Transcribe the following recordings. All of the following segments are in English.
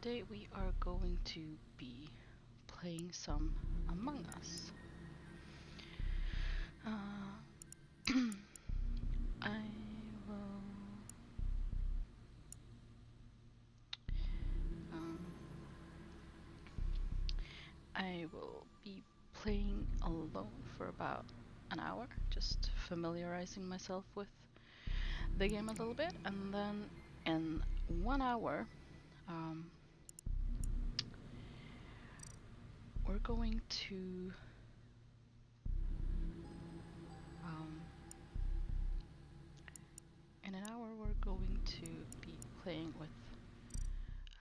today we are going to be playing some Among Us. I will um, I will be playing alone for about an hour, just familiarizing myself with the game a little bit, and then in 1 hour um, we're going to um, in an hour we're going to be playing with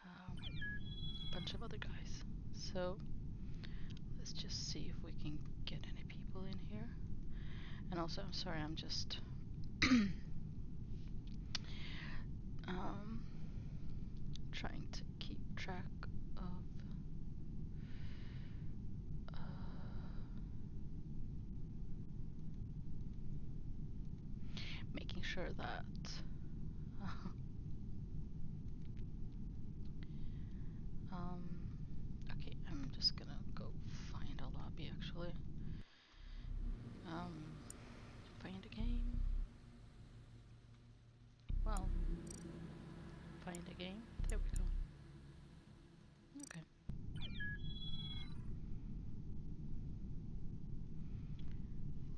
a bunch of other guys. So let's just see if we can get any people in here. And also, I'm sorry, I'm just trying to keep track of uh, making sure that okay, I'm just gonna go find a lobby actually. Find a game. Well, find a game. There we go. Okay.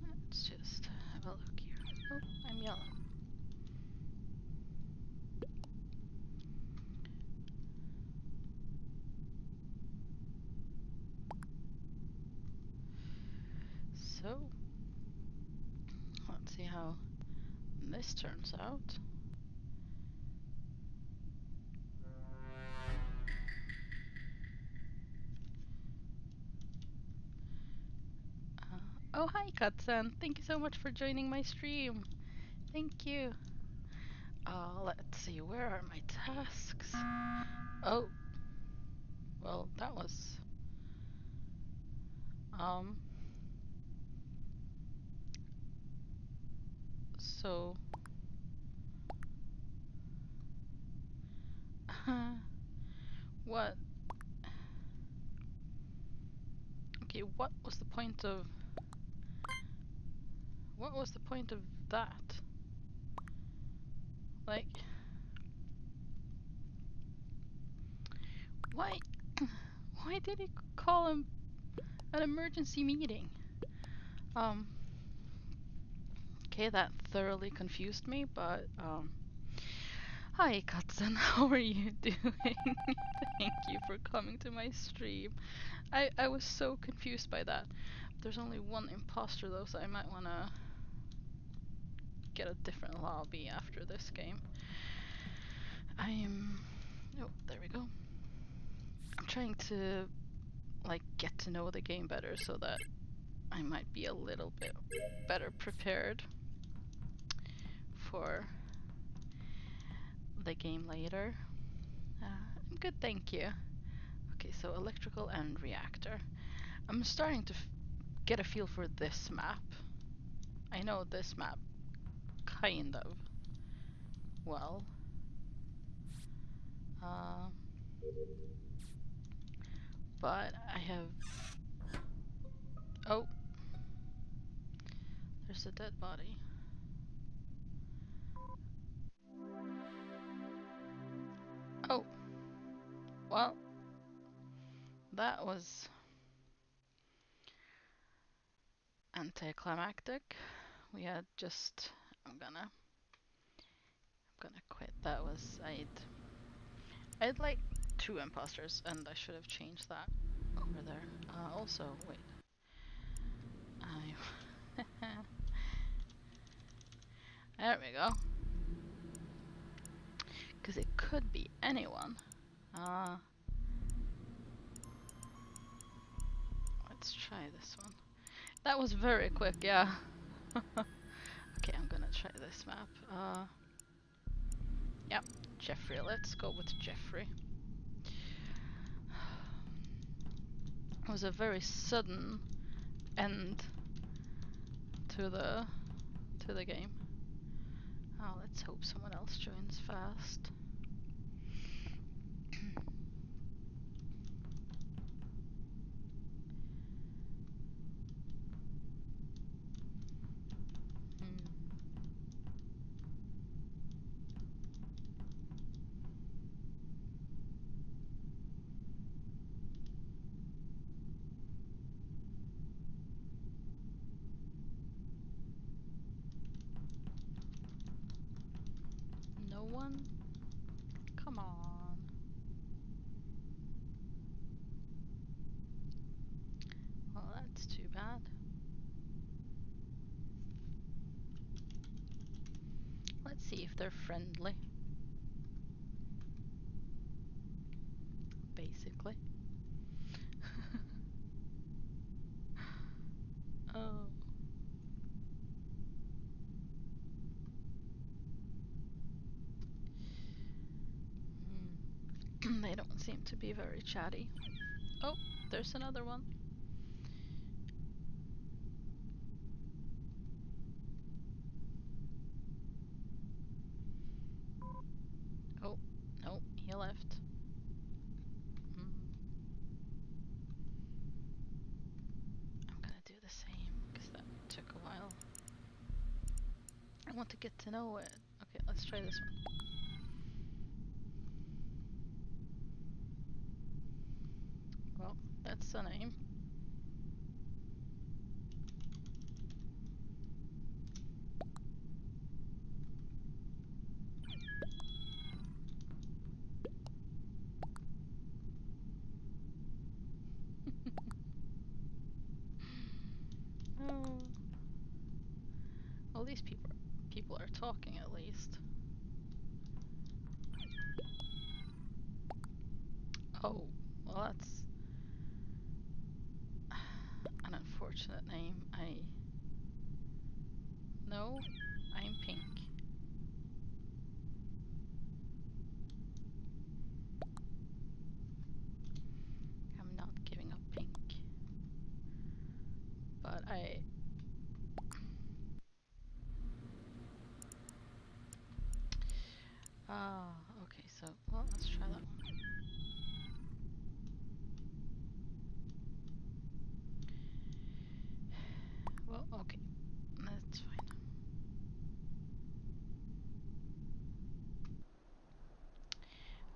Let's just have a look here. Oh, I'm yellow. So, let's see how this turns out. Oh, hi, Katsan. Thank you so much for joining my stream. Thank you. Let's see, where are my tasks? Oh, well, that was, um, so, what? Okay, what was the point of that? Like, why, why did he call him an emergency meeting? Okay, that thoroughly confused me, but, hi, Katsun, how are you doing? Thank you for coming to my stream. I was so confused by that. There's only one imposter though, so I might wanna get a different lobby after this game. Oh, there we go. I'm trying to, like, get to know the game better so that I might be a little bit better prepared for the game later. I'm good, thank you. Okay, so electrical and reactor. I'm starting to get a feel for this map. I know this map kind of well. Uh, but I have... Oh, there's a dead body. Oh, well, that was anticlimactic. We had just... I'm gonna quit. That was... I'd like 2 imposters, and I should have changed that over there. Also, wait. There we go. Because it could be anyone. Let's try this one. That was very quick, yeah. Okay, I'm gonna try this map. Yep, Jeffrey. Let's go with Jeffrey. It was a very sudden end to the game. Oh, let's hope someone else joins fast. one? Come on. Well, that's too bad. Let's see if they're friendly. Basically. Oh. They don't seem to be very chatty. Oh, there's another one. Oh, no, he left. I'm gonna do the same, because that took a while. I want to get to know it. Okay, let's try this one. Well, that's the name. Oh. Well, these people are talking at least. Oh, well, that's an unfortunate name. No, I'm pink. I'm not giving up pink. But okay, so, well, let's try that one. Well, okay, that's fine.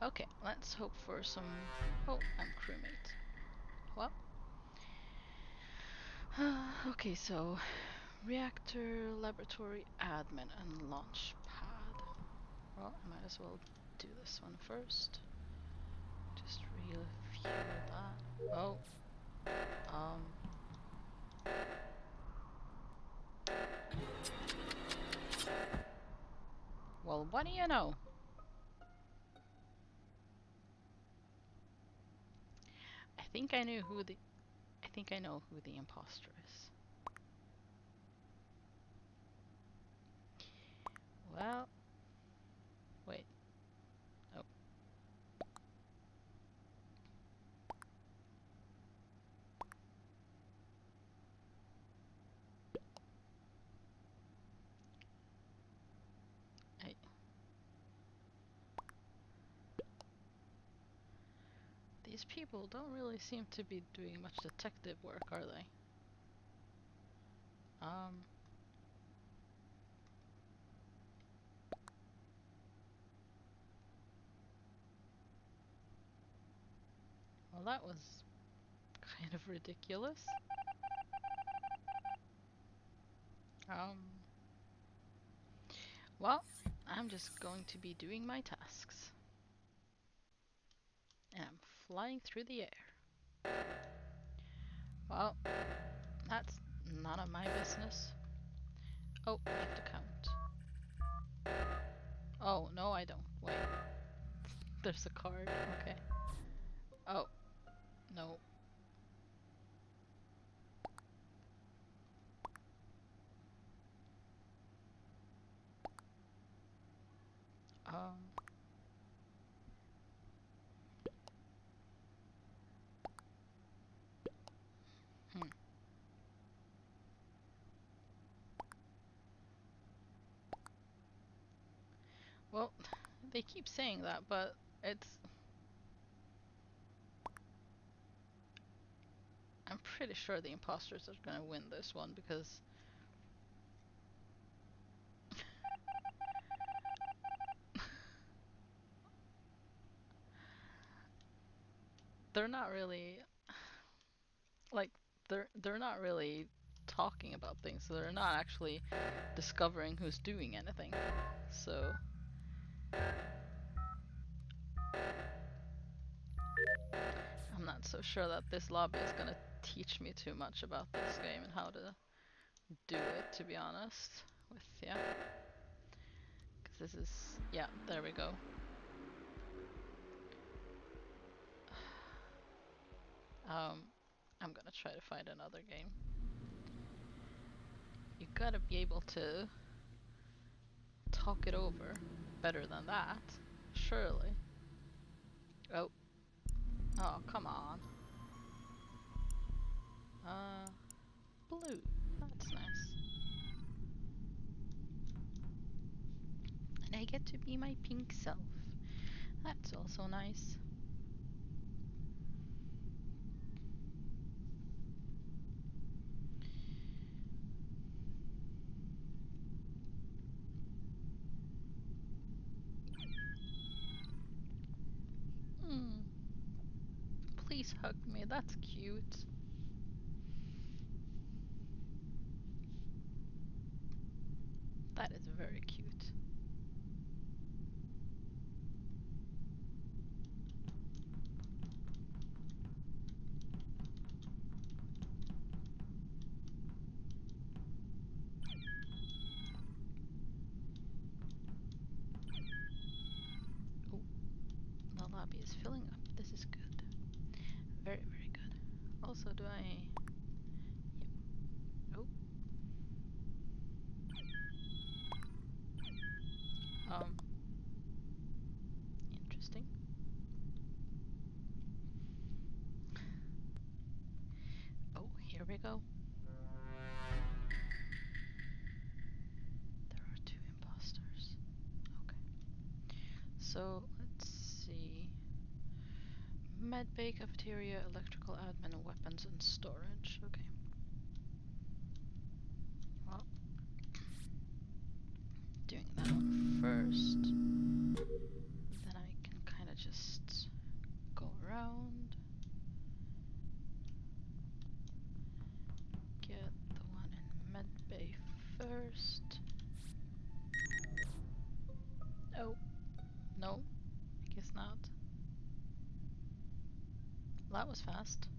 Okay, let's hope for some. Oh, I'm crewmate. Well, okay, so reactor, laboratory, admin, and launch pad. Well, I might as well do this one first. Just refuel that. Oh, um. Well, what do you know? I think I knew who the. I think I know who the imposter is. Well, wait. Oh. I, these people don't really seem to be doing much detective work, are they? Um. Well, that was kind of ridiculous. Um. Well, I'm just going to be doing my tasks. And I'm flying through the air. Well, that's none of my business. Oh, I have to count. Oh, no, I don't. Wait. There's a card. Okay. Oh, no. Um. Hmm. Well, they keep saying that, but it's. I'm pretty sure the imposters are gonna win this one because. They're not really. Like, they're not really talking about things, so they're not actually discovering who's doing anything. So. I'm not so sure that this lobby is gonna teach me too much about this game and how to do it, to be honest. With yeah, because this is yeah. There we go. I'm gonna try to find another game. You gotta be able to talk it over better than that, surely. Oh, oh, come on. Blue. That's nice. And I get to be my pink self. That's also nice. Hmm. Please hug me. That's cute. That is very cute. Oh, the lobby is filling up. This is good. Very, very good. Also, do I... Yep. Oh. Interesting. Oh, here we go. There are two imposters. Okay. So, let's see. Medbay, cafeteria, electrical admin, weapons and storage. Okay. Well, doing that one first. Then I can kind of just go around. Get the one in medbay first. Oh, no, I guess not. That was fast.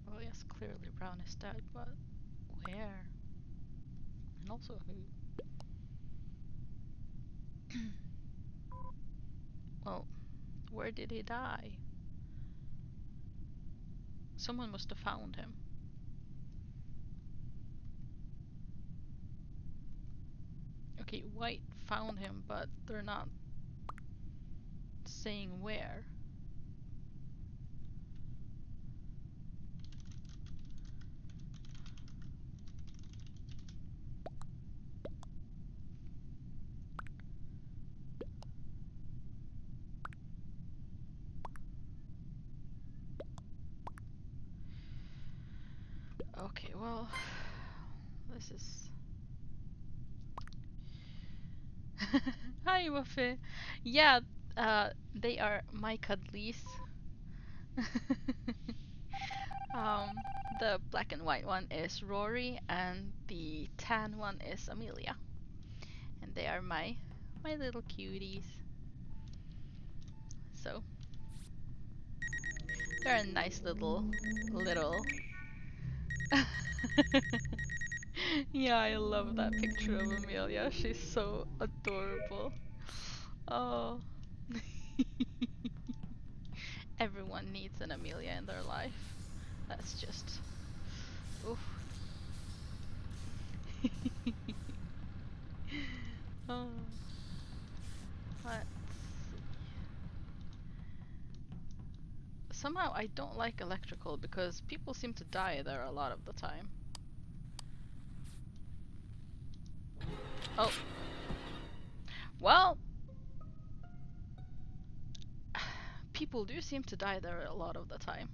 Well, yes, clearly Brown is dead, but where? And also who? Well, where did he die? Someone must have found him. Okay, White found him, but they're not saying where. Okay, well, this is... Hi, Waffy. Yeah, they are my cuddlies. The black and white one is Rory, and the tan one is Amelia, and they are my little cuties. So they're a nice little. Yeah, I love that picture of Amelia. She's so adorable. Oh. Everyone needs an Amelia in their life. That's just. Oof. Oh. Let's see. Somehow I don't like electrical because people seem to die there a lot of the time. Oh. Well, people do seem to die there a lot of the time.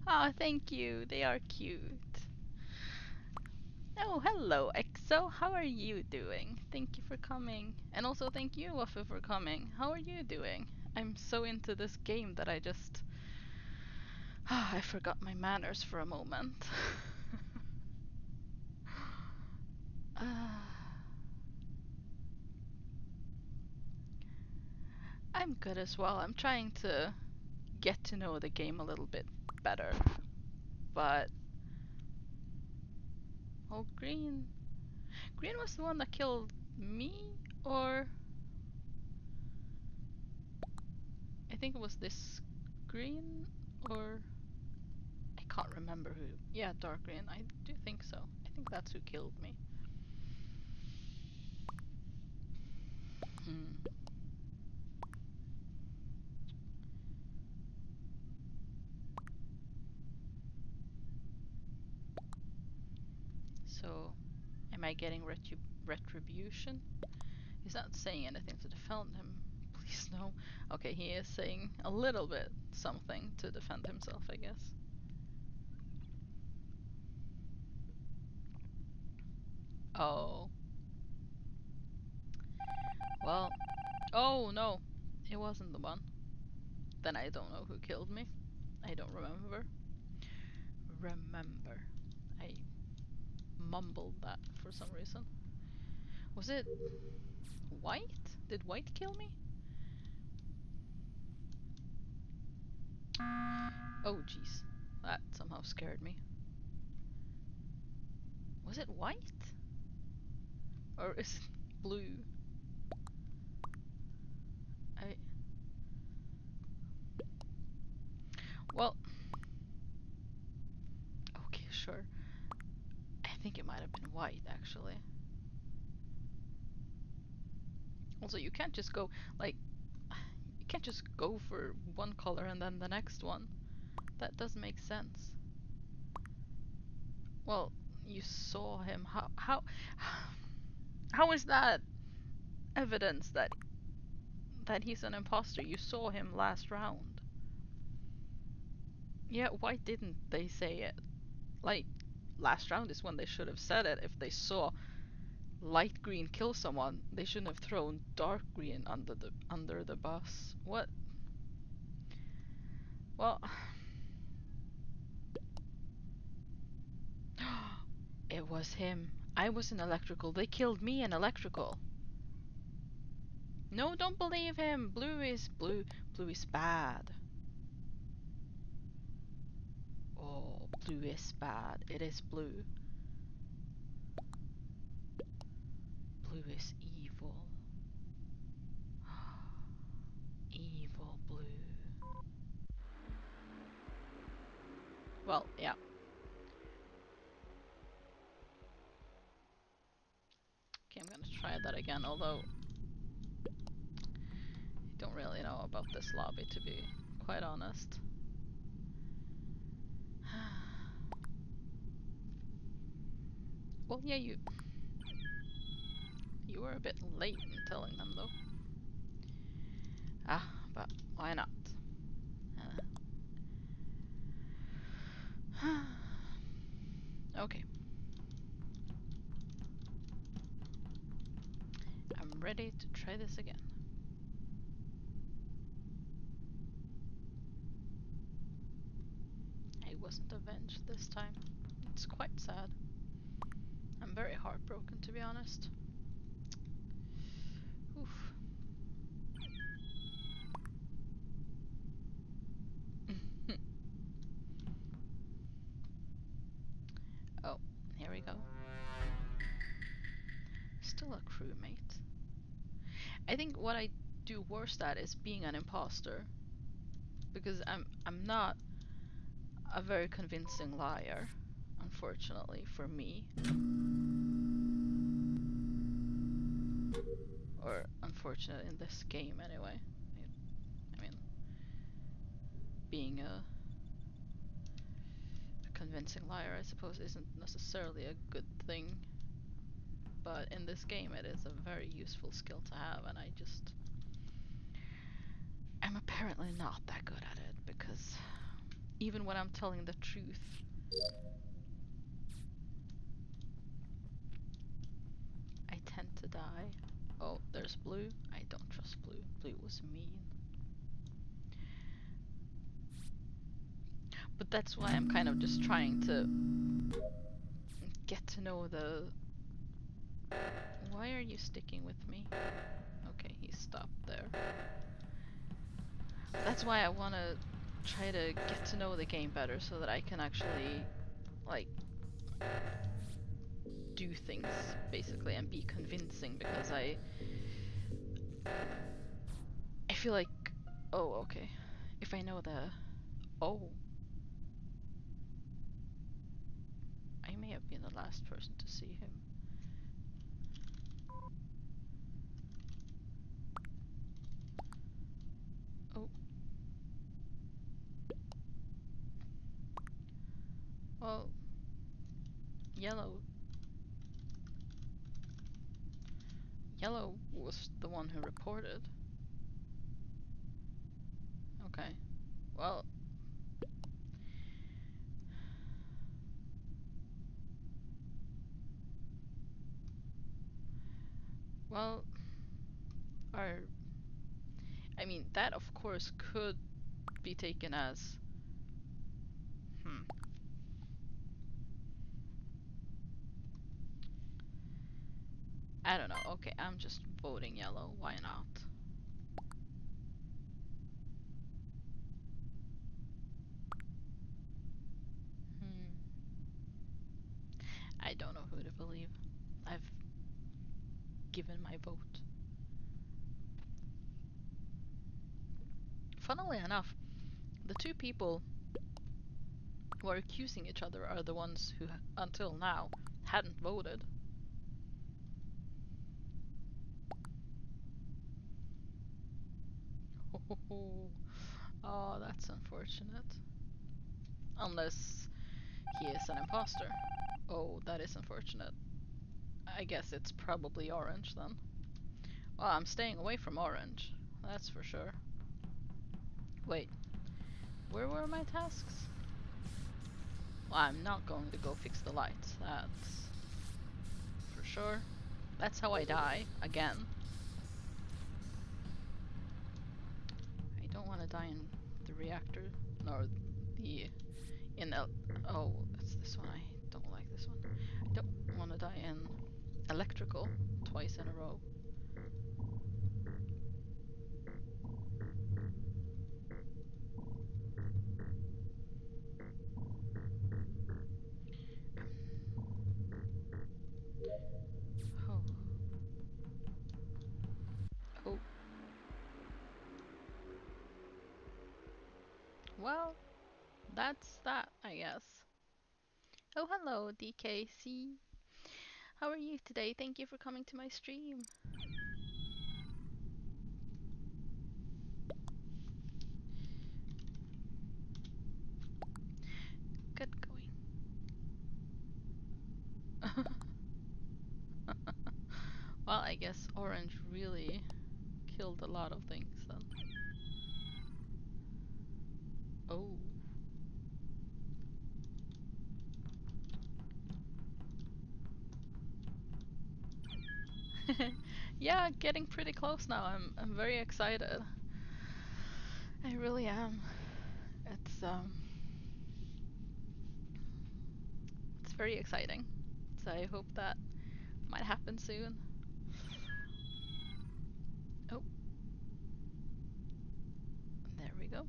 Ah, thank you. They are cute. Oh, hello, EXO. How are you doing? Thank you for coming. And also thank you, Waffle, for coming. How are you doing? I'm so into this game that I just... I forgot my manners for a moment. uh, I'm good as well. I'm trying to get to know the game a little bit better. But oh, green. Green was the one that killed me, or I think it was this green, or I can't remember who. Yeah, dark green. I do think so. I think that's who killed me. Hmm. So, am I getting retribution? He's not saying anything to defend him. Please no. Okay, he is saying a little bit something to defend himself, I guess. Oh. Well. Oh no. It wasn't the one. Then I don't know who killed me. I don't remember. Remember. I mumbled that for some reason. Was it white? Did white kill me? Oh jeez. That somehow scared me. Was it white? Or is it blue? I... Well... Okay, sure. I think it might have been white, actually. Also, you can't just go, like... You can't just go for one color and then the next one. That doesn't make sense. Well, you saw him. How is that evidence that he's an imposter? You saw him last round. Yeah, why didn't they say it? Like, last round is when they should have said it. If they saw light green kill someone, they shouldn't have thrown dark green under the bus. What? Well, it was him. I was in electrical. They killed me in electrical. No, don't believe him. Blue is blue. Blue is bad. Oh, blue is bad. It is blue. Blue is evil. Evil blue. Well, yeah. Okay, I'm gonna try that again, although I don't really know about this lobby, to be quite honest. Well, yeah, you were a bit late in telling them, though. Ah, but why not? Okay. I'm ready to try this again. I wasn't avenged this time. It's quite sad. I'm very heartbroken, to be honest. Oof. Oh, here we go. Still a crewmate. I think what I do worst at is being an imposter. Because I'm not a very convincing liar, unfortunately for me. Or unfortunate in this game anyway. I mean, being a convincing liar, I suppose, isn't necessarily a good thing. But in this game, it is a very useful skill to have, and I'm apparently not that good at it, because even when I'm telling the truth, I tend to die. Oh, there's blue. I don't trust blue. Blue was mean. But that's why I'm kind of just trying to get to know the... Why are you sticking with me? Okay, he stopped there. That's why I want to try to get to know the game better so that I can actually, like, do things, basically, and be convincing, because I feel like... Oh, okay. If I know the... Oh. I may have been the last person to see him. Oh. Well, Yellow... Yellow was the one who reported. Okay. Well... Well... Our... I mean, that of course could be taken as... Hmm. I don't know. Okay, I'm just voting Yellow. Why not? Hmm. I don't know who to believe. I've given my vote. Funnily enough, the two people who are accusing each other are the ones who, until now, hadn't voted. Oh, that's unfortunate. Unless he is an imposter. Oh, that is unfortunate. I guess it's probably Orange then. Well, I'm staying away from Orange. That's for sure. Wait, where were my tasks? Well, I'm not going to go fix the lights. That's for sure. That's how I die, again. I don't want to die in the reactor, nor the... Oh, that's this one. I don't like this one. I don't want to die in electrical twice in a row. Oh. Oh. Well, that's that, I guess. Oh, hello, DKC. How are you today? Thank you for coming to my stream. Good going. Well, I guess Orange really killed a lot of things then. Oh. Yeah, getting pretty close now. I'm very excited. I really am. It's it's very exciting. So I hope that might happen soon. Oh, there we go.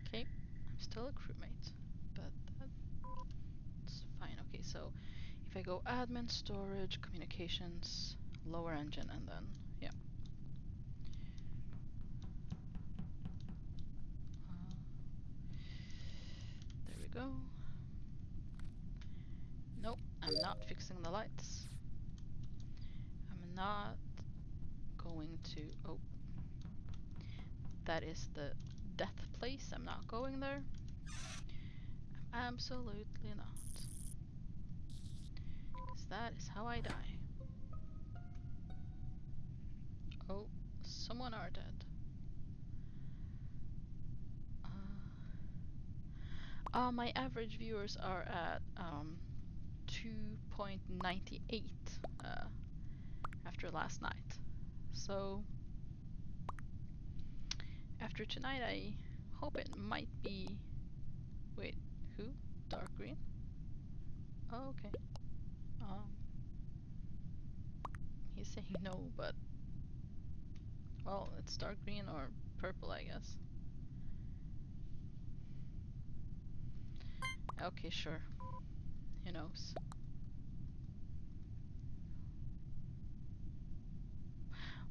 Okay, I'm still a crewmate, but that's fine. Okay, so if I go admin, storage, communications, lower engine, and then, yeah. Uh, there we go. Nope, I'm not fixing the lights. I'm not going to... Oh, that is the death place. I'm not going there. Absolutely not. Because that is how I die. Oh, someone are dead. My average viewers are at 2.98 after last night. So After tonight, I hope it might be. Wait, who? Dark green? Oh, okay. Um, he's saying no, but well, it's dark green or purple, I guess. Okay, sure. Who knows?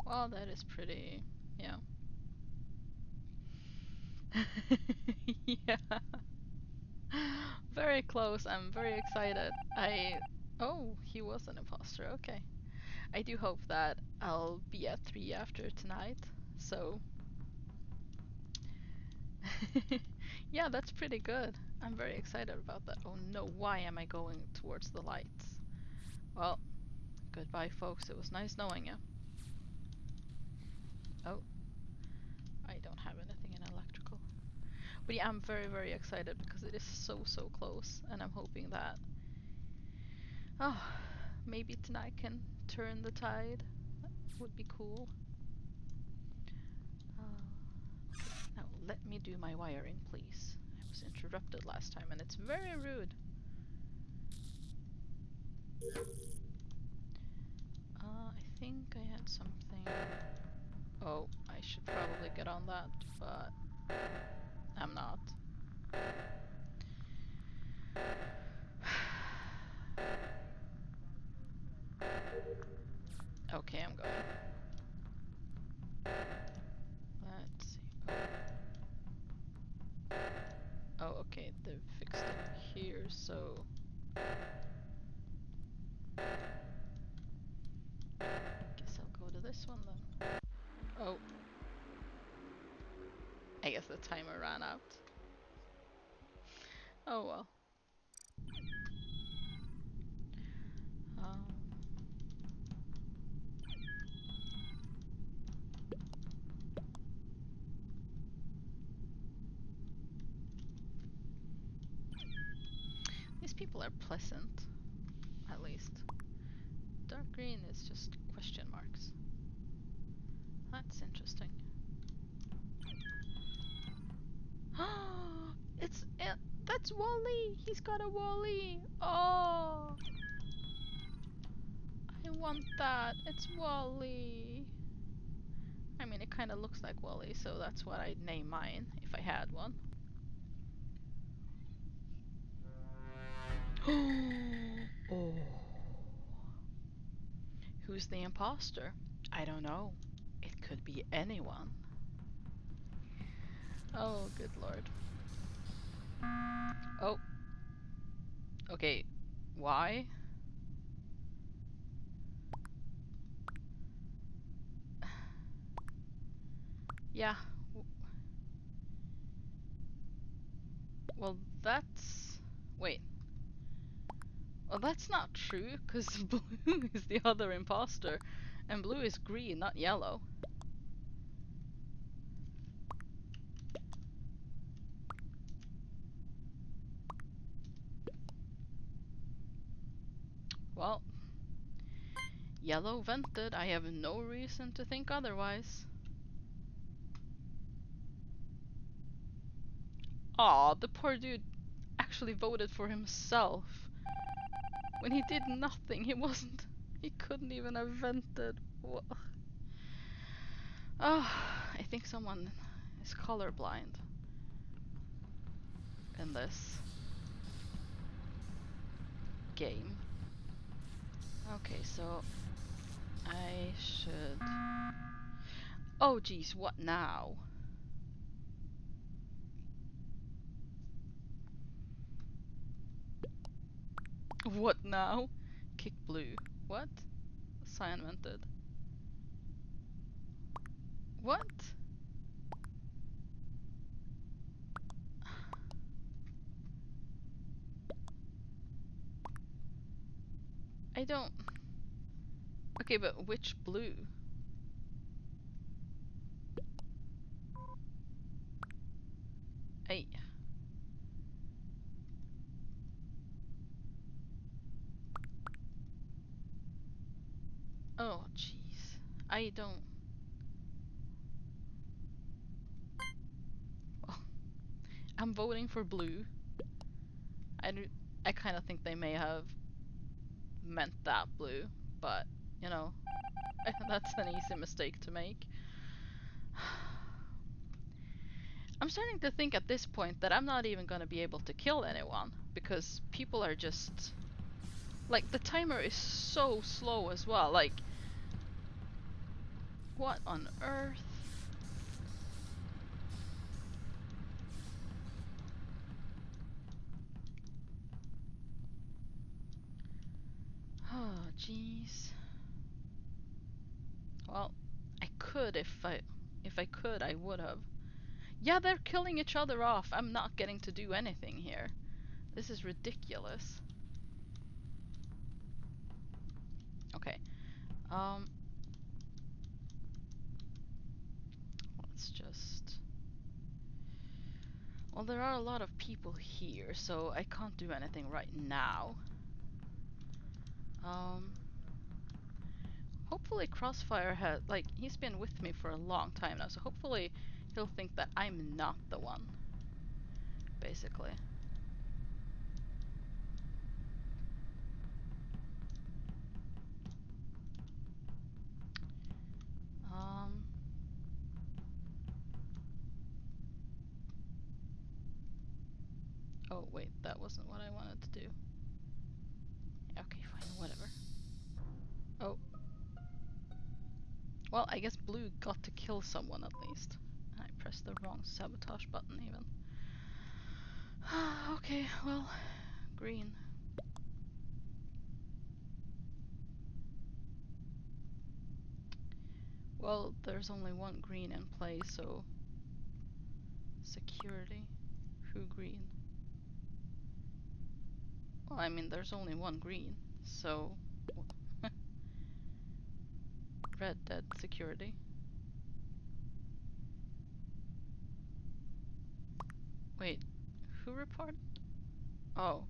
Well, that is pretty. Yeah. Yeah. Very close. I'm very excited. Oh, he was an imposter. Okay. I do hope that I'll be at 3 after tonight. So, yeah, that's pretty good. I'm very excited about that. Oh no, why am I going towards the lights? Well, goodbye, folks. It was nice knowing you. Oh, I don't have anything in electrical. But yeah, I'm very, very excited because it is so, so close. And I'm hoping that, oh, maybe tonight can turn the tide. That would be cool. Okay, now let me do my wiring, please. I was interrupted last time and it's very rude. I think I had something. Oh, I should probably get on that, but I'm not. Okay, I'm going. Let's see. Oh, okay, they've fixed it here, so guess I'll go to this one then. Oh, I guess the timer ran out. Oh well. Um, these people are pleasant, at least. Dark green is just question marks. That's interesting. it's that's Wally. He's got a Wally. Oh, I want that. It's Wally. I mean, it kind of looks like Wally, so that's what I'd name mine if I had one. Oh. Who's the imposter? I don't know. It could be anyone. Oh, good lord. Oh. Okay. Why? Yeah. Well, that's... Wait. Well, that's not true, because blue is the other imposter. And blue is green, not yellow. Well, yellow vented. I have no reason to think otherwise. Aw, the poor dude actually voted for himself. When he did nothing, he wasn't... He couldn't even have vented. What? Oh, I think someone is colorblind in this game. Okay, so I should... Oh geez, what now? What now? Kick blue. What? Cyan vented. What? I don't... Okay, but which blue? I... Oh jeez. I don't... I'm voting for blue. I do, I kind of think they may have meant that blue, but you know, that's an easy mistake to make. I'm starting to think at this point that I'm not even gonna be able to kill anyone because people are just like the timer is so slow as well. Like, what on earth? Oh, jeez. Well, I could if I could, I would have. Yeah, they're killing each other off. I'm not getting to do anything here. This is ridiculous. Okay. Um let's just well, there are a lot of people here, so I can't do anything right now. Um Hopefully Crossfire has like he's been with me for a long time now, so hopefully he'll think that I'm not the one, basically. Um oh wait, that wasn't what I wanted to do. Okay, fine, whatever. Oh, well, I guess blue got to kill someone at least. I pressed the wrong sabotage button even. Okay, well, green. Well, there's only one green in play, so security. Who green? Well, I mean, there's only one green, so red dead security. Wait, who reported? Oh,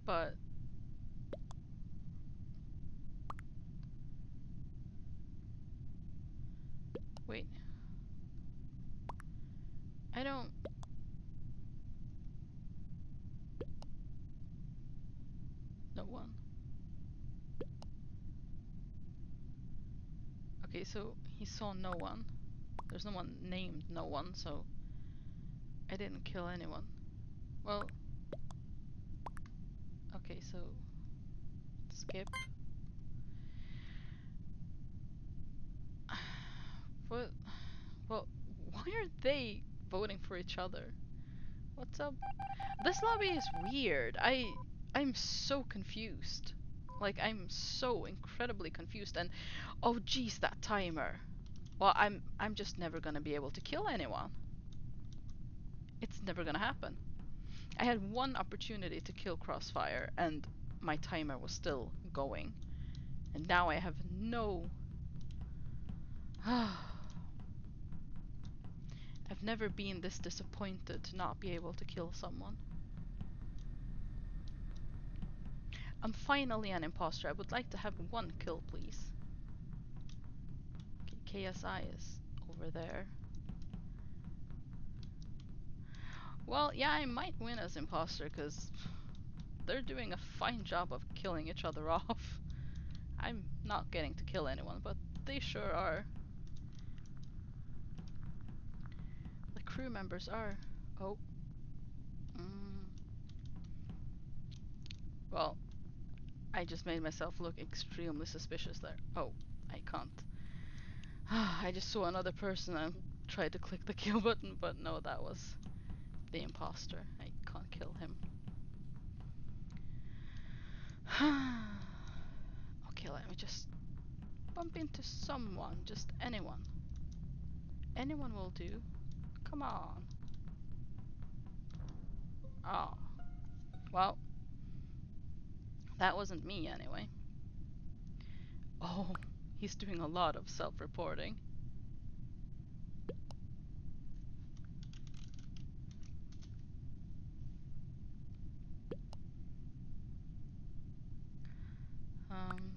but wait, I don't. No one. Okay, so he saw no one. There's no one named no one, so I didn't kill anyone. Well, okay, so skip. What? Well, why are they voting for each other? What's up? This lobby is weird. I'm so confused. Like I'm so incredibly confused and oh geez, that timer. Well, I'm just never gonna be able to kill anyone. It's never gonna happen. I had one opportunity to kill Crossfire and my timer was still going. And now I have no I've never been this disappointed to not be able to kill someone. I'm finally an imposter. I would like to have one kill, please. Okay, KSI is over there. Well, yeah, I might win as imposter because they're doing a fine job of killing each other off. I'm not getting to kill anyone, but they sure are. The crew members are. Oh. Mm. Well, I just made myself look extremely suspicious there. Oh, I can't. I just saw another person and tried to click the kill button, but no, that was the imposter. I can't kill him. Okay, let me just bump into someone, just anyone. Anyone will do. Come on. Oh, well, that wasn't me anyway. Oh, he's doing a lot of self-reporting. Um,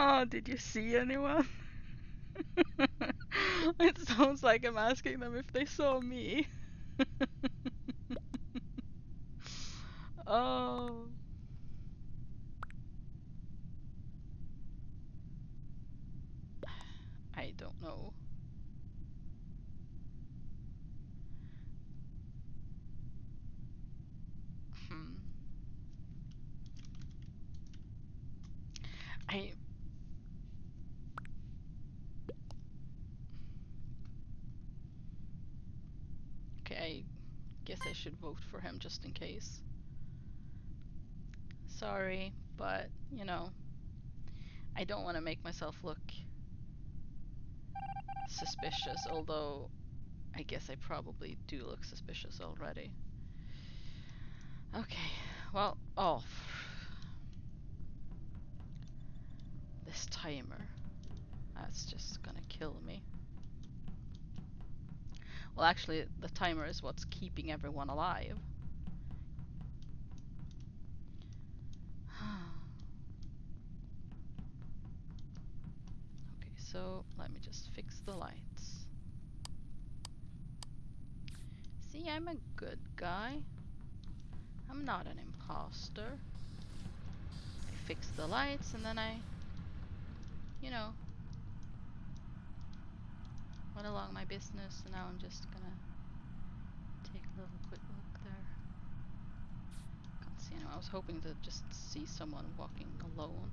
Oh, did you see anyone? It sounds like I'm asking them if they saw me. Oh. I don't know. Hmm. I okay, I guess I should vote for him just in case. Sorry, but you know, I don't want to make myself look suspicious, although I guess I probably do look suspicious already. Okay, well, oh, this timer. That's just gonna kill me. Well, actually, the timer is what's keeping everyone alive. Okay, so let me just fix the lights. See, I'm a good guy. I'm not an imposter. I fix the lights and then I, you know, went along my business, and now I'm just gonna take a little quick look there. Can't see anyone. I was hoping to just see someone walking alone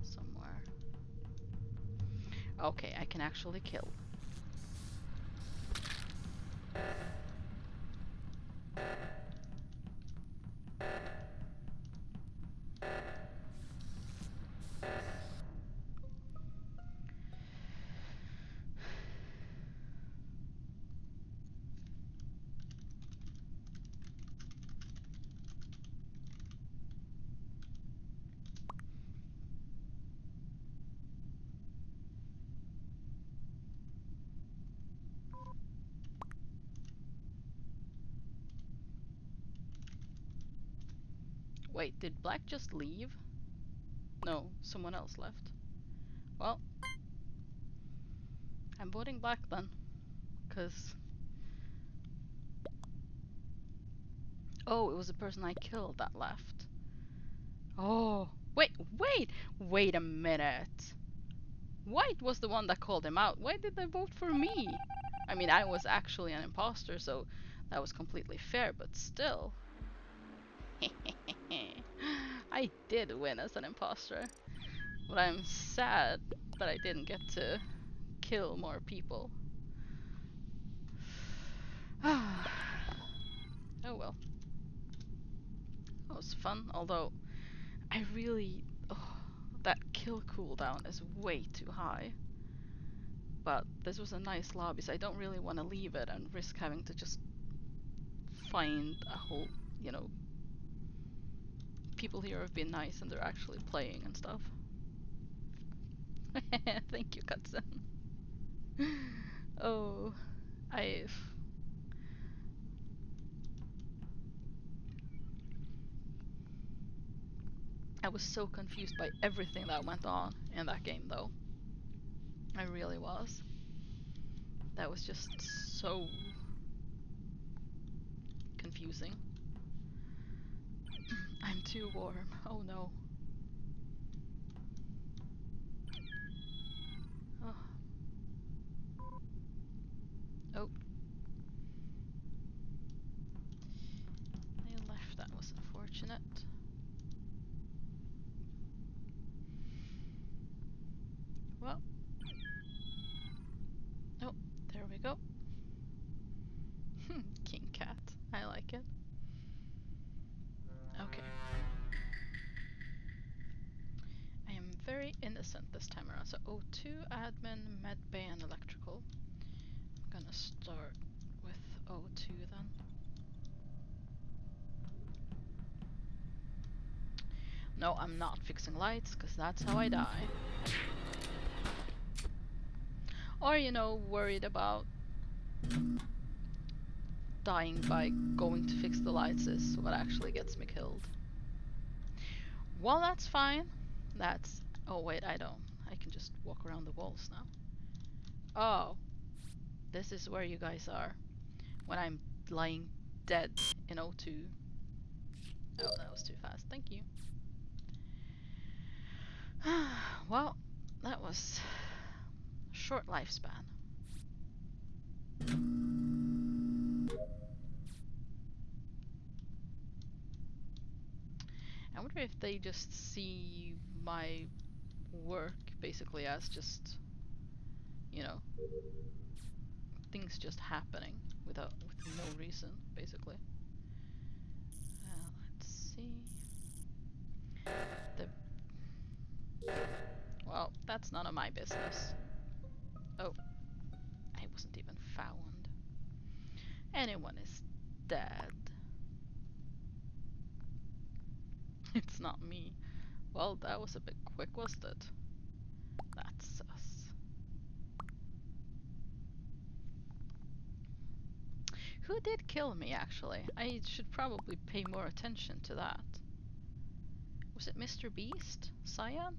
somewhere. Okay, I can actually kill. Wait, did Black just leave? No, someone else left. Well, I'm voting Black then, cause oh, it was the person I killed that left. Oh, wait a minute. White was the one that called him out. Why did they vote for me? I mean, I was actually an imposter, so that was completely fair, but still. I did win as an imposter, but I'm sad that I didn't get to kill more people. Oh well. That was fun, although I really... Oh, that kill cooldown is way too high. But this was a nice lobby, so I don't really want to leave it and risk having to just find a whole, you know, people here have been nice and they're actually playing and stuff. Thank you, Katzen. Oh, I I was so confused by everything that went on in that game, though. I really was. That was just so confusing. I'm too warm. Oh no. Oh. Oh. They left. That was unfortunate. Well. Oh, there we go. King Cat. I like it. Okay. I am very innocent this time around. So O2, admin, medbay, and electrical. I'm gonna start with O2 then. No, I'm not fixing lights, because that's how I die. Or, you know, worried about dying by going to fix the lights is what actually gets me killed. Well, that's fine. That's... Oh, wait, I don't. I can just walk around the walls now. Oh, this is where you guys are when I'm lying dead in O2. Oh, that was too fast. Thank you. Well, that was a short lifespan. I wonder if they just see my work basically as just, you know, things just happening with no reason, basically. Let's see. The Well, that's none of my business. Oh, I wasn't even found. Anyone is dead. It's not me. Well, that was a bit quick, wasn't it? That's sus. Who did kill me, actually? I should probably pay more attention to that. Was it Mr. Beast? Cyan?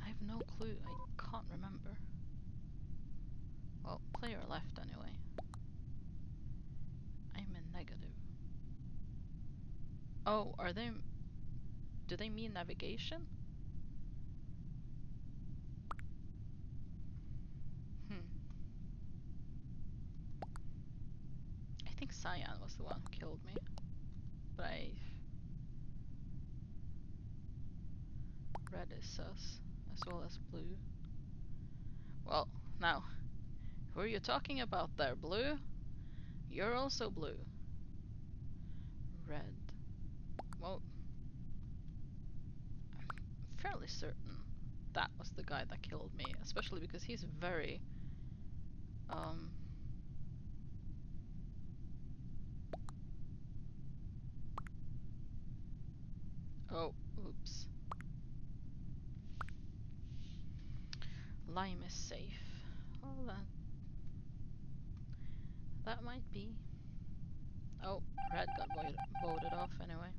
I have no clue. I can't remember. Well, player left anyway. I'm in negative. Oh, are they... Do they mean navigation? Hmm. I think Cyan was the one who killed me. But red is sus, as well as blue. Well, now, who are you talking about there, blue? You're also blue. Red. Well, I'm fairly certain that was the guy that killed me, especially because he's very, oh, oops. Lime is safe. Well then, that might be. Oh, red got voted off anyway.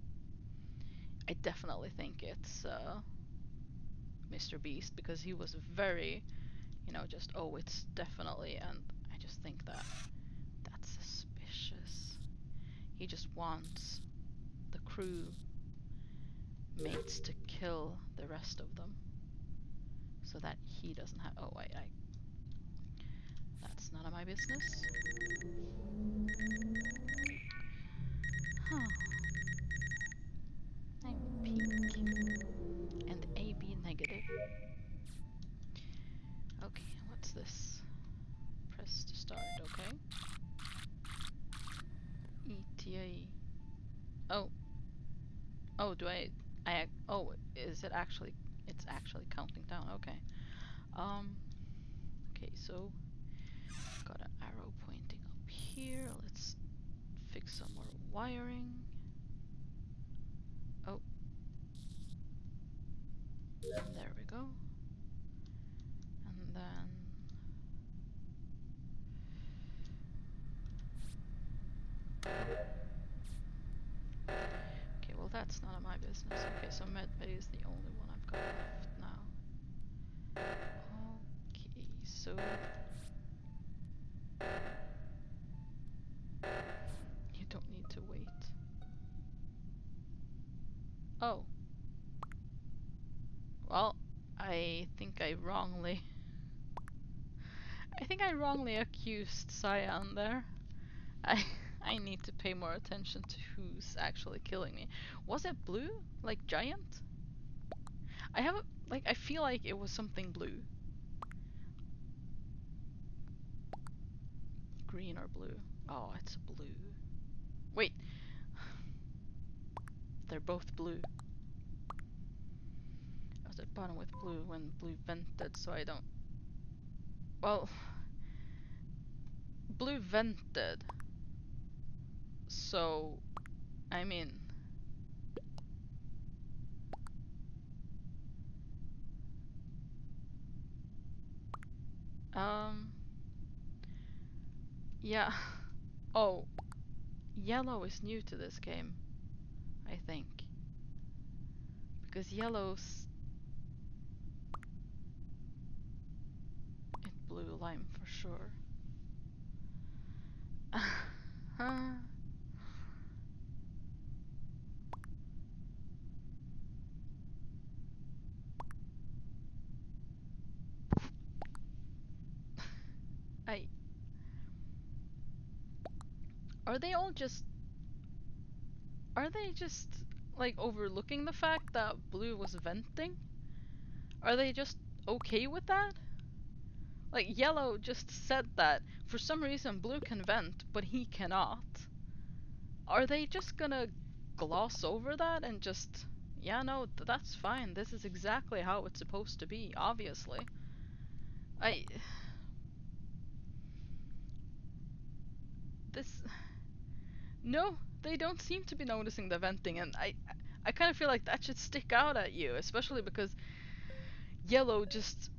I definitely think it's Mr. Beast because he was very, you know, just, oh, it's definitely, and I just think that that's suspicious. He just wants the crew mates to kill the rest of them so that he doesn't have. Oh, wait, that's none of my business. Huh. I'm pink and AB negative. Okay, what's this? Press to start, okay. ETA. Oh. Oh, oh, is it actually, it's actually counting down, okay. Okay, so, got an arrow pointing up here, let's fix some more wiring. Oh. There we go. And then... Okay, well that's none of my business. Okay, so medbay is the only one I've got left now. Okay, so... You don't need to wait. Oh. Well, I think I wrongly... I think I wrongly accused Cyan there. I need to pay more attention to who's actually killing me. Was it blue? Like giant? I have a... Like, I feel like it was something blue. Green or blue? Oh, it's blue. Wait. They're both blue. I was at bottom with blue when blue vented, so I don't... Well... Blue vented. So... I mean... Yeah. Oh. Yellow is new to this game. I think. Because yellow's... blue lime for sure. I are they all just are they just like overlooking the fact that blue was venting? Are they just okay with that? Like yellow just said that for some reason blue can vent but he cannot. Are they just gonna gloss over that and just yeah, no, that's fine. This is exactly how it's supposed to be, obviously. I this no, they don't seem to be noticing the venting, and I kind of feel like that should stick out at you, especially because yellow just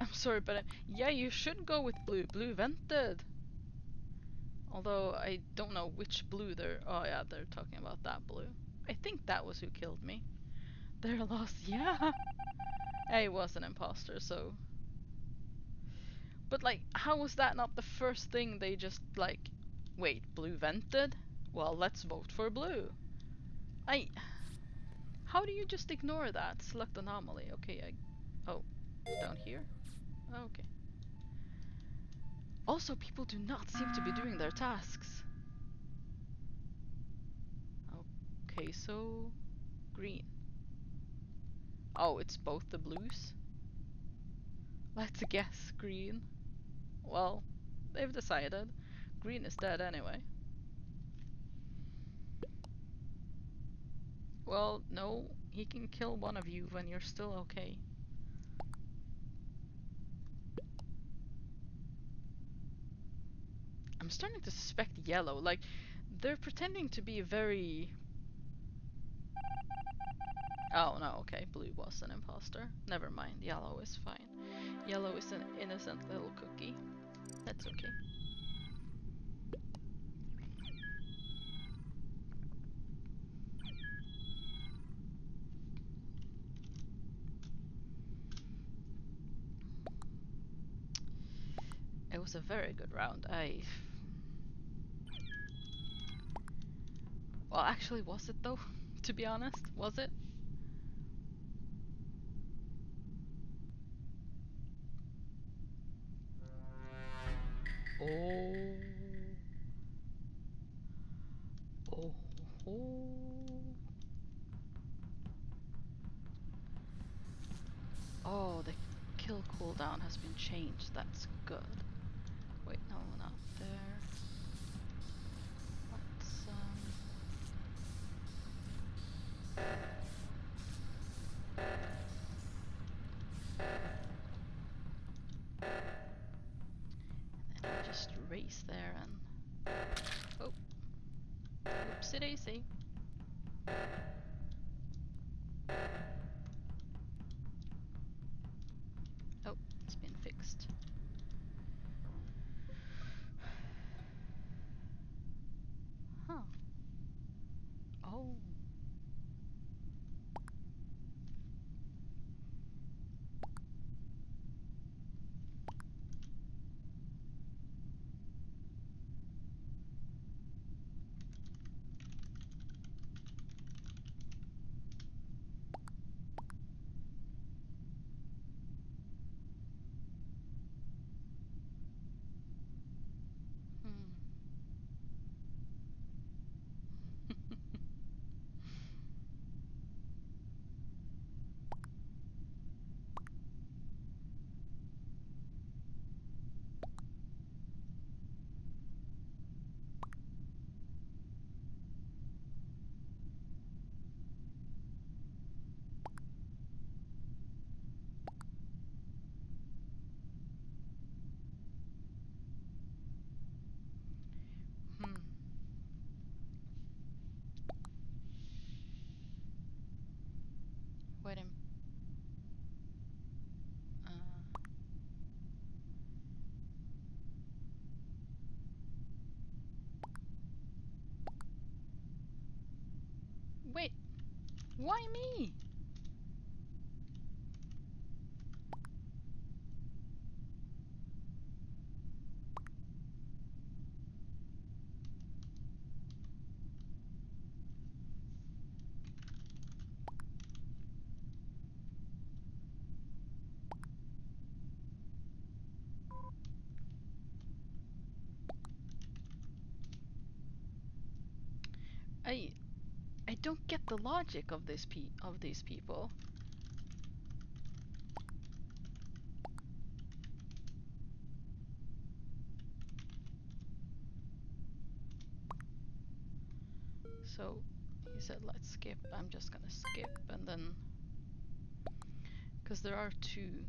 I'm sorry, but yeah, you should go with blue. Blue vented. Although I don't know which blue they're. Oh yeah, they're talking about that blue. I think that was who killed me. They're lost. Yeah, I was an imposter, so. But like, how was that not the first thing they just like? Wait, blue vented? Well, let's vote for blue. I. How do you just ignore that? Select anomaly. Okay, I. Oh, down here? Oh, okay. Also, people do not seem to be doing their tasks. Okay, so green. Oh, it's both the blues? Let's guess green. Well, they've decided. Green is dead anyway. Well, no, he can kill one of you when you're still okay. I'm starting to suspect yellow. Like, they're pretending to be very... Oh, no, okay, blue was an imposter. Never mind, yellow is fine. Yellow is an innocent little cookie. That's okay. It was a very good round. Well, actually, was it though? To be honest, was it? Oh. Oh. Oh. Oh, the kill cooldown has been changed. That's good. Wait, no, not there. Let's and I just race there and oh, oopsie daisy. Oh, it's been fixed. Huh. Oh. Hmm. Hmm. Wait a wait. Why me? I I don't get the logic of these people. So he said let's skip. I'm just gonna skip and then because there are two.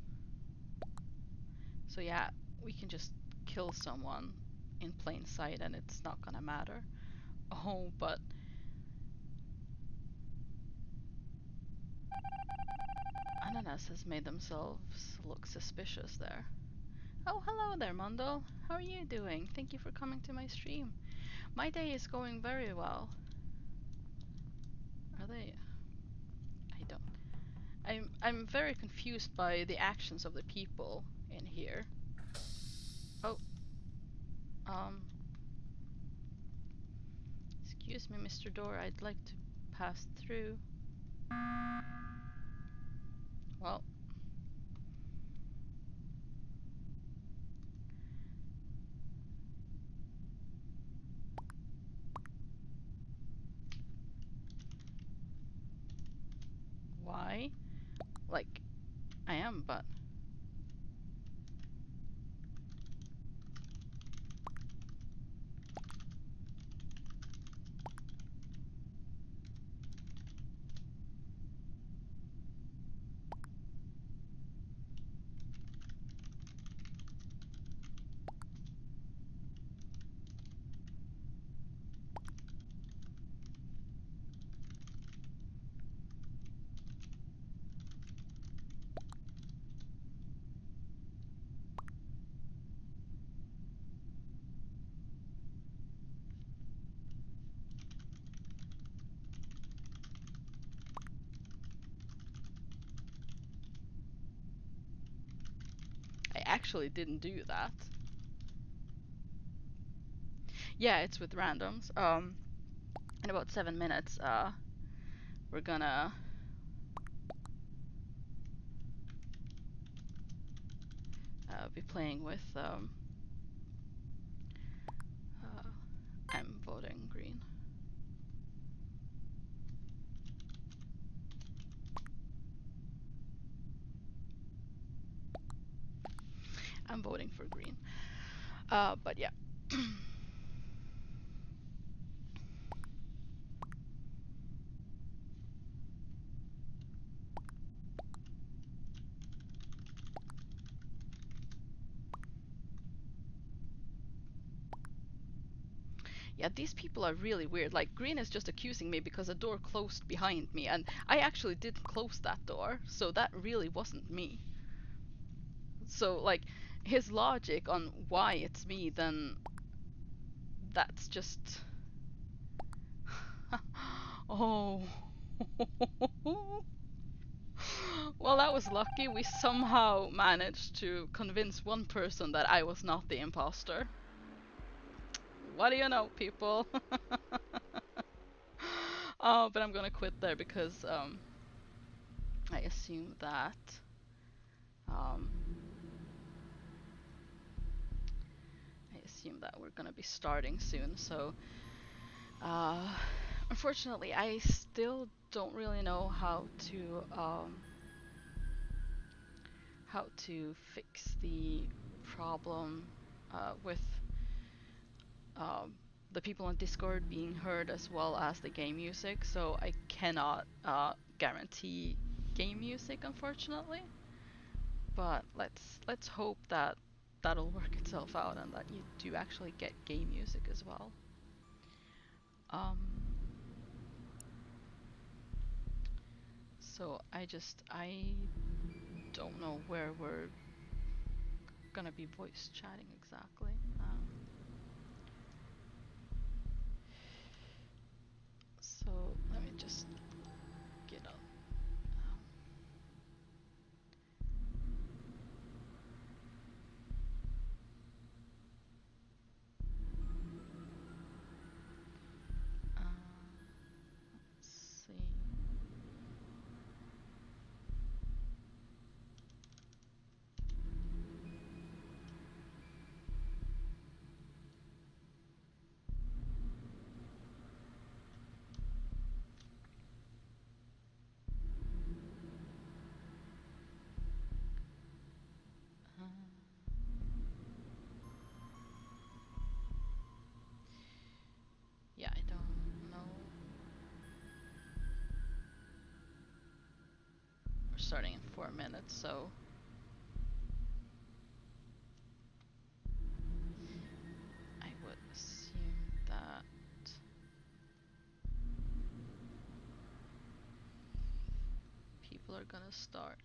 So yeah, we can just kill someone in plain sight and it's not gonna matter. Oh, but Ananas has made themselves look suspicious there. Oh, hello there, Mondo. How are you doing? Thank you for coming to my stream. My day is going very well. Are they? I don't. I'm very confused by the actions of the people in here. Oh, um, excuse me, Mr. Door. I'd like to pass through. Well, why? Like, I am, but I actually didn't do that. Yeah, it's with randoms. In about 7 minutes, we're gonna be playing with. I'm voting green. I'm voting for green. But yeah. Yeah, these people are really weird. Like, green is just accusing me because a door closed behind me, and I actually didn't close that door, so that really wasn't me. So, like, his logic on why it's me, then that's just. Oh. Well, that was lucky. We somehow managed to convince one person that I was not the imposter. What do you know, people? Oh, but I'm gonna quit there because I assume that um, we're gonna be starting soon. So, uh, unfortunately, I still don't really know how to fix the problem with um, the people on Discord being heard as well as the game music. So I cannot guarantee game music, unfortunately. But let's hope that that'll work itself out and that you do actually get game music as well. Um, so I don't know where we're gonna be voice chatting exactly. So let me just get up. Let's see. starting in 4 minutes, so I would assume that people are gonna start.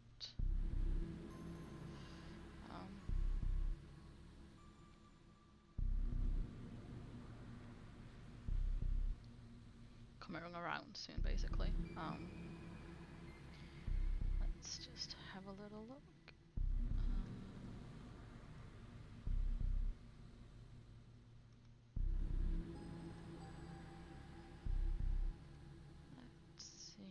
Um, Coming around soon, basically. Let's just have a little look. Let's see.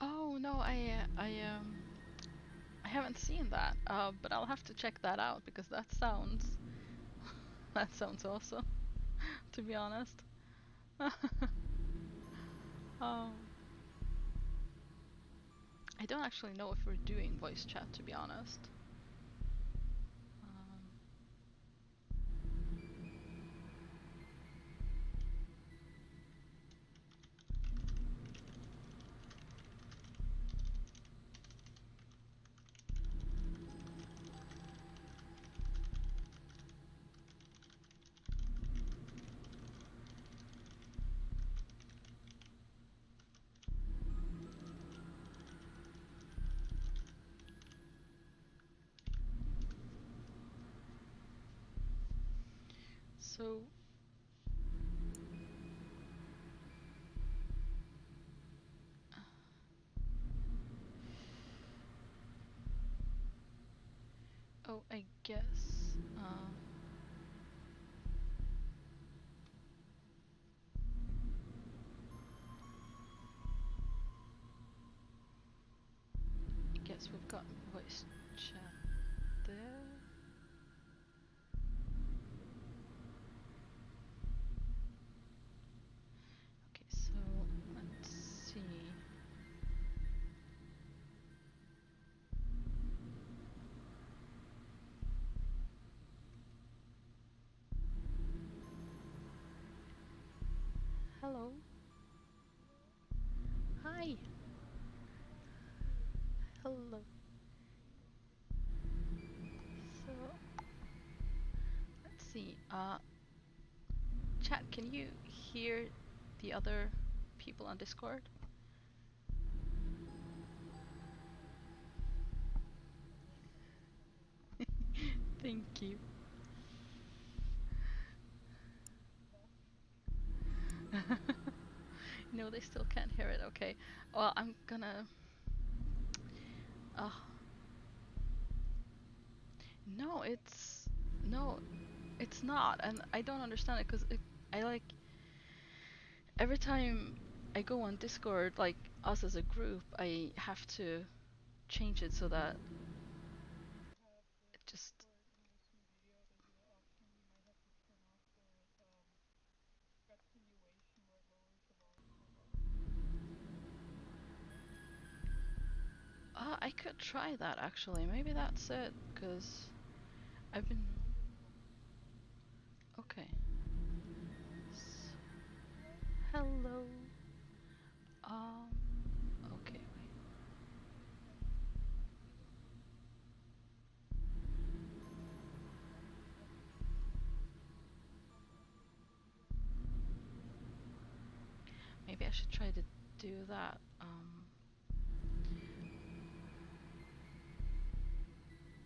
Oh no, I haven't seen that. But I'll have to check that out because that sounds that sounds awesome. To be honest. um, I don't actually know if we're doing voice chat, to be honest. Um, so oh, I guess. I guess we've got voice chat there. Okay, so let's see. Hello. Hi. Hello. So let's see. Chat, can you hear the other people on Discord? Thank you. No, they still can't hear it. Okay. Well, I'm gonna. Uh, no, it's not, and I don't understand it because I like every time I go on Discord, like us as a group, I have to change it so that it just. I could try that actually. Maybe that's it, because I've been. Okay. Hello. Um. Okay. Wait. Maybe I should try to do that.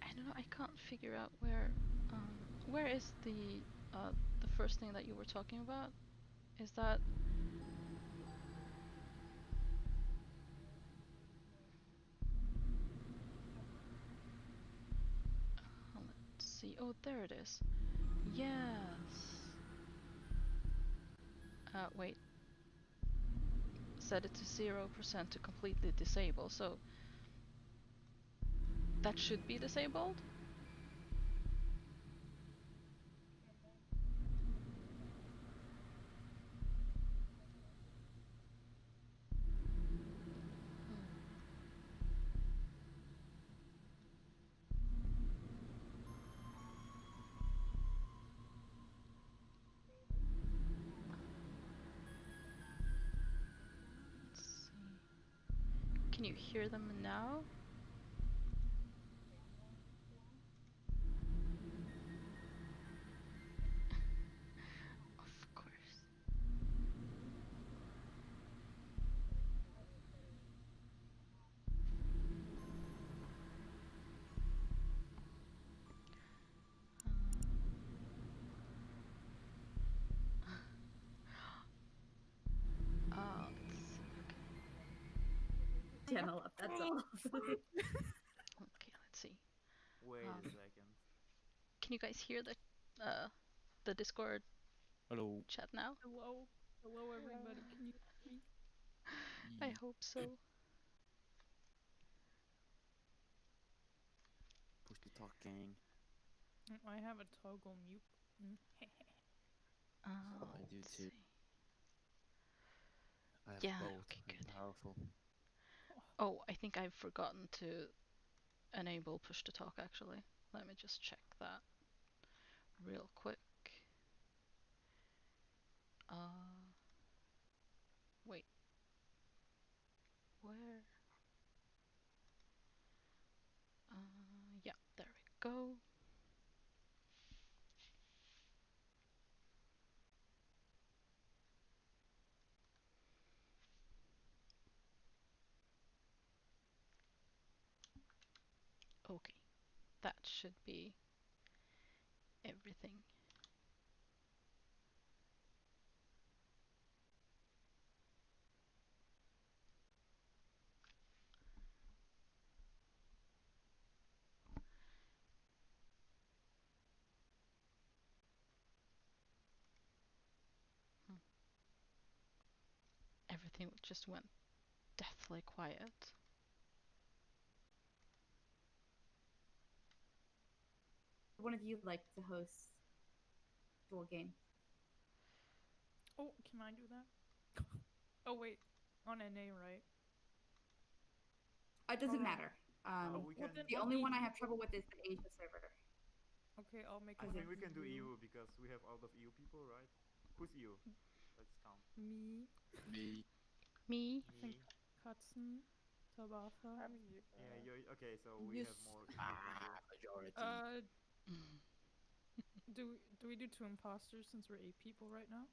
I don't know. I can't figure out where. Where is the first thing that you were talking about? Is that Oh, there it is. Yes. Wait. Set it to 0% to completely disable, so that should be disabled? Let's see. Can you hear them now? Of course. Let's see. Channel up, that's all. Okay, let's see. Wait a second. Can you guys hear the Discord Hello. chat now? Hello. Hello, everybody. Can you hear me? I hope so. Push to talk, gang. I have a toggle mute. I do Let's too. see. I have Yeah, both. okay, I'm good. powerful. Oh, I think I've forgotten to enable push to talk actually. Let me just check that real quick. Wait. Where? Yeah, there we go. Okay, that should be everything. Everything just went deathly quiet. One of you like to host dual game. Oh, can I do that? Oh, wait. On NA, right? It doesn't matter. We can. The only one I have trouble with is the Asia server. Okay, I'll make I it. think we can do EU because we have out of EU people, right? Who's EU? Let's count. Me, Me. Me? Me. Hudson, Tabatha. Yeah. You. Okay. So we have more EU members. Majority. Do we do 2 imposters since we're 8 people right now?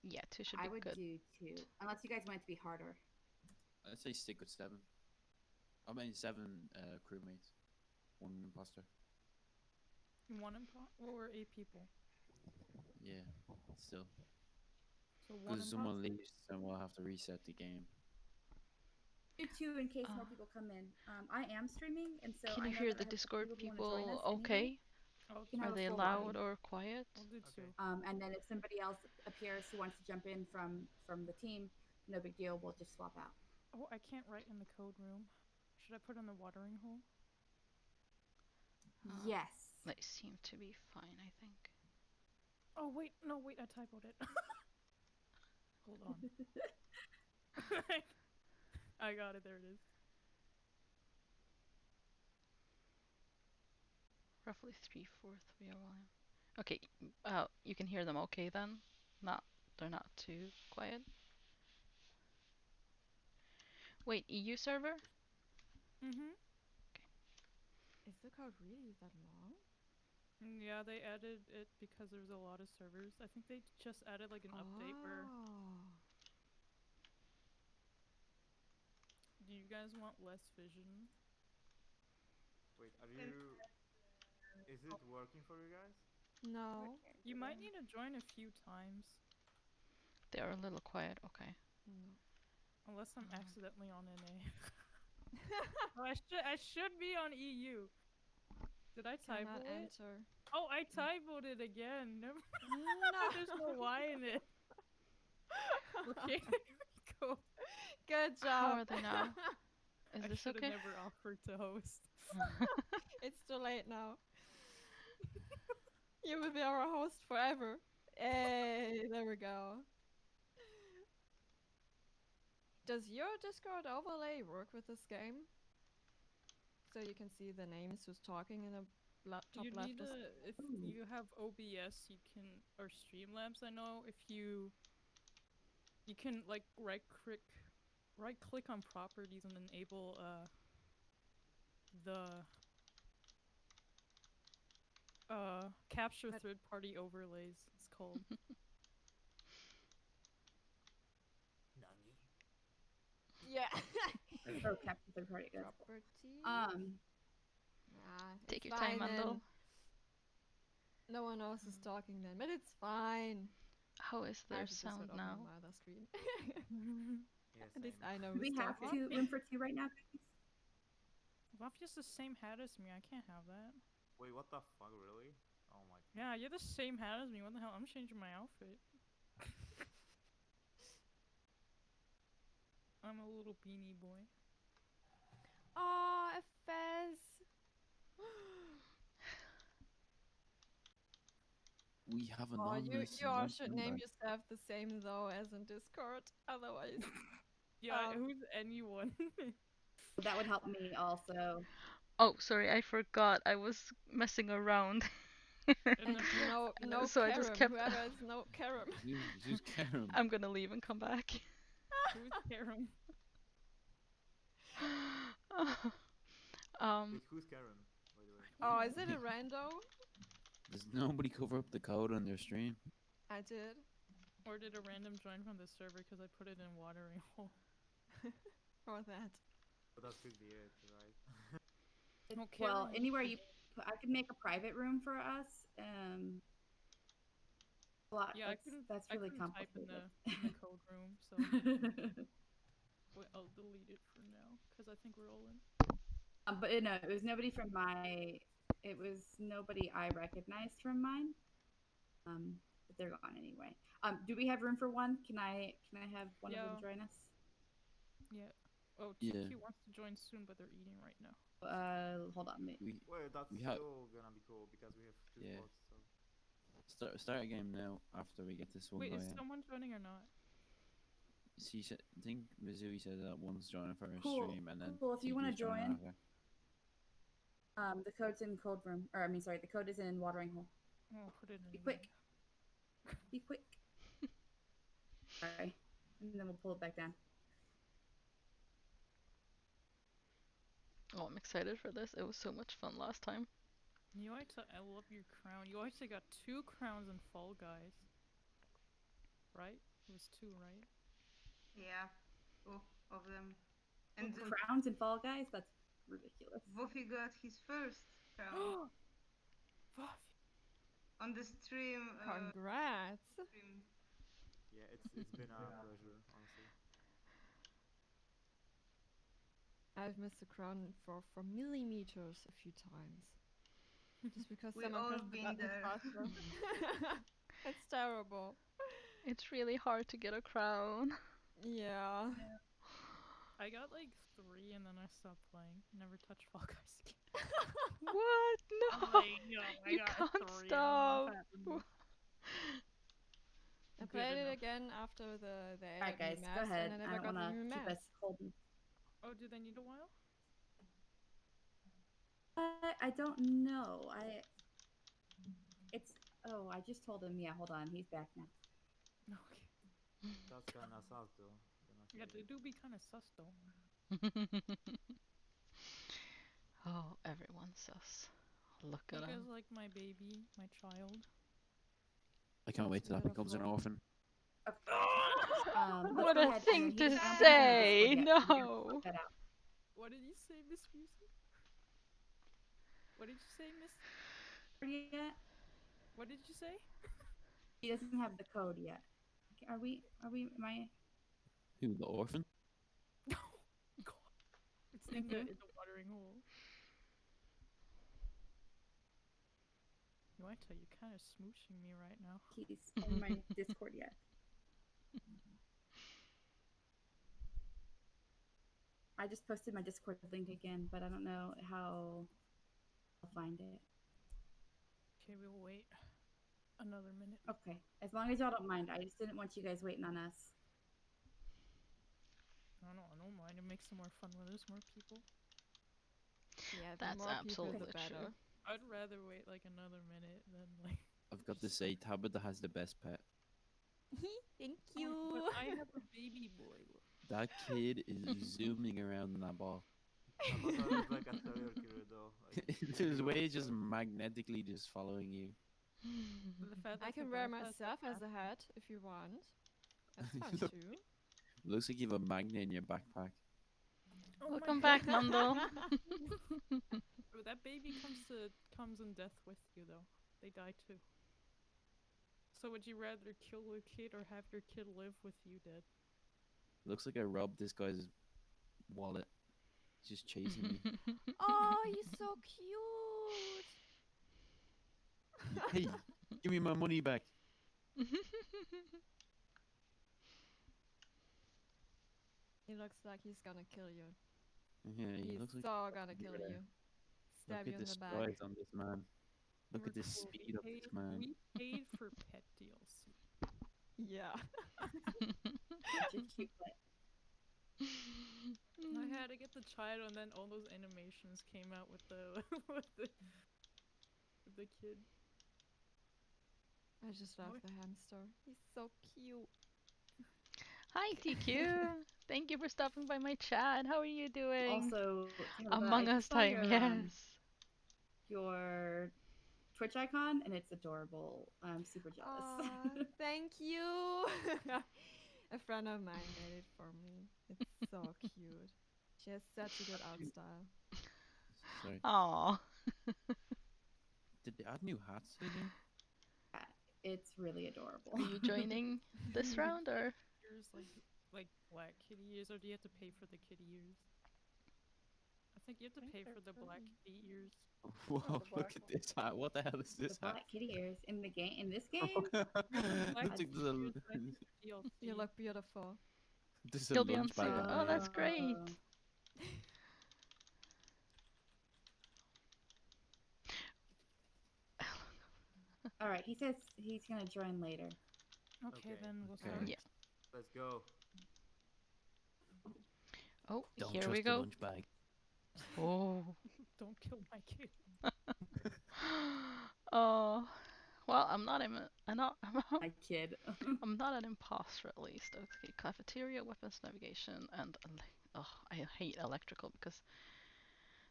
Yeah, 2 should I be would good. do 2, unless you guys want it to be harder. I'd say stick with 7. I mean 7 crewmates. 1 imposter. 1 imposter? Well, we're 8 people. Yeah, still. So 1 Because imposter. someone leaves, then we'll have to reset the game. Do 2 in case more people come in. I am streaming, and so Can I you know hear that the I have Discord people who want to join people us anyway. okay? I'll can Are have a they full loud lobby. or quiet? I'll do 2. Okay. And then if somebody else appears who wants to jump in from the team, no big deal. We'll just swap out. Oh, I can't write in the code room. Should I put in the watering hole? Yes. They seem to be fine, I think. Oh, wait. No, wait. I typoed it. Hold on. I got it. There it is. Roughly 3/4 real volume. Okay, you can hear them okay then? They're not too quiet. Wait, EU server? Mm-hmm. Is the code really that long? Yeah, they added it because there's a lot of servers. I think they just added like an update where. Do you guys want less vision? Wait. Are you? Is it working for you guys? No. You might need to join a few times. They are a little quiet, okay. No. Unless I'm accidentally on NA. Oh, I should be on EU. Did I Cannot typo it? enter. Oh, I typoed it again. Never No. There's no Y in it. Okay, here we go. Good job. How are they now? Is I this should have okay? never offered to host. It's too late now. You will be our host forever. Hey, there we go. Does your Discord overlay work with this game? So you can see the names who's talking in the top You left. need a, if you have OBS, you can, or Streamlabs, I know, if you can like right click on properties and enable the capture But- third party overlays, it's called. Nani? Yeah. Oh, capture third party. Good. Property. Take It's your time, fine then. Mandel. No one else is talking then, but it's fine. How is I their should just sound open now? my other screen. Yeah, At least same. I know Do we who's have talking. room for two right now, guys? Mafia has the same hat as me, I can't have that. Wait, what the fuck, really? Oh my. Yeah, you're the same hat as me, what the hell? I'm changing my outfit. I'm a little beanie boy. Oh, a fez. We have Oh, anonymous. you all voice should name member. yourself the same though as in Discord. Otherwise, Yeah, Um, who's anyone? That would help me also. Oh, sorry, I forgot. I was messing around. And and then no So I just Karam. kept- Whoever is no Karam. Who's Karen? I'm gonna leave and come back. who's Karam? Wait, who's Karen? By the way. Oh, is it a rando? Does nobody cover up the code on their stream? I did. Or did a random join from the server because I put it in watering hole? Or that. But that could be it, right? Okay, Well, then. anywhere you, I could make a private room for us. Yeah, that's I really couldn't type in complicated. the code room, so wait, I'll delete it for now because I think we're all in. But no, it was nobody from my. It was nobody I recognized from mine. But they're gone anyway. Do we have room for one? Can I have one of them Yeah. join us? Yeah. Oh, Yeah. TQ wants to join soon, but they're eating right now. Hold on. We Wait, that's We have- still gonna be cool because we have two Yeah. spots. So. start a game now after we get this one Wait, guy is in. someone joining or not? She said, I think Mizui said that one's joining for her Cool, stream, and then cool, if you wanna TQ's joining join. after. The code's in code room, or I mean, sorry, the code is in watering hole. Oh, put it in. Be quick. Be quick. Sorry, and then we'll pull it back down. Oh, I'm excited for this. It was so much fun last time. I love your crown. You actually got 2 crowns in Fall Guys. Right? It was 2, right? Yeah, two of them. And Crowns and Fall Guys? That's ridiculous. Woofy got his first crown Fuck. on the stream. Congrats. Stream. Yeah, it's been a pleasure, honestly. I've missed the crown for millimeters a few times. Just because We someone all pressed the been button there. faster. It's terrible. It's really hard to get a crown. Yeah. I got like 3 and then I stopped playing. Never touched Fall Guys again. What? I'm No! like, yo, I You got can't 3 and I'm stop. not happening. I Good played it enough. again after the Alright, guys, AW go maps, ahead. and I I never don't got want the to new keep maps. us holding. Oh, do they need a while? I don't know. Oh, I just told him. Yeah, hold on. He's back now. No. That's kinda sus though. Yeah, they do be kind of sus though. Oh, everyone's sus. Look You at guys him. like my baby, my child. I can't wait till that becomes an Beautiful. orphan. Let's What go a ahead, thing and to he doesn't have say! Discord yet, so we're gonna No! sort that out. What did you say, Miss Music? What did you say, Miss? Yet? What did you say? He doesn't have the code yet. Are we? Am I? Who, the orphan? God. It's in the watering hole. Yueta, you're kind of smooching me right now. He's in my Discord yet. I just posted my Discord link again, but I don't know how I'll find it. Okay, we'll wait another minute. Okay, as long as y'all don't mind. I just didn't want you guys waiting on us. I don't mind. It makes it more fun when there's more people. Yeah, the That's more people, the absolutely better. true. I'd rather wait like another minute than like. I've got to say, Tabitha has the best pet. Thank But I have a baby boy. That kid is zooming around in that ball. Avatar looks like a serial killer though. Like, His way is just magnetically just following you. The fact I that can the wear boss has myself the as a hat if you want. That's fun Look. too. Looks like you have a magnet in your backpack. Oh my Welcome God. back, Nando. Oh, that baby comes in death with you though. They die too. So would you rather kill your kid or have your kid live with you dead? Looks like I robbed this guy's wallet. He's just chasing me. Oh, he's so cute. Hey, give me my money back. He looks like he's gonna kill you. Yeah, he He's looks like so gonna kill Yeah. you. Look Stab you at in the the back. strides on this man. Look We're at the cool. speed of this man. We paid for pet DLC. Yeah. Such a cute pet. I had to get the child, and then all those animations came out with the with the kid. I just love the hamster. He's so cute. Hi, TQ. Thank you for stopping by my chat. How are you doing? Also, Tabitha, Among I Us saw time, yes. your Twitch icon, and it's adorable. I'm super jealous. Aw, thank you. A friend of mine made it for me. It's so cute. She has such a good art style. Sorry. Aw. Did they add new hats in here? It's really adorable. Are you joining this round or? Ears like black kitty ears, or do you have to pay for the kitty ears? I think you have to pay for the black kitty ears. Whoa, look at this hat. What the hell is The this hat? black kitty ears in the game. In this game, I Black took kitty the, ears, I think, are DLC. You look beautiful. this is a He'll be on lunch bag. sale. that I Oh, that's have. great. all right. He says he's gonna join later. Okay, Okay. then we'll Okay. start. Yeah. let's go. Oh, Don't here trust we the go. lunch bag. Oh. Don't kill my kid. Oh. Well, I'm not My kid. I'm not an imposter at least. Okay, cafeteria, weapons, navigation, and oh, I hate electrical because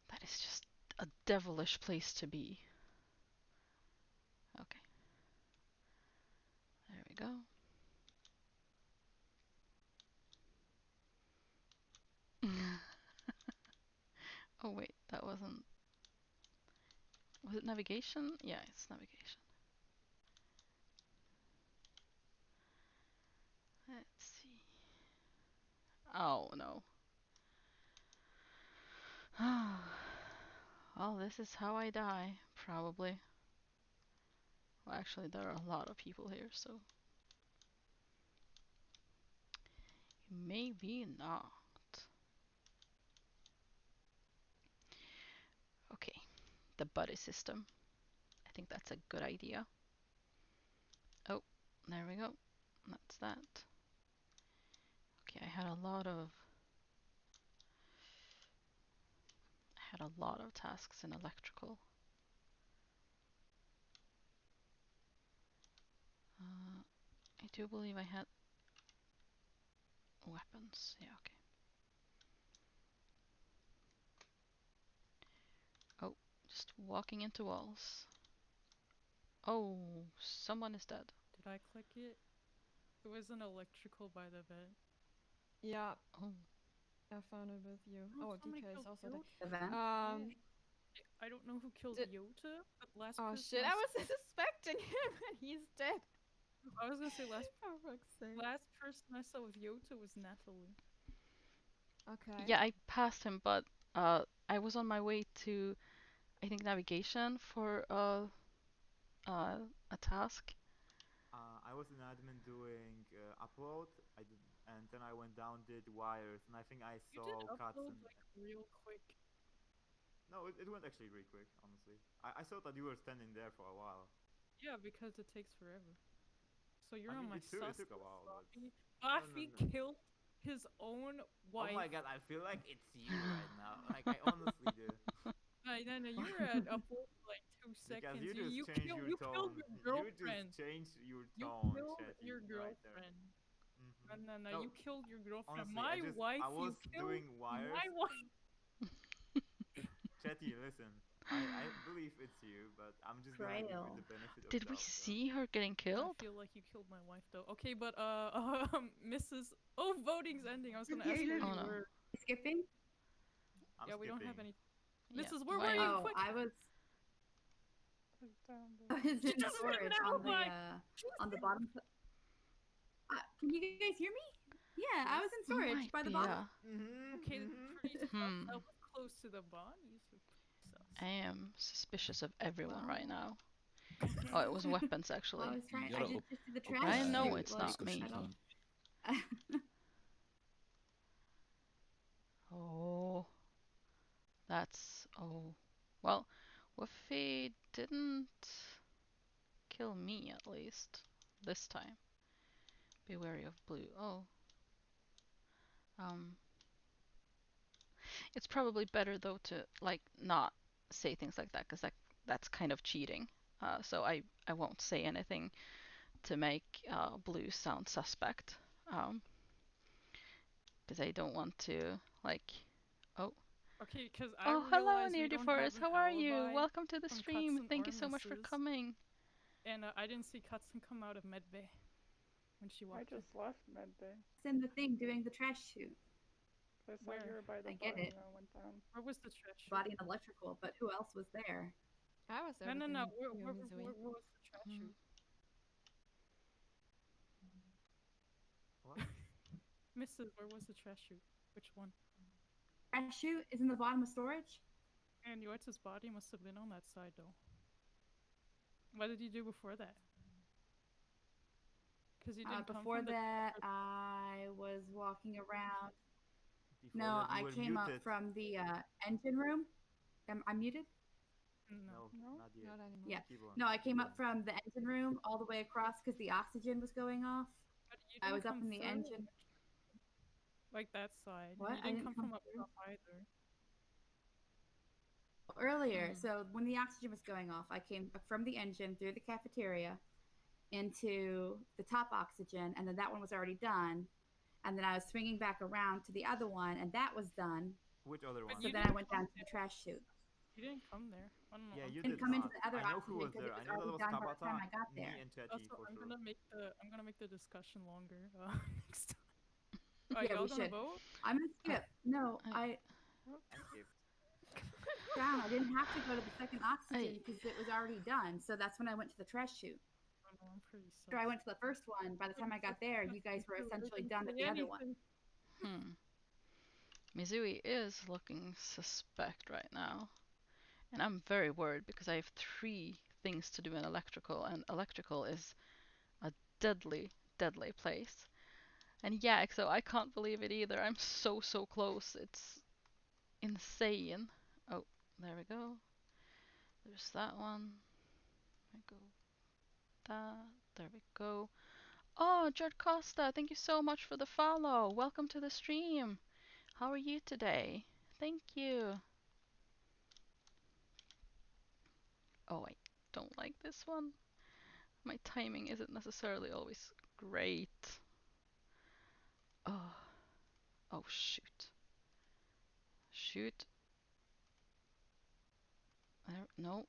that is just a devilish place to be. Okay. There we go. Oh wait, that wasn't. Was it navigation? Yeah, it's navigation. Let's see. Oh no. Well, this is how I die, probably. Well, actually, there are a lot of people here, so maybe not. Okay, the buddy system. I think that's a good idea. Oh, there we go. That's that. Okay, I had a lot of tasks in electrical. I do believe I had weapons. Yeah, okay. Oh, just walking into walls. Oh, someone is dead. Did I click it? It was an electrical by the vent. Yeah, Oh, I found it with you. Oh, Oh, somebody DK is killed also The there. vent. I don't know who killed Did- Yota, but last Oh person shit, I was suspecting him and he's dead. I was gonna say last For fuck's sake. last person I saw with Yota was Natalie. Okay. yeah, I passed him, but I was on my way to, I think, navigation for a task? I was an admin doing upload. I did, and then I went down, did wires, and I think I You saw did cuts upload and. like real quick. No, it went actually really quick, honestly. I thought that you were standing there for a while. Yeah, because it takes forever. So you're I on mean, my it took a sus while, but. Buffy no. killed his own wife. Oh my god, I feel like it's you right now. Like, I honestly do. No, you were at upload for like 2 Because seconds. you just You changed your killed tone. your You girlfriend. just changed your You tone, killed Chatty, your right there. girlfriend. Mm-hmm. No, No, you killed your girlfriend. honestly, My wife, I was you killed doing wires. my wife. Chatty, listen. I believe it's you, but I'm just gonna give you Trail. the benefit of Did the we doubt. see her getting killed? I feel like you killed my wife though. Okay, but Mrs. Oh, voting's ending. I was gonna Yeah, ask you where know- you Oh, no. were. Skipping? I'm Yeah, we don't have skipping. any. Yeah, Mrs. Where why were you? not? Oh, Quick! I was I was She in doesn't storage even know on the why. on the bottom. Can you guys hear me? Yeah, I was in storage Might by the be, bottom. Mm-hmm. Okay, pretty sus. Hmm. I was close to the bodies. So pretty sus. I am suspicious of everyone right Wow. now. Oh, it was weapons actually. I was trying. You I gotta just did the open trash I know chute, it's like, not me. I don't. Oh, that's well. Woofy didn't kill me at least this time. Be wary of blue. Oh, um, it's probably better though to like not say things like that because that's kind of cheating. So I won't say anything to make blue sound suspect. Because I don't want to like. Oh. Okay, because I Oh, hello, realized we Near don't have Forest. an How are you? alibi Welcome to the from stream. Cutson Thank or you so much for Mrs. coming. And I didn't see Cutson come out of medbay when she walked. I just left medbay. It's in the thing doing the trash chute. I saw Where? you were by the I get body it. and I went down. Where was the trash chute? Body and electrical, but who else was there? I was No. everything Where with you, Mizui. was the trash Mhm. chute? What? Mrs. Where was the trash chute? Which one? Trash chute is in the bottom of storage. And Yoitz's body must have been on that side though. What did you do before that? Because you didn't come Before from the that, I was walking around. Before No, that, you I were came up muted. from the engine room. Am I muted? No. No, not yet. Not anymore. Yeah. Keep on. No, I came keep up on. from the engine room all the way across because the oxygen was going off. But you I didn't was up come in the through, engine. like that side. What? You I didn't didn't come come from up through? top either. Earlier. Mhm. So when the oxygen was going off, I came from the engine through the cafeteria into the top oxygen, and then that one was already done. And then I was swinging back around to the other one, and that was done. Which other But one? So you then I didn't went come down to the trash chute. You didn't come there. I don't know. Yeah, I'm you Didn't did come into not. the other I know who oxygen was because there. it I was know that already was done by the time Tabata, I got me, there. and Chetty Also, for I'm sure. gonna make the discussion longer next time. Yeah, Are y'all we gonna should. vote? I'm gonna skip. No, I- I skipped. down. I didn't have to go to the second oxygen because it was already done. So that's when I went to the trash chute. I don't know, I'm pretty After I sus. went to the first one, by the time I got there, you guys were They essentially didn't done say at the other one. anything. Mizui is looking suspect right now. And I'm very worried because I have 3 things to do in electrical, and electrical is a deadly, deadly place. And yeah, so I can't believe it either. I'm so close. It's insane. Oh, there we go. There's that one. There we go. That. There we go. Oh, Jord Costa, thank you so much for the follow. Welcome to the stream. How are you today? Thank you. Oh, I don't like this one. My timing isn't necessarily always great. Oh, oh shoot. Shoot. There, no.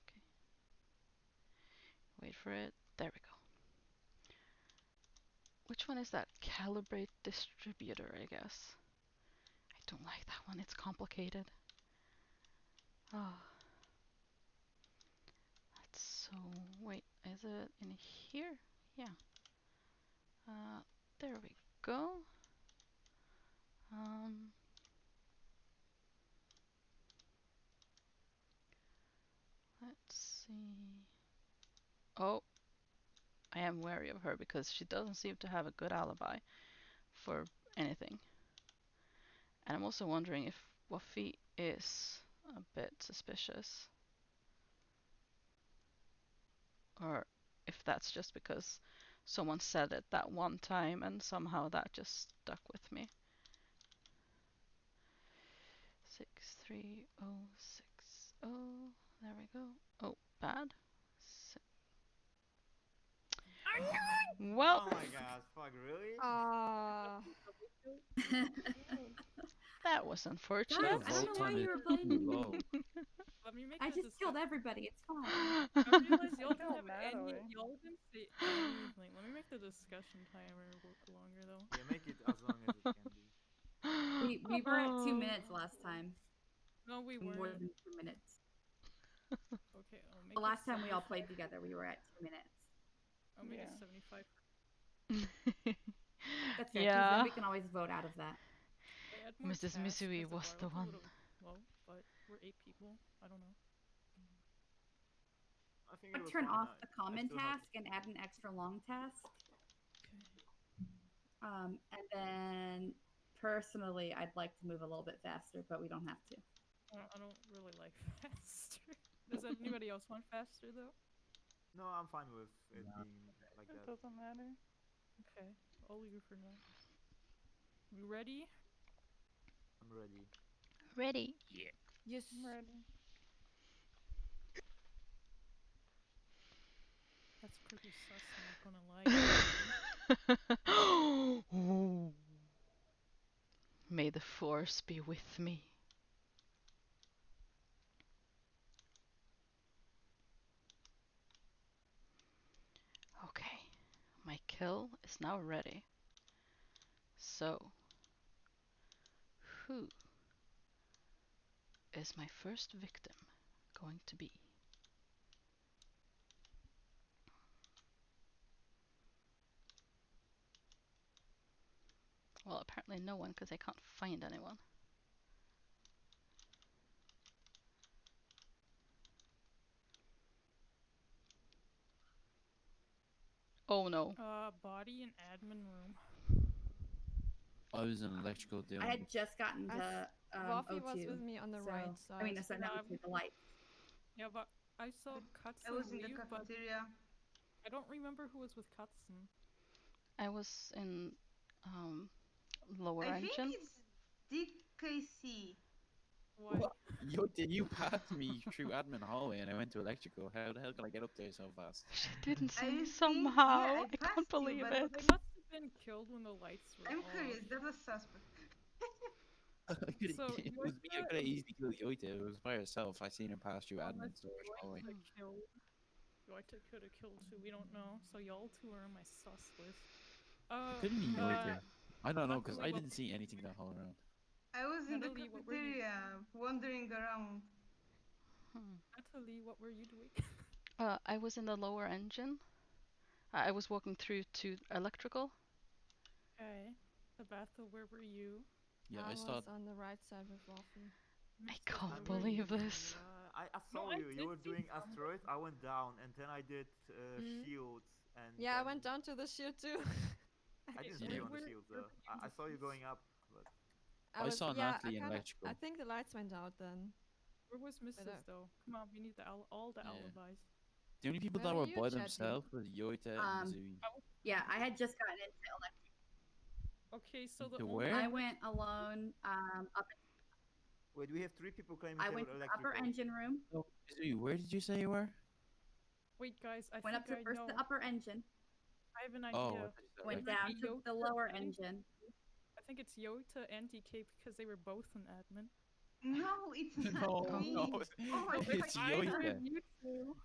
Okay. Wait for it. There we go. Which one is that? Calibrate distributor, I guess. I don't like that one. It's complicated. Oh. That's so... Wait, is it in here? Yeah. There we go. Let's I'm wary of her because she doesn't seem to have a good alibi for anything. And I'm also wondering if Wafi is a bit suspicious. Or if that's just because someone said it that one time and somehow that just stuck with me. 63060. There we go. Oh, bad. Well, Oh my god, fuck, really? Ah. that was Guys, unfortunate. I don't know why you were blaming me. Let me make I the just killed everybody. It's fine. I realize y'all Kill didn't have any. Natalie. Y'all didn't say anything. Let me make the discussion timer longer though. Yeah, make it as long as it can be. We were at 2 minutes last time. No, we More weren't. than 2 minutes. Okay, I'll make The it last time we all 75. played together, we were at 2 minutes. I'll make Yeah. it 75. That's fair, 'cause Yeah. then we can always vote out of that. I had more Mrs. tasks Misui 'cause was the royalty one. would've- Well, but we're 8 people. I don't know. I think it I'd was turn fine. off the I common still have- task and add an extra long task. Okay. And then personally, I'd like to move a little bit faster, but we don't have to. I don't really like faster. Does anybody else want faster though? No, I'm fine with it being like It that. doesn't matter. Okay, I'll leave it for now. We ready? I'm ready. Ready. Yes. I'm ready. That's pretty sus, I'm not gonna lie. Ooh. May the force be with me. Okay, my kill is now ready. So, who is my first victim going to be? Well, apparently no one, because I can't find anyone. Oh no. Body and admin room. I was in electrical doing. I had just gotten I to Wafi was O2. with me on the so, right side. I mean, sorry, not Yeah, O2, the light. Yeah, but I saw Katsun I was in the leave, but cafeteria. I don't remember who was with Katsun. I was in lower I engine. think it's DKC. Why? What? You passed me through admin hallway and I went to electrical. How the hell can I get up there so fast? She didn't see I me think- somehow. yeah, I I can't passed you, believe but it. They must have been killed when the lights were I'm off. curious, that was suspect. So, It was me. I could have easily killed Yoita. It was by herself. I seen her pass through admin Unless storage hallway. Yoita could have killed too, we don't know. So y'all two are on my sus list. Couldn't be Yoita. I don't know not because really I what didn't see anything that whole round. I was in the Natalie, what were you cafeteria, wandering around. Natalie, what were you doing? I was in the lower engine. I was walking through to electrical. Okay. Sabatha, where were you? Yeah, I I was saw. on the right side with Wafi. I Mr. can't Where were believe you? this. I saw I you. You did were see doing someone. asteroids. I went down, and then I did Mhm. shields. And Yeah, I then- went down to the shield too. I didn't Yeah. see you on the Where- shields where though. were you I saw you with going up, but I saw Natalie in I electrical. think the lights went out then. Where was Mrs. though? Come on, we need all the Yeah. alibis. The only people Where that were were you, by Chatty? themselves was Yoita and Mizui. Yeah, I had just gotten into electric. Okay, so the To only where? I went alone up. wait, we have 3 people claiming I they went were to the electrical. upper engine room. Oh, Mizui, where did you say you were? Wait, guys, I Went up think to I first know. the upper engine. I have an Oh, idea. I thought you said Went Might down be to Yota the lower and- engine. I think it's Yota and DK because they were both an admin. No, it's not No, me. no, Oh my it's God. Yoita. You two.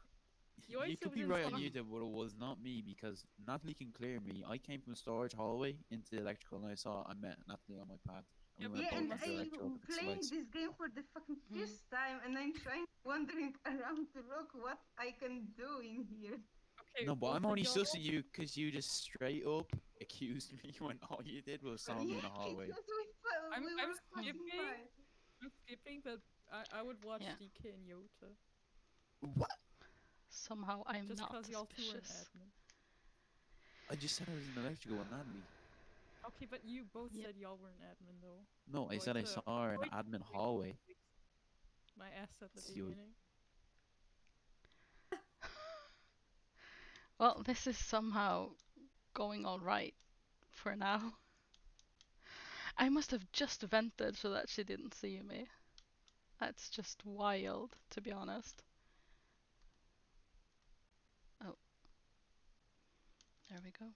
You Yoita could be was right on in Yoita, but it was not me because Natalie can clear me. I came from storage hallway into the electrical and I met Natalie on my path. Yeah, And we Yeah, went and both into I'm electrical to fix playing lights. this game for the fucking first time, and I'm wandering around to look what I can do in here. Okay, No, but well, I'm for only y'all- sussing you because you just straight up accused me when all you did was saw me in a hallway. Because I'm we were skipping. passing by. I'm skipping, but I would watch Yeah. DK and Yota What? Somehow I'm just not because y'all two are an suspicious. admin. I just said I was in electrical and admin. Okay, but you both Yep. said y'all were an admin though. No, I said I Yoita- saw her in the Yoita admin fixed hallway. my ass at the It's you. beginning. Well, this is somehow going all right for now. I must have just vented so that she didn't see me. That's just wild, to be honest. Oh. There we go.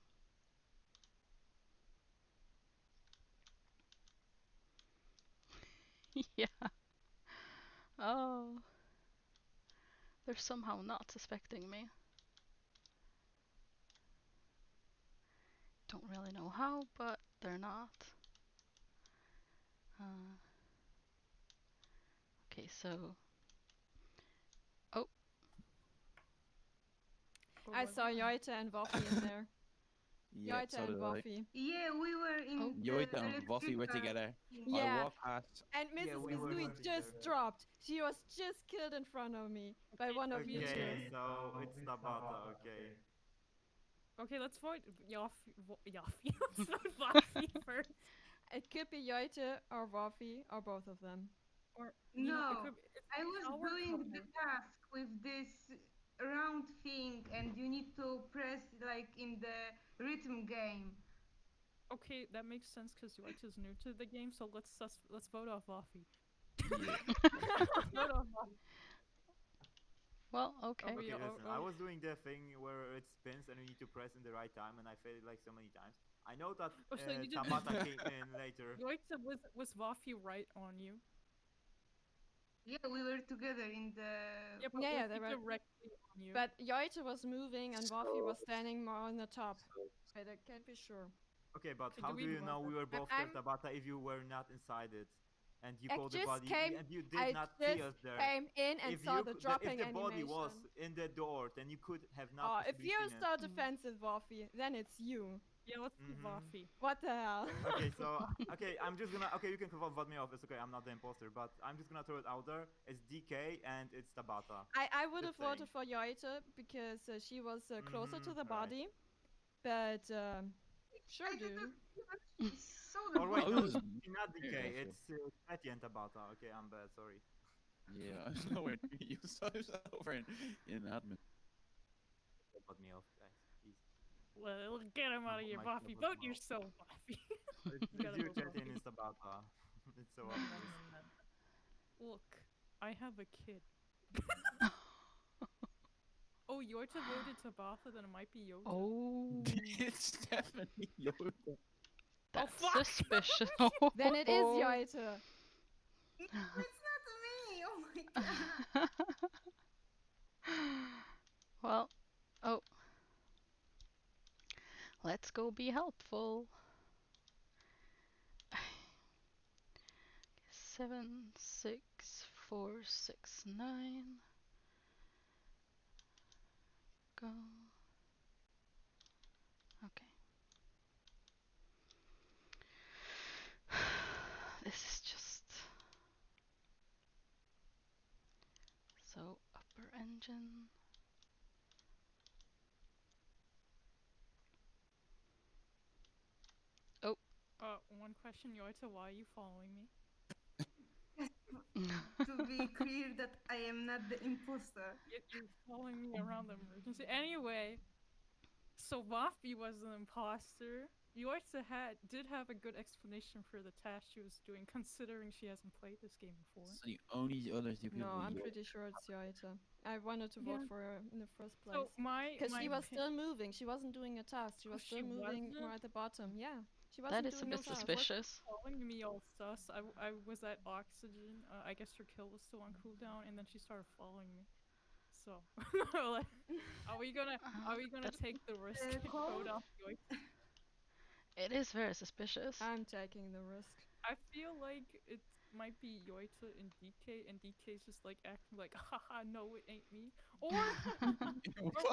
Yeah. Oh. They're somehow not suspecting me. Don't really know how, but they're not. Okay, so... Oh, Or I was saw it? Yoita and Waffy in there. Yeah, Yoita so and did I. Waffy. Yeah, we were in Oh. the Yoita and Buffy were electrical together. thing. I Yeah. walked past. And Yeah, Mrs. we were Mizui working just there. dropped. She was just killed in front of me by one of you Okay, two. so it's Tabata, okay. Okay, let's vote Yaffy. Yaffy. Let's vote Waffy first. It could be Yoita or Waffy or both of them. Or you know, it No, could be, I was our doing the couple. task with this round thing, and you need to press like in the rhythm game. Okay, that makes sense because Yoita's new to the game, so let's vote off Waffy. Yeah. Vote off Waffy. well, okay. we Okay, all- listen, I was doing the thing where it spins and you need to press in the right time, and I failed like so many times. I know that Oh, so you did- Tabata came in later. Yoita was Waffy right on you? Yeah, we were together in the. Yeah, but Yeah, was they he were- directly on you? But Yoita was moving and Waffy was standing more on the top. But I can't be sure. Okay, but Okay, how do do we you move know on? we were both I'm- there, Tabata, if you were not inside it? And you I called the just body, came- and you did I not just see us there. came in and If saw you the if dropping the body animation. was in the door, then you could have not. Oh, if possibly you're seen it. so defensive, Waffy, then it's you. Yeah, let's do Mhm. Waffy. What the hell? Okay, so I'm just gonna you can vote me off. It's okay. I'm not the imposter, but I'm just gonna throw it out there. It's DK and it's Tabata. I would have Just saying. voted for Yoita because she was closer to the Alright. body. But sure, I dude. didn't even saw the Or wait, I no, was- it's not DK. Yeah, It's Betty and Tabata. Okay, I'm bad. Sorry. Yeah, I was nowhere near you, so I was over in admin. Vote me off, guys. Please. Well, get him out of here, My Waffy. club was Vote yourself, Waffy. It's gotta you vote chatting Buffy. is Tabata. It's so No, obvious. no, no, no. Look, I have a kid. Oh, Yoita voted Tabata, then it might be Yoita. Oh, It's definitely Yoita. that's fuck. suspicious. Then it is Yoita. It's not me. Oh my god. Well, oh. Let's go be helpful. 7, 6, 4, 6, 9. Go. Okay. This is just so upper engine. One question, Yoita, why are you following me? To be clear that I am not the imposter. You're following me around the emergency. Anyway, so Waffy was an imposter. Yoita did have a good explanation for the task she was doing, considering she hasn't played this game before. So the only other two people. No, I'm you- pretty sure it's Yoita. I wanted to vote Yeah. for her in the first place. So my Because she was opi- still moving. She wasn't doing a task. She Oh, was she still moving wasn't? more at the bottom. Yeah. She wasn't That is a doing bit no task. suspicious. calling me all sus. I was at oxygen. I guess her kill was still on cooldown, and then she started following me. So, like, are we gonna take the risk and code? vote off Yoita? It is very suspicious. I'm taking the risk. I feel like it might be Yoita and DK's just like acting like, haha, no, it ain't me. Or, What?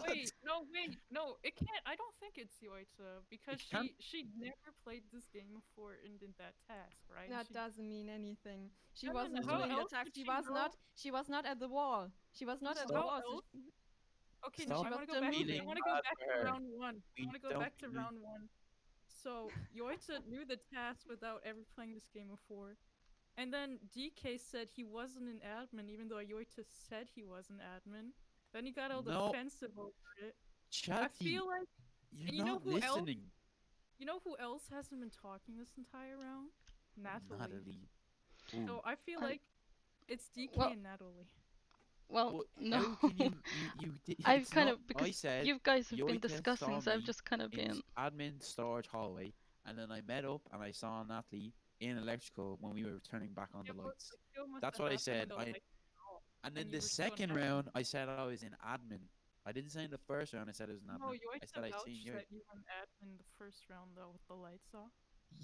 no, it can't. I don't think it's Yoita because It can't- she never played this game before and did that task, right? That She- doesn't mean anything. She No, no, wasn't no. How doing the else task. did She she was know? not. She was not at the wall. She was not at the How wall. so else- Okay, Stop no, I want to go the back. I feeling want to go bad back for to her. round one. I We want to go don't back to believe- round one. So Yoita knew the task without ever playing this game before, and then DK said he wasn't an admin, even though Yoita said he was an admin. Then he got all No. defensive over it. I Chatty, feel like you're you know not who else? listening. you know who else hasn't been talking this entire round? Natalie. Natalie. So Ooh. I feel I- like it's DK well- and Natalie. Well, But no. how can you did, I've it's kind not, of because I said you guys have been Yoita discussing, saw so I've me just kind of in been. admin storage hallway, and then I met up and I saw Natalie in electrical when we were turning back on Yeah, the but lights. the kill must That's have what I happened said. when the lights were off. And then and the you were still in second admin. round, I said I was in admin. I didn't say in the first round. I said it was an No, admin. I Yoita said I seen vouched you. that you were an admin the first round though with the lights off.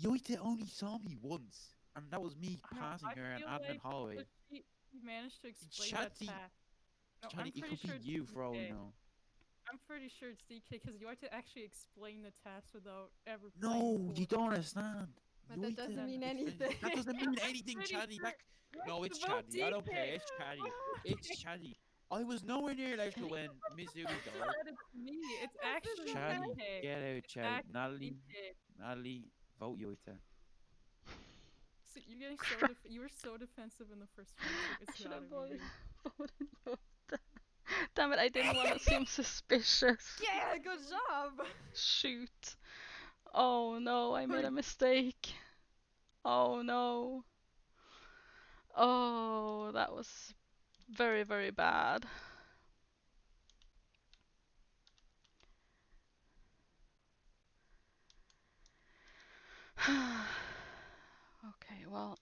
Yoita only saw me once, and that was me I know, passing I her in feel admin like hallway. But she managed to explain that Chatty. task. No, Chatty, I'm it pretty could sure be you it's for all we DK. know. I'm pretty sure it's DK because Yoita actually explained the task without ever No, playing you before. don't understand. But that doesn't Yoita mean explained- anything. That doesn't mean anything, Pretty Chatty. sure- That... No, it's Vote Chatty. I don't DK. care. It's Chatty. It's Chatty. I was nowhere near electrical when Mizumi Said died. it's me. It's actually Chatty, DK. get out, It's Chatty. actually Natalie, DK. Natalie, vote Yoita. So you're getting you were so defensive in the first round. So I it's should gotta have be voted you. for that. Damn it! I didn't want to seem suspicious. Yeah, good job. Shoot. Oh no, I made a mistake. Oh no. Oh, that was very, very bad. Okay, well,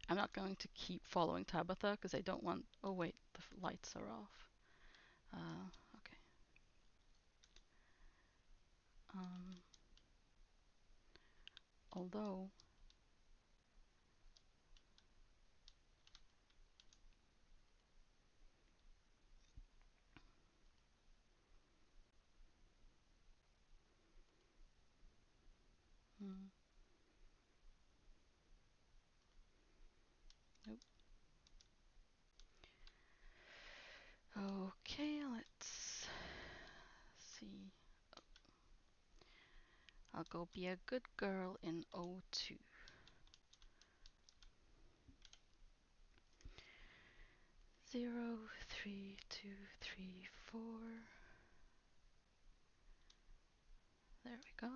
I'm not going to keep following Tabitha because I don't want. Oh wait, the lights are off. Okay. Although. Nope. Okay, let's see. I'll go be a good girl in O2. Zero, 3, 2, 3, 4. There we go.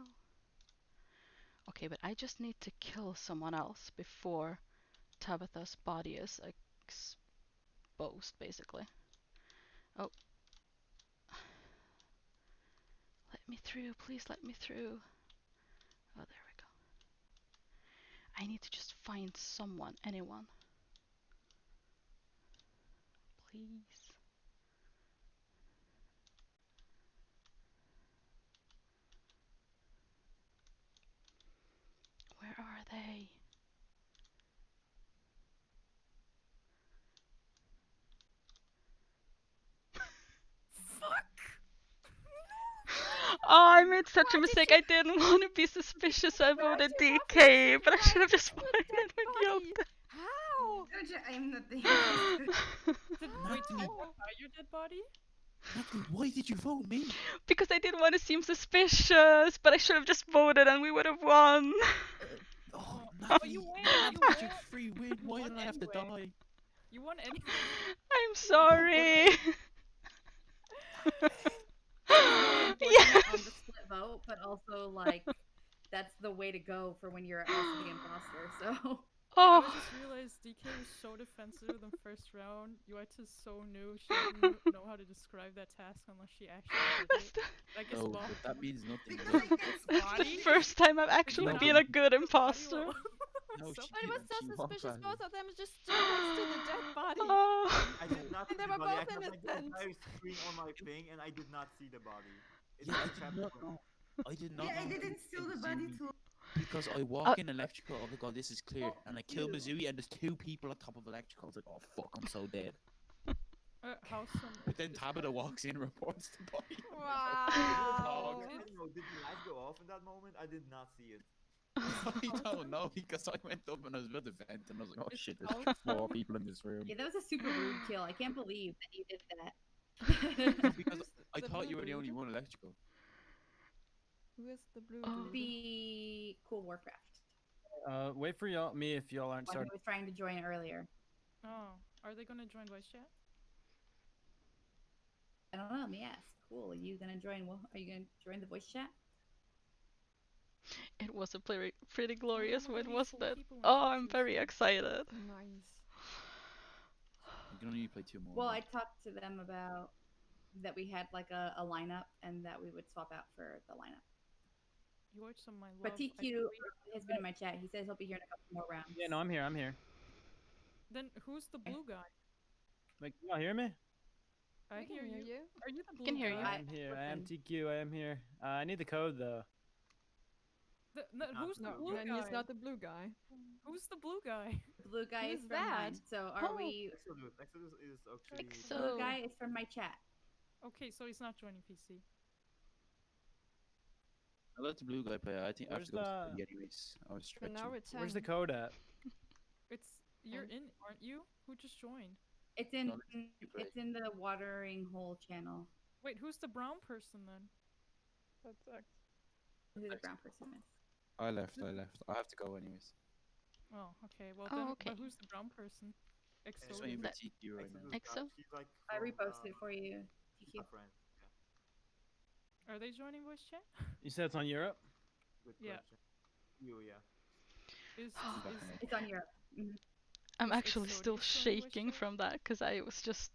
Okay, but I just need to kill someone else before Tabitha's body is exposed, basically. Oh. Let me through, please let me through. Oh, there we go. I need to just find someone, anyone. Please. Where are they? Oh, I made such a mistake. I didn't want to be suspicious. I voted DK, but I should have just voted with Yoda. How? Georgia, I'm not the imposter. Wait, did you buy your dead body? Natalie, why did you vote me? Because I didn't want to seem suspicious, but I should have just voted and we would have won. Oh, but Natalie, you win, you had you such a won. free win. Why won did I have to anyway. die? You won anyway. I'm sorry. Unfortunate Yes. on the split vote, but also like that's the way to go for when you're also the imposter. So I Oh, just realized DK was so defensive in the first round. Yueta's so new, she didn't know how to describe that task unless she actually that's did the, it. I guess No, Bob but that means nothing. Because I though. got that's Body? the first time I've actually No, been a but- good body imposter. will- No, So- she But it was didn't. so She walked suspicious. by Both me. of them just stood next to the dead body. Oh. I did not And see they the were body. I both had like the innocent. entire screen on my thing, and I did not see the body. It's Yeah, I like did chapter not one. know. I did not Yeah, I know. didn't that steal it the was body Mizumi too. because I walk in electrical. I'm like, oh, this is clear, Oh, and I kill you. Mizumi, and there's two people on top of electrical. I was like, oh fuck, I'm so dead. How some? But then Tabitha walks in, and reports the body. I'm like, Wow. I don't know. Did the lights go off in that moment? I did not see it. Was I don't know because I went up and I was about to vent and I was like, oh Is shit, it there's 4 also- people in this room. Yeah, that was a super rude kill. I can't believe that you did that. No, because Who's I the thought blue you were the dude? only one electrical. Who is the blue Oh. dude? Be Cool Warcraft. Wait for me if y'all aren't One starting. who was trying to join earlier. Oh, are they gonna join voice chat? I don't know. Let me ask. Cool. Are you gonna join? Are you gonna join the voice chat? It was a pretty glorious we're win, gonna be wasn't full it? people in Oh, chat I'm too, very so- excited. Nice. You can only play 2 more. Well, I but- talked to them about that we had like a lineup and that we would swap out for the lineup. Yours on my love. But I TQ can't wait. has been in my chat. He says he'll be here in a couple more rounds. Yeah, no, I'm here. I'm here. Then who's the blue guy? Like, y'all hear me? I We can hear you. Are you the blue can hear guy? you. I'm here. I am listen. TQ. I am here. I need the code though. No, who's the No, blue And guy? he's not the blue guy. Who's the blue guy? The blue guy Who's is from that? mine. So are Oh. we? Exodus. Exodus is actually. Exo- The blue So- guy is from my chat. Okay, so he's not joining PC. I let the blue guy play. I think I have Where's to go to the- study anyways. I was So stretching. now it's 10. Where's the code at? You're And- in, aren't you? Who just joined? It's in. No, It's in the watering hole channel. Wait, who's the brown person then? That's X. Who the brown person is? I left. I have to go anyways. Oh, okay. Well, Oh, then, okay. but who's the brown person? Just Exo. waiting for That- TQ right now. Exodus Exo? guy, she's like I from, reposted it for you. my TQ. friend. Yeah, Are they joining voice chat? You said it's on Europe. good Yeah. question. You, yeah. Is It's on Europe. I'm Is actually Exodia still joining voice shaking chat? from that because I was just.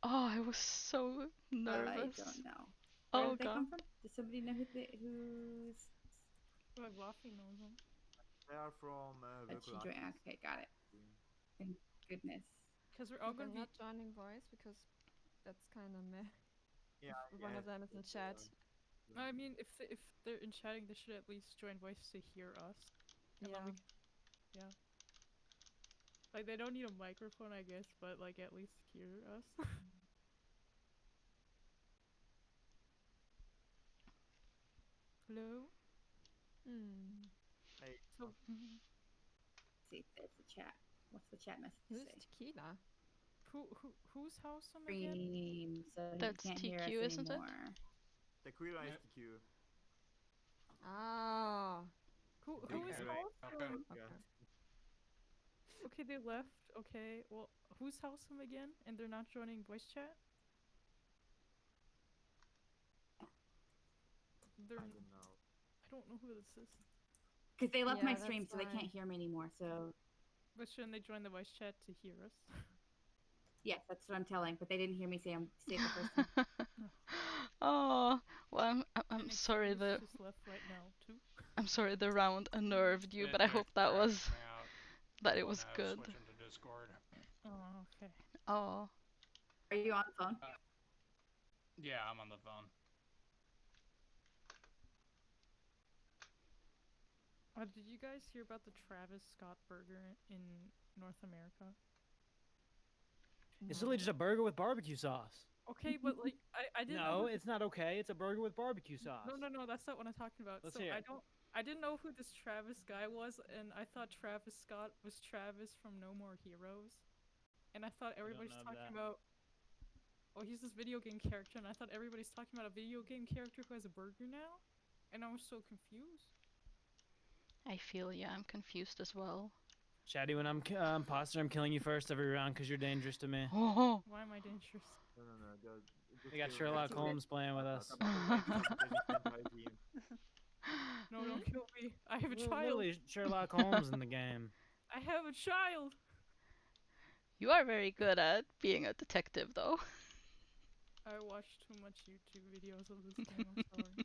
Oh, I was so nervous. I don't know. Where Oh did they god. come from? Does somebody know who's? like Waffy knows them? They are from She Virgil joined. Islands. Okay, got it. Thank goodness. Because we're all They're gonna be. not joining voice because that's kind of meh. Yeah, If one of them is in chat. I mean, if they're in chatting, they should at least join voice to hear us. And then Yeah. we yeah. Like they don't need a microphone, I guess, but like at least hear us. Hello. Hmm. Hey, So Let's see, there's the chat. What's the chat message Who's say? tequila? whose house am I again? Stream, so That's he can't hear us TQ, isn't it? anymore. Tequila is Yep. TQ. Ah. Who is Okay. house? Okay. Yeah. Okay, they left. Okay, well, whose house am I again? And they're not joining voice chat. They're. I I don't know. don't know who this is. Because they left Yeah, my that's stream, so they why. can't hear me anymore. So But shouldn't they join the voice chat to hear us? yes, that's what I'm telling. But they didn't hear me say it the first time. Oh, well, I'm And sorry Exodus the just left right now too. I'm sorry the round unnerved you, It- but I it hope that crashed was me out that it when was I good. switching to Discord. Oh, okay. Oh, Are you on the phone? Yeah, I'm on the phone. Did you guys hear about the Travis Scott burger in North America? It's literally just a burger with barbecue sauce. Okay, but like I didn't know No, who it's not okay. It's a burger with barbecue sauce. No, that's not what I'm talking about. Let's so hear I it. didn't know who this Travis guy was, and I thought Travis Scott was Travis from No More Heroes. And I thought everybody's know talking that. about oh, he's this video game character, and I thought everybody's talking about a video game character who has a burger now. And I was so confused. I feel yeah, I'm confused as well. Chatty, when I'm imposter, I'm killing you first every round because you're dangerous to me. Oh, Why am I dangerous? No. We got Sherlock Holmes playing with us. No, don't kill me. I have a Li- child. Literally Sherlock Holmes in the game. I have a child. you are very good at being a detective, though. I watched too much YouTube videos of this game. I'm sorry.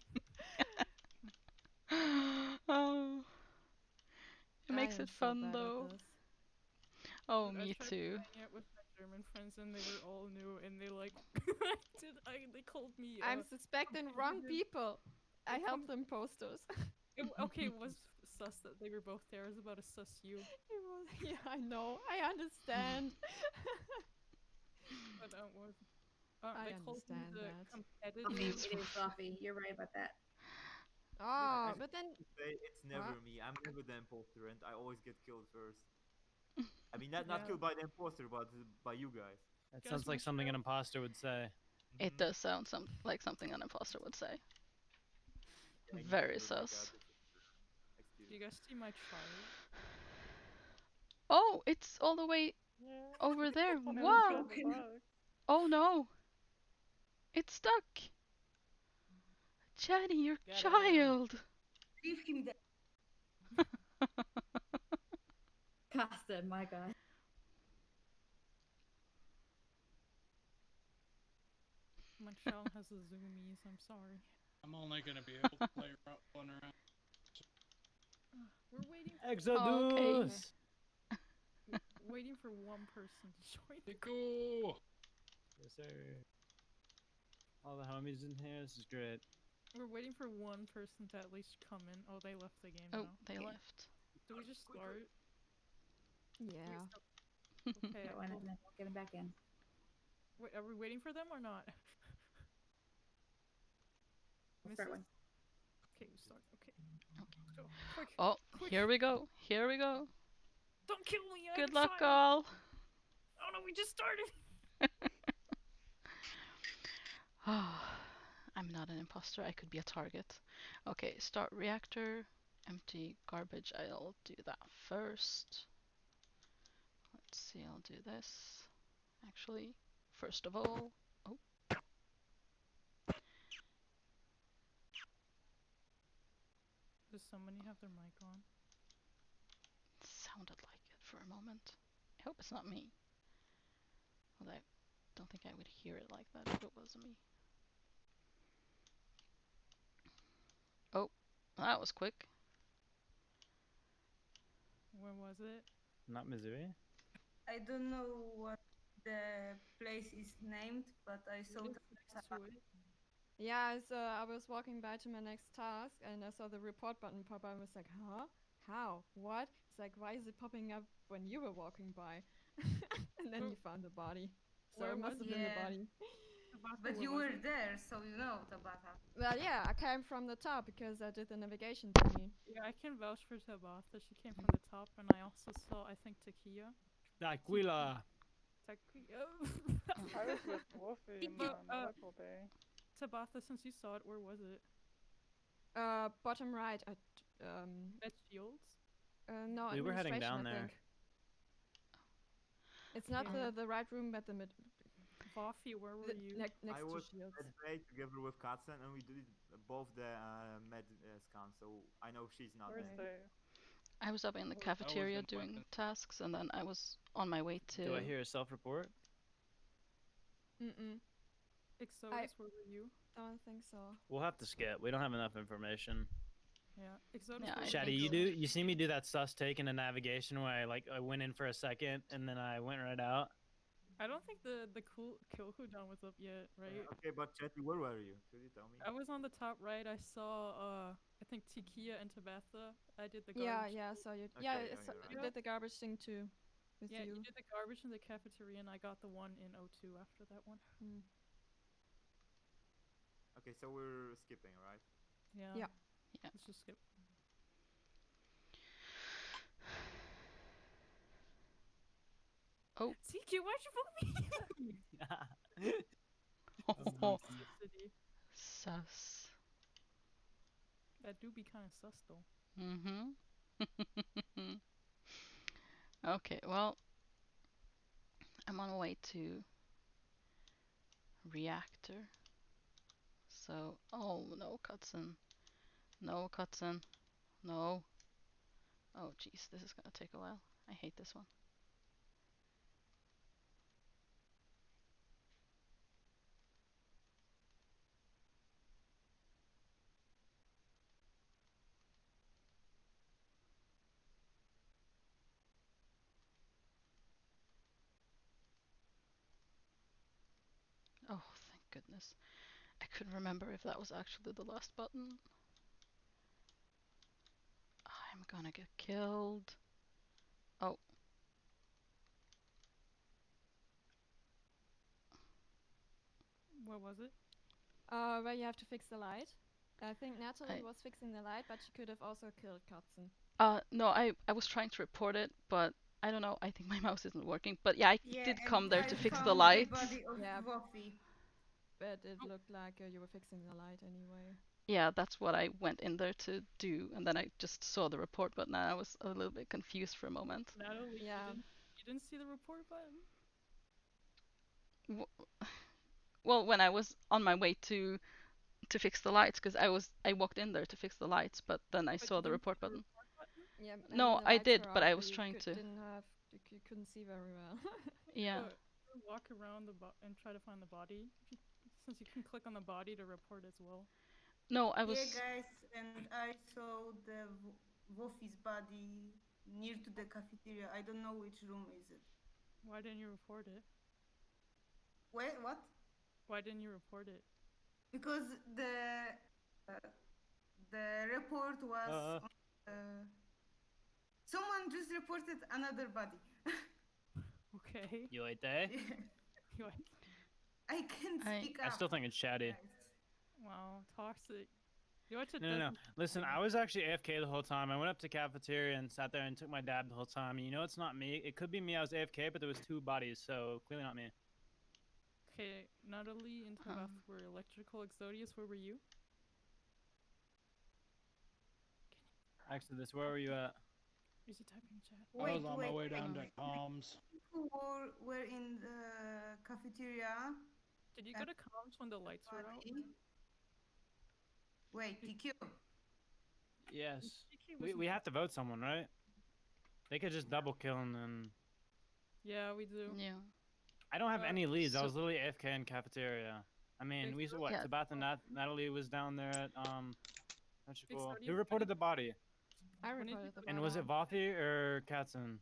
Oh, it I makes am it so fun bad at though. this. Oh, But I me tried too. playing it with my German friends, and they were all new, and they like they called me. I'm suspecting wrong computer- people. I helped them posters. Okay, it was sus that they were both there. It was about a sus you. It was, yeah, I know. I understand. But was. I They called me understand the that. Buffy, competitive. it is Buffy. You're right about that. Oh, I but then say it's never me. I'm never the imposter, and I always get killed first. I mean, not Yeah. killed by the imposter, but by you guys. That Guys, sounds like something an imposter would say. It Mhm. does sound like something an imposter would say. Yeah, I need Very to, like, sus. this is, Do experience. you guys see my chart? Oh, it's all the way Yeah. over there. On the Wow. other side of the Broken. box. Oh no. It's stuck. Chatty, your Get him. child. Leave him there. Costa, my god. My child has a zoomies. I'm sorry. I'm only gonna be able to play one round. We're waiting. Exodus! Waiting for one person to join. Nico! Yes, sir. All the homies in here. This is great. We're waiting for one person to at least come in. Oh, they left the game Oh, now. they Okay. left. Do we just start? yeah. Okay. Go in and then we'll get him back in. Wait, are we waiting for them or not? We'll start Mrs.? one. Okay, we start. Okay. Okay. Go. Quick. Oh, Quick. here we go. Here we go. Don't kill me. I'm Good a luck, child. all. Oh no, we just started. I'm not an imposter. I could be a target. Okay, start reactor. Empty garbage. I'll do that first. Let's see, I'll do this. Actually, first of all. Oh. Does somebody have their mic on? Sounded like it for a moment. I hope it's not me. Well, I don't think I would hear it like that if it was me. Oh, that was quick. Where was it? Not Missouri? I don't know what the place is named, but I saw It the is next to it. Yeah, so I was walking by to my next task and I saw the report button pop up. I was like, huh? How? What? It's like, why is it popping up when you were walking by? And then you found the body. So Where it must was have been the Yeah. body. Tabata, But where you was were it? there, so you know, Tabata. Well, yeah, I came from the top because I did the navigation thingy. Yeah, I can vouch for Tabata. She came from the top, and I also saw, I think, Takia. Aquila! Takia. I was with Wolfie in the But, medical bay. Tabata, since you saw it, where was it? Bottom right at, At Shields? no, We were heading administration, down I there. think. It's not Okay. the right room, but the mid. Vafi, where were you? Next I to was Shields. at Bay together with Katsen, and we did both the med scan, so I know she's not Where's there. the... I was up in the I was cafeteria in doing weapons. tasks, and then I was on my way to. Do I hear a self-report? Mm-mm. Exodus, where were you? Don't think so. We'll have to skip. We don't have enough information. Yeah, Exodus, Yeah, where I were Chatty, think you so. you see me do that sus take in the navigation where I went in for a second and then I went right out? I don't think the cool kill cooldown was up yet, right? Okay, but Chetty, where were you? Could you tell me? I was on the top right. I saw I think Tikia and Tabatha. I did the Yeah, garbage. yeah. So you, Okay, yeah, yeah, so you're you right. did the garbage thing too, with Yeah, you. you did the garbage in the cafeteria, and I got the one in O2 after that one. Mm. Okay, so we're skipping, right? Yeah. Yeah. Yeah. Let's just skip. Oh. TQ, why'd you vote me? Oh, City. sus. That do be kind of sus though. Mm-hmm. Okay, well, I'm on my way to reactor. So, oh no, cutscene. No, cutscene. No. Oh, jeez, this is gonna take a while. I hate this one. Oh, thank goodness. I couldn't remember if that was actually the last button. I'm gonna get killed. Oh. What was it? Where you have to fix the light. I think Natalie I- was fixing the light, but she could have also killed Katzen. No, I was trying to report it, but I don't know. I think my mouse isn't working. But yeah, I Yeah, did and come there I to fix the found lights. body of Yeah. Woffy. But it looked like you were fixing the light anyway. Yeah, that's what I went in there to do, and then I just saw the report button, and I was a little bit confused for a moment. Natalie, Yeah. you didn't see the report button? Well, when I was on my way to fix the lights, because I walked in there to fix the lights, but then I But saw you the didn't see report the button. report button? Yeah. And No, when the I lights did, were but out, I was you trying to. you couldn't see very well. Yeah. But walk around and try to find the body. Since you can click on the body to report as well. No, I was. Yeah, guys, and I saw the Woffy's body near to the cafeteria. I don't know which room is it. Why didn't you report it? Wait, what? Why didn't you report it? Because the report was someone just reported another body. Okay. You ate that? You- I can't speak I up. still think it's chatty. guys. Wow, toxic. You want to No. Listen, I was actually AFK the whole time. I went up to cafeteria and sat there and took my dab the whole time. And you know, it's not me. It could be me. I was AFK, but there was 2 bodies, so clearly not me. Okay, Natalie and Tavath were electrical. Exodius, where were you? Exodus, where were you at? Is he typing in chat? I was on my way down to comms. Who were in the cafeteria? Did you go to comms when the lights were out? Wait, TQ. Yes. TK was We have to vote someone, right? They could just double kill and then. Yeah, we do. Yeah. I don't have any leads. I so- was literally AFK in cafeteria. I mean, we what? Yeah. Tabath and Natalie was down there at electrical. Exodius, Who reported the body? I When did you reported the And was it body. Vothi or Katzen?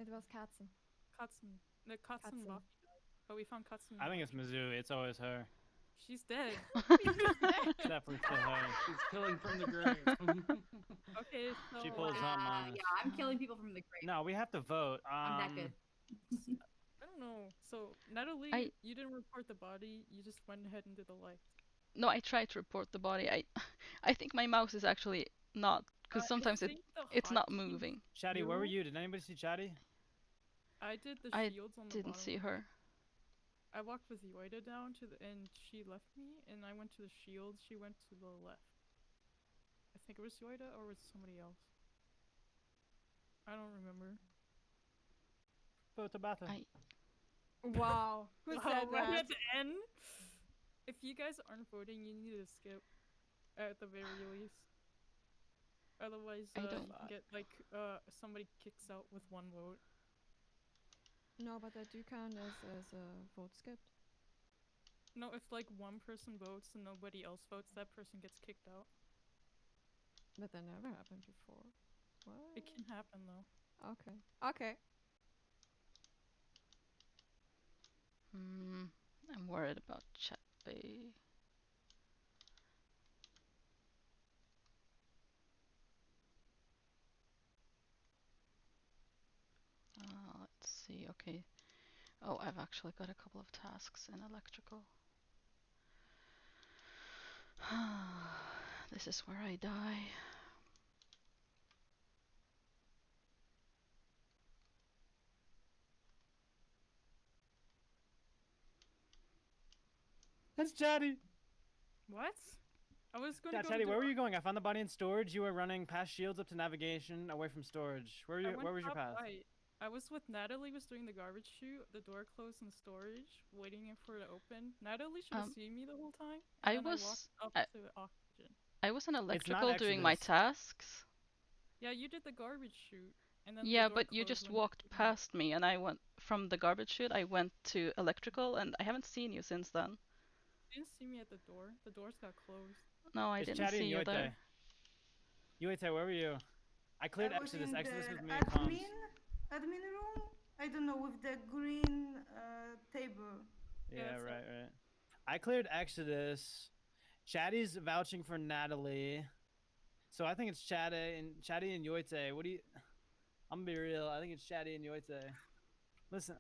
It was Katzen. Katzen. The Katzen Katzen. Buffy died. But we found Katzen. I think it's Mizzou. It's always her. She's dead. It's definitely still her. She's killing from the grave. Okay, so She pulls up mine. Yeah, I'm killing people from the grave. No, we have to vote. I'm that good. I don't know. So Natalie, I- you didn't report the body. You just went ahead and did the lights. No, I tried to report the body. I think my mouse is actually not, because sometimes it's not moving. Chatty, where were you? Did anybody see Chatty? I did the I shields on the didn't bottom. see her. I walked with Yoida down to the and she left me, and I went to the shields. She went to the left. I think it was Yoida or was it somebody else? I don't remember. Vote Tabatha. Wow. Who said Right that? at the end. If you guys aren't voting, you need to skip at the very least. Otherwise, I you don't- can get like somebody kicks out with 1 vote. No, but that do count as a vote skipped. No, if like one person votes and nobody else votes, that person gets kicked out. But that never happened before. What? It can happen though. Okay. Okay. I'm worried about Chatty. Let's see. Okay. Oh, I've actually got a couple of tasks in electrical. This is where I die. That's Chatty. What? I was going Yeah, to go. Chatty, to where were the- you going? I found the body in storage. You were running past shields up to navigation, away from storage. Where were I you? went Where was your top path? right. I was with Natalie. Was doing the garbage chute. The door closed in storage, waiting for it to open. Natalie should have seen me the whole time. I And then was- I walked up I- to oxygen. I was in not electrical doing my Exodus. tasks. Yeah, you did the garbage chute, and then Yeah, the door but you closed just when walked you came out. past me, and I went from the garbage chute. I went to electrical, and I haven't seen you since then. You didn't see me at the door. The doors got closed. No, I It's didn't Chatty see and you Yoite. there. Yoite, where were you? I cleared I was Exodus. in Exodus the was me and comms. admin room. I don't know, with the green table. Yeah, it's right. I cleared Exodus. Chatty's vouching for Natalie. So I think it's Chatty and Yoite. What do you... I'm gonna be real. I think it's Chatty and Yoite. Listen,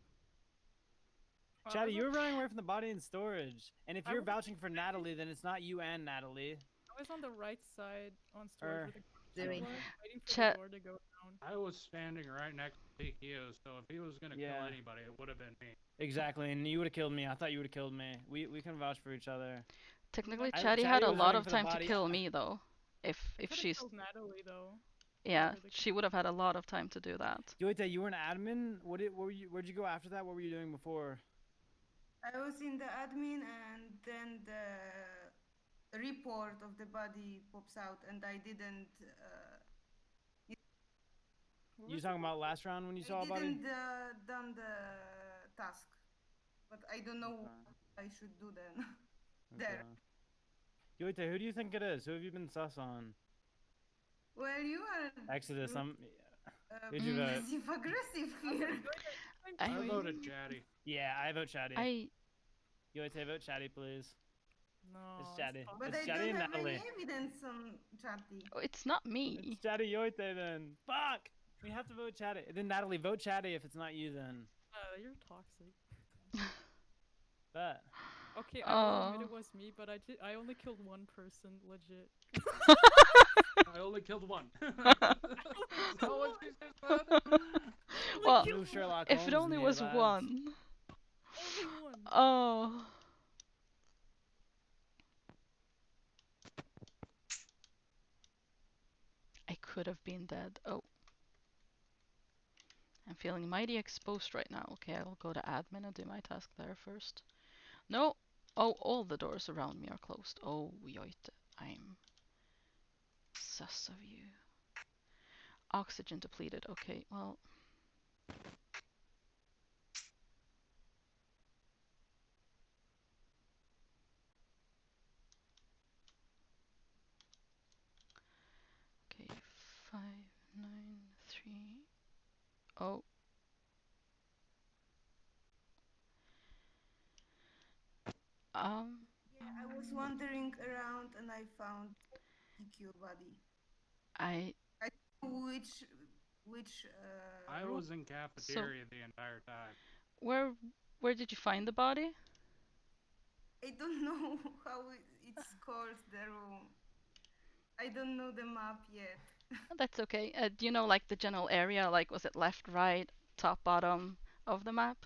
Well, I Chatty, was you were with- running away from the body in storage. And if I you're was- vouching for Natalie, then it's not you and Natalie. I was on the right side on storage Er, with the Zoe. controller, waiting for Chat- the door to go down. I was standing right next to TQ, so if he was gonna kill Yeah. anybody, it would have been me. Exactly, and you would have killed me. I thought you would have killed me. We can vouch for each other. Technically, I- Chatty had Chatty a was lot running of for the time to body. kill me though. If Could've she's killed Natalie though. yeah, over the she would have had a lot of time to do that. Yoita, you were an admin. Where'd you go after that? What were you doing before? I was in the admin, and then the report of the body pops out, and I didn't. What You was talking it? about last round when you saw I a body? didn't done the task, but I don't know what I should do then. There. Yoita, who do you think it is? Who have you been sus on? Well, you are Exodus, I'm. who'd you vote? passive aggressive here. I'm I playing- voted Chatty. Yeah, I vote Chatty. Yoita, vote Chatty, please. No. It's Chatty. fine. But It's I Chatty don't and have any Natalie. evidence on Chatty. Oh, it's not me. It's Chatty Yoita then. Fuck! We have to vote Chatty. Then Natalie, vote Chatty if it's not you then. You're toxic. Bet. Okay, I will admit Oh. it was me, but I only killed one person, legit. I only killed one. So what she said? Well, New Sherlock if it Holmes only in was here, lads. one. Only one. Oh. I could have been dead. Oh. I'm feeling mighty exposed right now. Okay, I'll go to admin and do my task there first. No. Oh, all the doors around me are closed. Oh, yoite. I'm sus of you. Oxygen depleted. Okay, well. Okay, 5, 9, 3. Oh. Yeah, I was wandering around and I found TQ body. I don't know which I room. was in cafeteria the entire time. where did you find the body? I don't know how it's called, the room. I don't know the map yet. That's okay. Do you know like the general area? Like was it left, right, top, bottom of the map?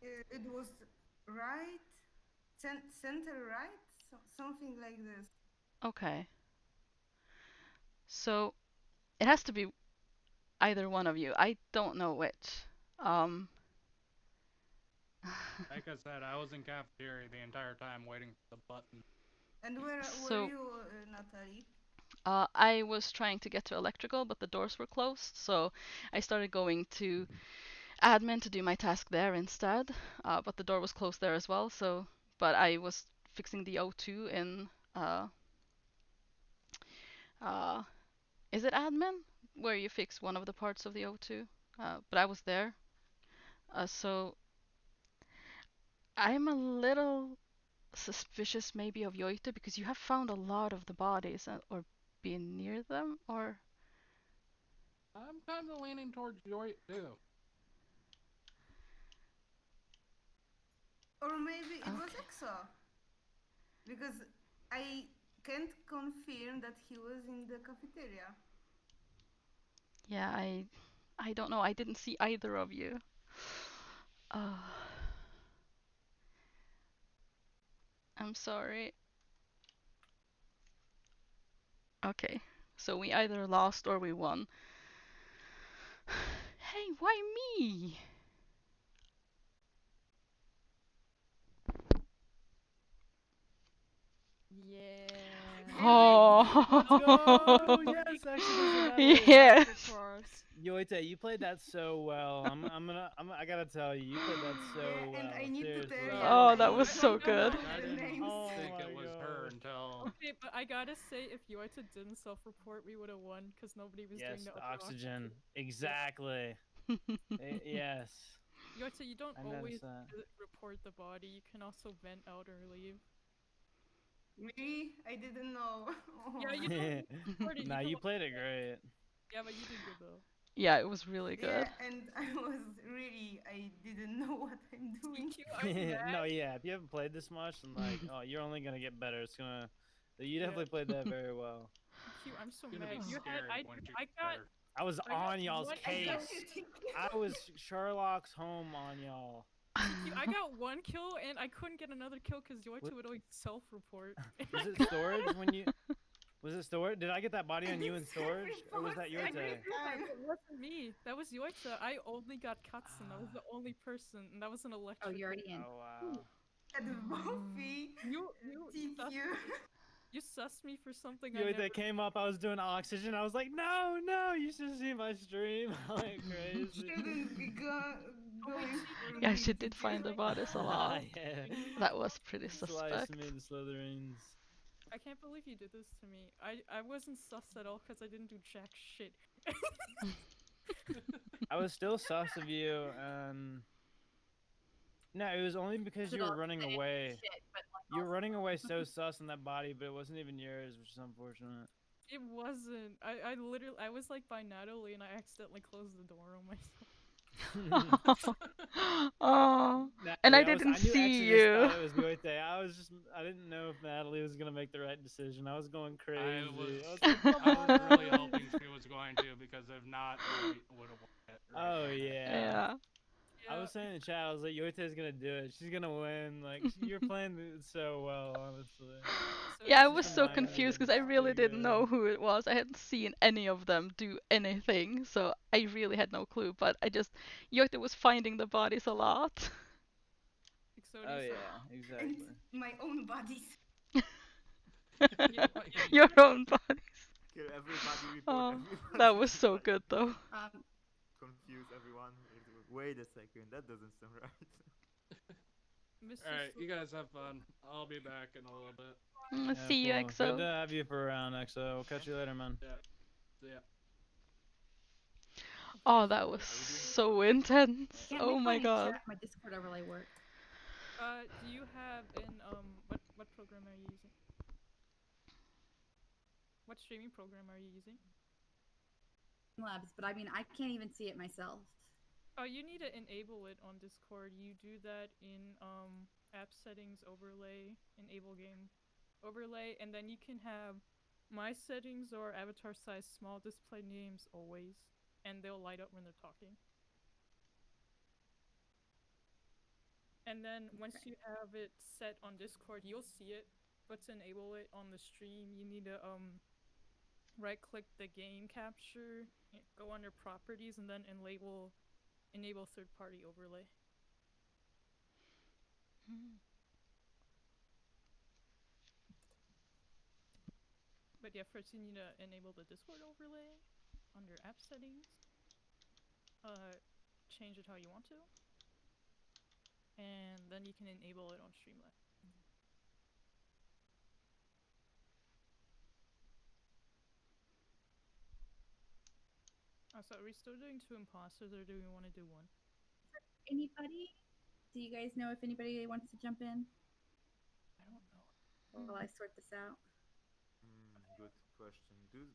It was right, center right, something like this. Okay. So it has to be either one of you. I don't know which. Like I said, I was in cafeteria the entire time waiting for the button. And where So- were you, Natalie? I was trying to get to electrical, but the doors were closed, so I started going to admin to do my task there instead. But the door was closed there as well, so but I was fixing the O2 in is it admin where you fix one of the parts of the O2? But I was there. So I'm a little suspicious maybe of Yoita because you have found a lot of the bodies or been near them or I'm kind of leaning towards Joy too. Or maybe it was Okay. Exo. Because I can't confirm that he was in the cafeteria. yeah, I don't know. I didn't see either of you. I'm sorry. Okay, so we either lost or we won. Hey, why me? Yeah. Oh, Let's go! Yes, Exodus and Natalie. yes. Report. Yoita, you played that so well. I gotta tell you, you played that so Yeah, well. and I need to Seriously. tell you. Oh, I that was don't so know good. I the didn't names. Oh think my it was her gosh. until Okay, but I gotta say, if Yoita didn't self-report, we would have won because nobody was Yes, doing the the other oxygen. Exactly. Yes. Yoita, you don't I always noticed that. report the body. You can also vent out or leave. Me? I didn't know. Yeah, you don't report it. Nah, can you also played it vent. great. Yeah, but you did good though. Yeah, it was really good. Yeah, and I didn't know what I'm doing. No, yeah. If you haven't played this much, then like, oh, you're only gonna get better. It's gonna. You definitely played that very well. Q, I'm so It's gonna mad. be You had scary once you I get got better. I was I got on y'all's one- case. I was Sherlock's home on y'all. Q, I got one kill and I couldn't get another kill because Yoichi would always self-report. Was it storage when you? Was it storage? Did I get that body on you in storage, or was that yours? It wasn't me. That was Yoichi. I only got Katsun. That was the only person, and that was an electric. Oh, you're already in. Oh wow. And Buffy, You TQ. You sussed me for something I You never... that came up, I was doing oxygen. I was like, no, no, you should see my stream. I went crazy. Shouldn't be going for Yeah, me, she did find the TQ. bodies a lot. Yeah. That was pretty Slice suspect. me the Slytherins. I can't believe you did this to me. I wasn't sus at all because I didn't do jack shit. I was still sus of you, and no, it was only because you were running away. You were running away so sus in that body, but it wasn't even yours, which is unfortunate. It wasn't. I literally I was like by Natalie and I accidentally closed the door on myself. Oh, and I didn't see you. It was Goite. I didn't know if Natalie was gonna make the right decision. I was going crazy. I was like, "Come really on." hoping she was going to, because if not, we would have won it. Oh yeah. Yeah. I was saying in chat, I was like, Yoite's gonna do it. She's gonna win. Like, you're playing it so well, honestly. Yeah, I Just was a so minor confused because thing, I really pretty didn't good. know who it was. I hadn't seen any of them do anything, so I really had no clue. But Yote was finding the bodies a lot. Oh yeah, exactly. And my own bodies. Your own bodies. Kill everybody, report Oh, everybody. that was so good though. Confuse everyone. Wait a second, that doesn't sound right. Alright, you guys have fun. I'll be back in a little bit. See you, cool. EXO. Good to have you for a round, EXO. We'll catch you later, man. Yeah. See ya. Oh, that was so intense. Can't Oh make my god. My Discord overlay work. Do you have what program are you using? What streaming program are you using? Labs, but I mean, I can't even see it myself. Oh, you need to enable it on Discord. You do that in app settings overlay, enable game overlay, and then you can have my settings or avatar size small display names always, and they'll light up when they're talking. And then once you have it set on Discord, you'll see it, but to enable it on the stream, you need to right click the game capture, go under properties, and then enable third-party overlay. But yeah, first you need to enable the Discord overlay under app settings. Change it how you want to. And then you can enable it on Streamlabs. So are we still doing 2 imposters or do we want to do 1? Anybody? Do you guys know if anybody wants to jump in? I don't know. While I sort this out. Good question. Do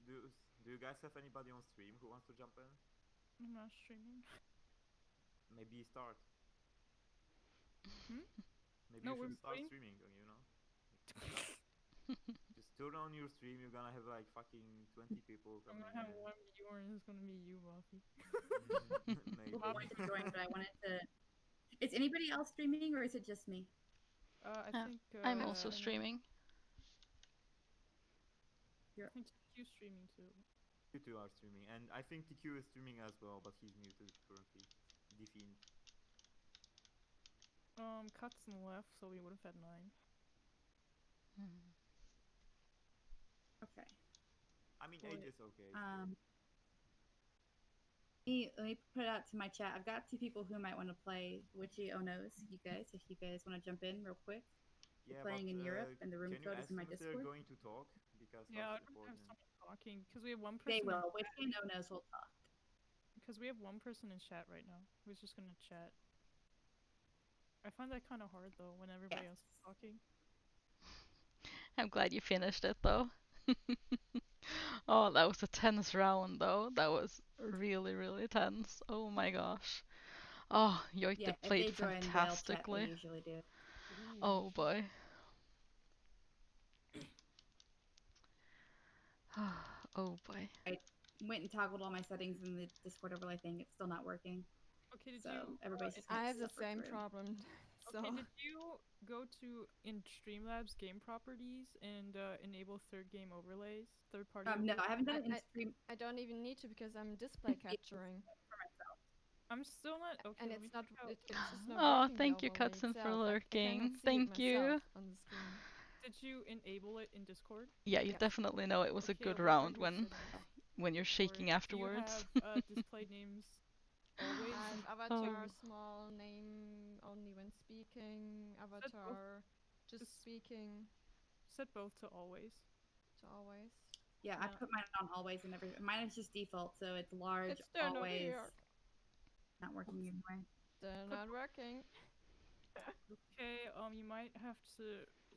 you guys have anybody on stream who wants to jump in? I'm not streaming. Maybe start. Maybe No, you we're should start playing- streaming, you know? Just turn on your stream, you're gonna have like fucking 20 people I'm coming gonna have in. one viewer and it's gonna be you, Buffy. Maybe. I wanted to join, but I wanted to. Is anybody else streaming or is it just me? I think I'm also streaming. I think TQ streaming too. You two are streaming, and I think TQ is streaming as well, but he's muted currently. Defiant. Cutson left, so we would have had 9. Okay. I mean, 8 is okay. Let me put it out to my chat. I've got 2 people who might want to play Witchy Oh Knows. You guys, if you guys want to jump in real quick. We're playing in Europe, and the room code is in my Discord. They're going to talk because Yeah, I that's don't have important. someone talking because we have one person. They will. Witchy Oh Knows will talk. Because we have one person in chat right now who's just gonna chat. I find that kind of hard though when everybody else is talking. I'm glad you finished it though. Oh, that was a tense round though. That was really, really tense. Oh my gosh. Oh, Yoite Yeah, if played they join, they'll chat. They fantastically. usually do. Oh boy. Oh boy. I went and toggled all my settings in the Discord overlay thing. It's still not working. Okay, did So you? everybody's just I gonna have the suffer same through. problem. So Okay, did you go to in Streamlabs game properties and enable third game overlays, third party? No, I haven't done it in I- stream. I don't even need to because I'm display capturing, I'm still not okay. and let me it's not. check out- It's just not Oh, working. the thank you, overlay Cutson, for itself. I cannot lurking. see it Thank you. myself on the screen. Did you enable it in Discord? Yeah, you Yes. definitely know it was a Okay, good look at round your when settings. you're shaking Or afterwards. Do you have display names always? Avatar small, name only when speaking. Avatar just speaking Set both to always. to always. Yeah, I put mine on always and everything. Mine is just default, so it's large, It's still not always. here. Not working anyway. Still not working. Okay, you might have to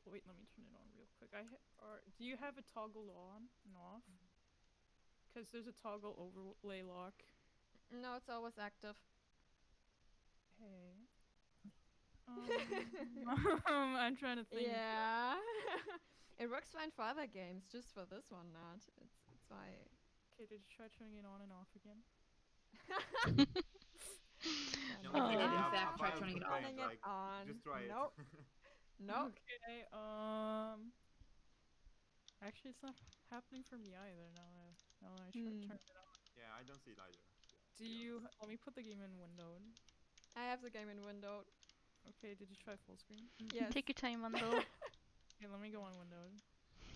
wait. Let me turn it on real quick. Do you have it toggled on and off? Because there's a toggle overlay lock. No, it's always active. Hey. I'm trying to think. Yeah. It works fine for other games, just for this one not. It's why. Okay, did you try turning it on and off again? No, I did, in I've- fact, I've try filed turning it complaint, on. like, on. Just try Nope. it. Nope. Okay, actually it's not happening for me either now that I turned it on. Yeah, I don't see it either. Do you, let me put the game in windowed. I have the game in window. Okay, did you try full screen? Yes. Take your time, Wendell. Okay, let me go on windowed.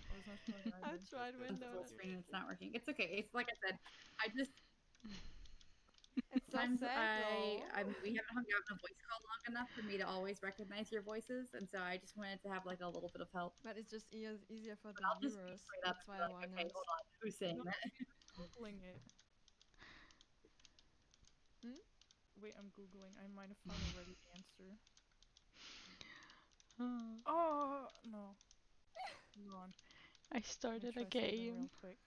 Oh, it's not showing I either. tried It's full windows. screen and it's not working. It's okay. It's like I said. I just It's so sometimes sad we haven't hung out in a voice call long enough for me to always recognize your voices, and so I just wanted to have like a little bit of help. But it's just easier for the I'll just be viewers. straight up That's and why be I like, want okay, it. hold on, who's saying No, that? Googling it. Hmm? Wait, I'm googling. I might have found a ready answer. Oh no. Hold on. I Let me started try a something game. real quick.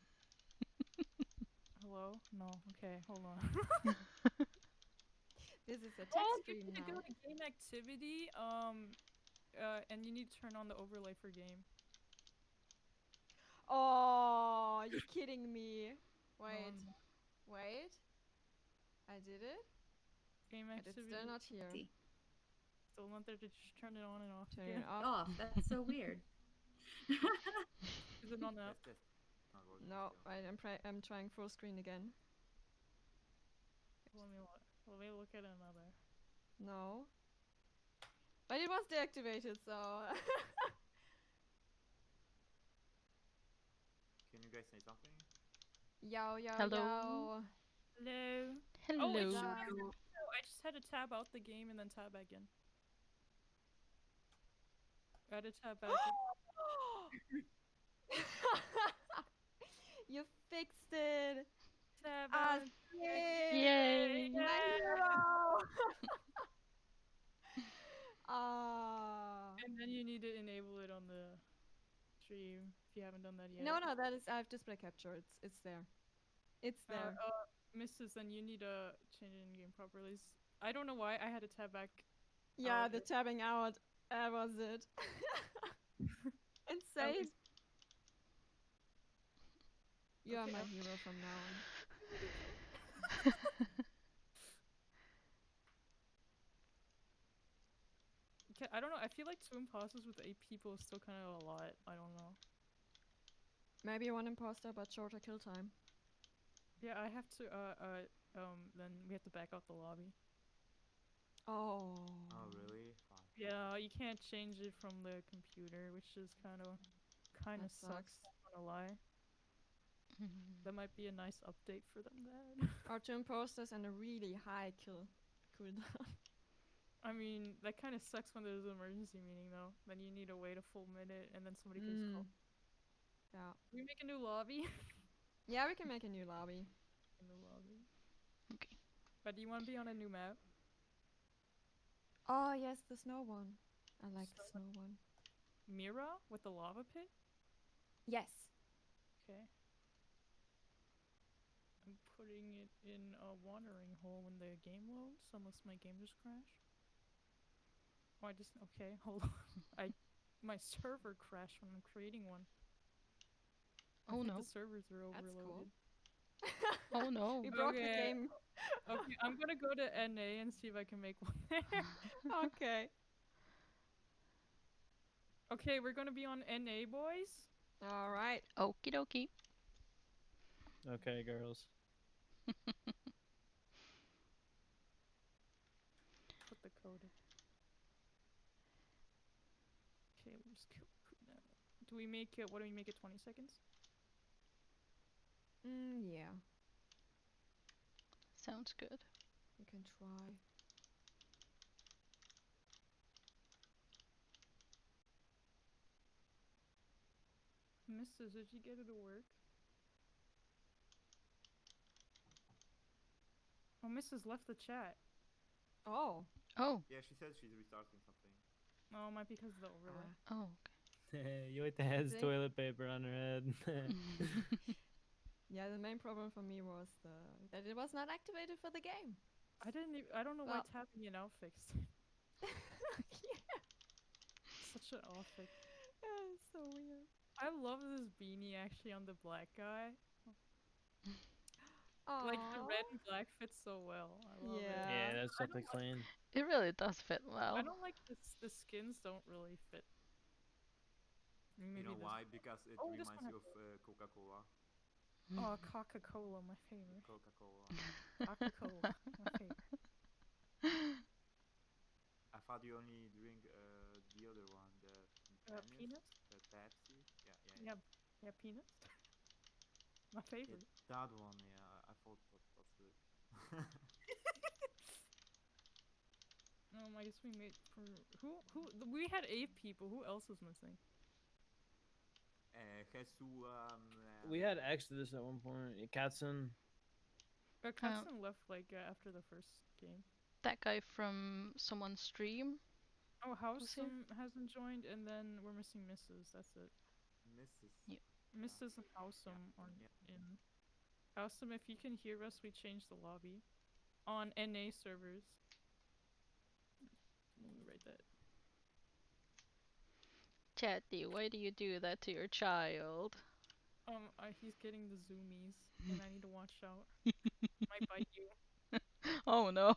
Hello? No. Okay, hold on. This is a text Oh, you stream need to now. go to game activity. And you need to turn on the overlay for game. Oh, you're kidding me. Wait. No. Wait. I did it? Game But it's activity. still not here. See. Still not there. Did you turn it on and off? Turn again? it off. Off. That's so weird. Is it on up? Test, test. Not working No, still. I'm trying full screen again. Let me look at another. No. But it was deactivated, so. Can you guys say something? Yo, yo, Hello? yo. Hello. Hello. Oh, it's Hello. showing us- no, I just had to tab out the game and then tab back in. I had to tab back in. You fixed it. Tab Ah, out. Yay. My hero. Ah. And then you need to enable it on the stream if you haven't done that yet. No, that is. I have display capture. It's there. It's there. Mrs. Then you need to change it in game properties. I don't know why I had to tab back. Yeah, out the it. tabbing out. That was it. Insane. You are Okay, my I'm- hero from now on. I don't know. I feel like 2 imposters with 8 people is still kind of a lot. I don't know. Maybe one imposter, but shorter kill time. Yeah, I have to. Then we have to back out the lobby. Oh. Oh, really? Fuck. Yeah, you can't change it from the computer, which is kind of That sucks. sucks. Not gonna lie. That might be a nice update for them then. Or 2 imposters and a really high kill cooldown. I mean, that kind of sucks when there's an emergency meeting though. Then you need to wait a full minute and then somebody can just call. Yeah. Can we make a new lobby? Yeah, we can make a new lobby. A new lobby. Okay. But do you want to be on a new map? Oh yes, the snow one. I like the snow one. Mira with the lava pit? Yes. Okay. putting it in a watering hole when the game loads, unless my game just crashed. Oh, I just okay. Hold on. My server crashed when I'm creating one. I Oh think no. the servers are That's cool. overloaded. Oh no. We broke the Okay. game. Okay, I'm gonna go to NA and see if I can make one there. Okay. Okay, we're gonna be on NA, boys. All right. Okie dokie. Okay, girls. Put the code in. Okay, we'll just kill Kuna. Do we make it? What do we make it? 20 seconds? Yeah. Sounds good. We can try. Mrs., did you get it to work? Oh, Mrs. left the chat. Oh. Oh. Yeah, she said she's restarting something. Oh, it might be because of the overlay. Oh. Yoita has Think- toilet paper on her head. Yeah, the main problem for me was that it was not activated for the game. I don't know why Well- it's happening in Outfix. Yeah. Such an off fix. It's so weird. I love this beanie actually on the black guy. Aww. Like the red and black fits so well. I love it. Yeah. Yeah, that's I something don't like- clean. It really does fit well. I don't like the skins don't really fit. Maybe You know this- why? Because it Oh, this reminds one you of Coca-Cola. Oh, Coca-Cola, my favorite. Coca-Cola. Coca-Cola, my favorite. I thought you only drink the other one, the Peanuts? the Pepsi. Yeah, peanuts. My favorite. That one, yeah. I thought that's it. I guess we made for we had 8 people. Who else was missing? Jesu, We had Exodus at one point. Katzen. Katzen left like after the first game. That guy from someone's stream. Oh, Was he? Housem hasn't joined, and then we're missing Mrs. That's it. Mrs. Yeah. Mrs. and Housem aren't yeah. in. Housem, if you can hear us, we changed the lobby on NA servers. Let me write that. Chatty, why do you do that to your child? He's getting the zoomies, and I need to watch out. Might bite you. Oh no.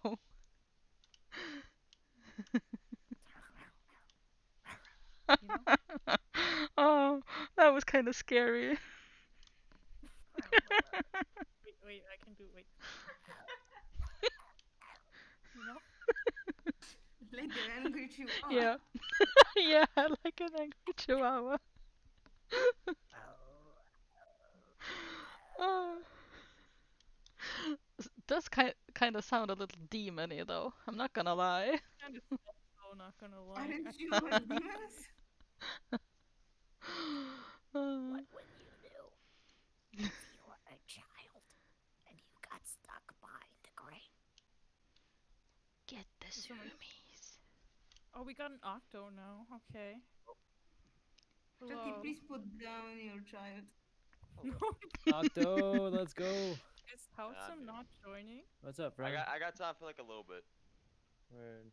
You know? Oh, that was kind of scary. Wait, I can do wait. You know? Like an angry chihuahua. Yeah. Yeah, like an angry chihuahua. Oh. Does kind of sound a little demony though. I'm not gonna lie. Kind of so not gonna lie. Aren't you a demons? Uh, What would you do if you were a child and you got stuck behind the crane? Get the Someone- zoomies. Oh, we got an Octo now. Okay. Chucky, Hello. please put down your child. Octo, let's go. Is Housem dude. not joining? What's up, friend? I got time for like a little bit. Word.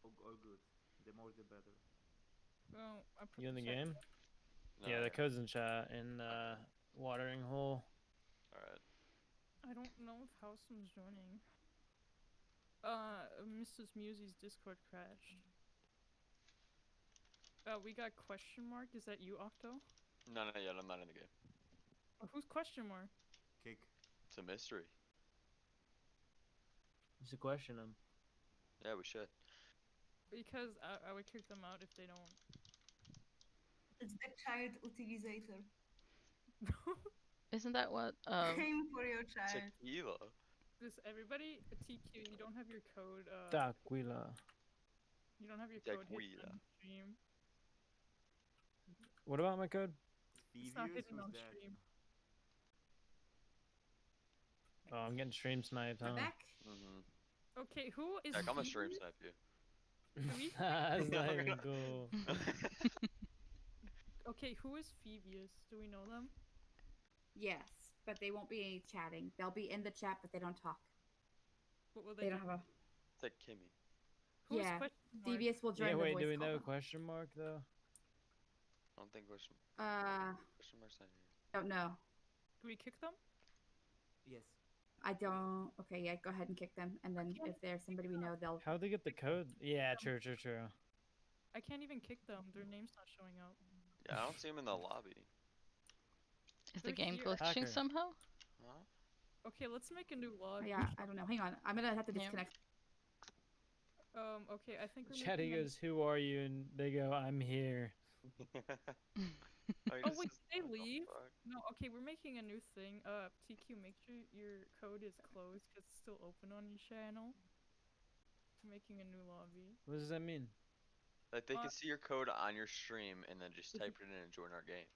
All good. The more the better. Oh, I put You in the chat game? No, Yeah, the code's in chat in watering hole. Alright. I don't know if Housem's joining. Mrs. Musie's Discord crashed. We got question mark. Is that you, Octo? No, yet. I'm not in the game. Oh, who's question mark? Kick. It's a mystery. You should question him. Yeah, we should. Because I would kick them out if they don't. It's the child utilizator. Isn't that what Aim for your child. Tequila. This everybody TQ. You don't have your code. Daquila. You don't have your code hidden Tequila. on stream. What about my code? It's not Phoebius, hidden who's on that? stream. Oh, I'm getting stream sniped, We're huh? back. Mm-hmm. Okay, who is? Heck, I'm a stream Phoebe? snipe you. That's not even cool. Okay, who is Phoebius? Do we know them? Yes. but they won't be chatting. They'll be in the chat, but they don't talk. What will They don't do? have a. It's like Kimmy. Who's Yeah, question mark? Devious will join Yeah, the wait, voice do we call, know though. question mark though? I don't think question mark's not here. Don't know. Do we kick them? Yes. I don't. Okay, yeah, go ahead and kick them, and then if there's somebody we know, they'll. How'd they get the code? Yeah, true. I can't even kick them. Their name's not showing up. Yeah, I don't see him in the lobby. Is the They're game here. glitching Hacker. somehow? Huh? Okay, let's make a new lobby. Yeah, I don't know. Hang on, I'm gonna have to Yeah. disconnect. Okay, I think we're Chatty making a- goes, "Who are you?" And they go, "I'm here." Oh wait, did they leave? No, okay, we're making a new thing. TQ, make sure your code is closed because it's still open on your channel. We're making a new lobby. What does that mean? Like they Uh, can see your code on your stream and then just type it in and join our game.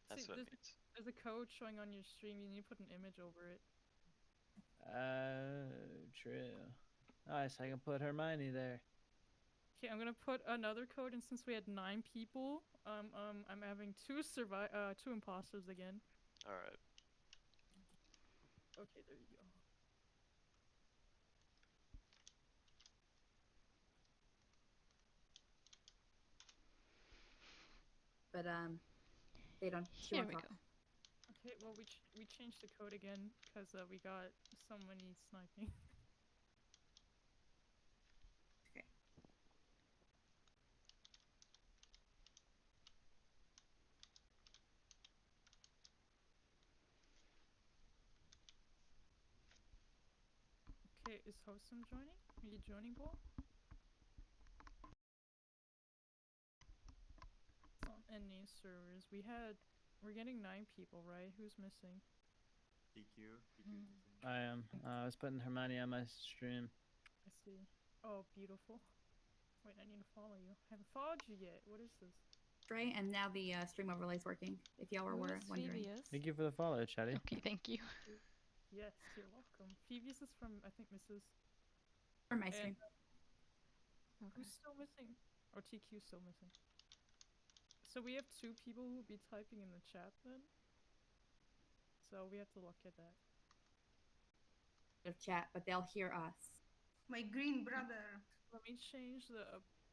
That's See, what it means. there's a code showing on your stream. You need to put an image over it. True. Nice, I can put Hermione there. Okay, I'm gonna put another code, and since we had 9 people, I'm having 2 imposters again. All right. Okay, there you go. But they don't. She Here won't we talk. go. Okay, well we changed the code again because we got so many sniping. Okay. Okay, is Hostum joining? Are you joining, Paul? It's on NA servers. We're getting 9 people, right? Who's missing? TQ. I am. I was putting Hermione on my stream. I see. Oh, beautiful. Wait, I need to follow you. I haven't followed you yet. What is this? Right, and now the stream overlay is working. If y'all were wondering. Thank you for the follow, Chatty. Okay, thank you. Yes, you're welcome. Phoebe's is from, I think, Mrs. For my And, stream. Who's still missing? Or TQ's still missing. So we have 2 people who will be typing in the chat then. So we have to look at that. Of chat, but they'll hear us. My green brother. Let me change the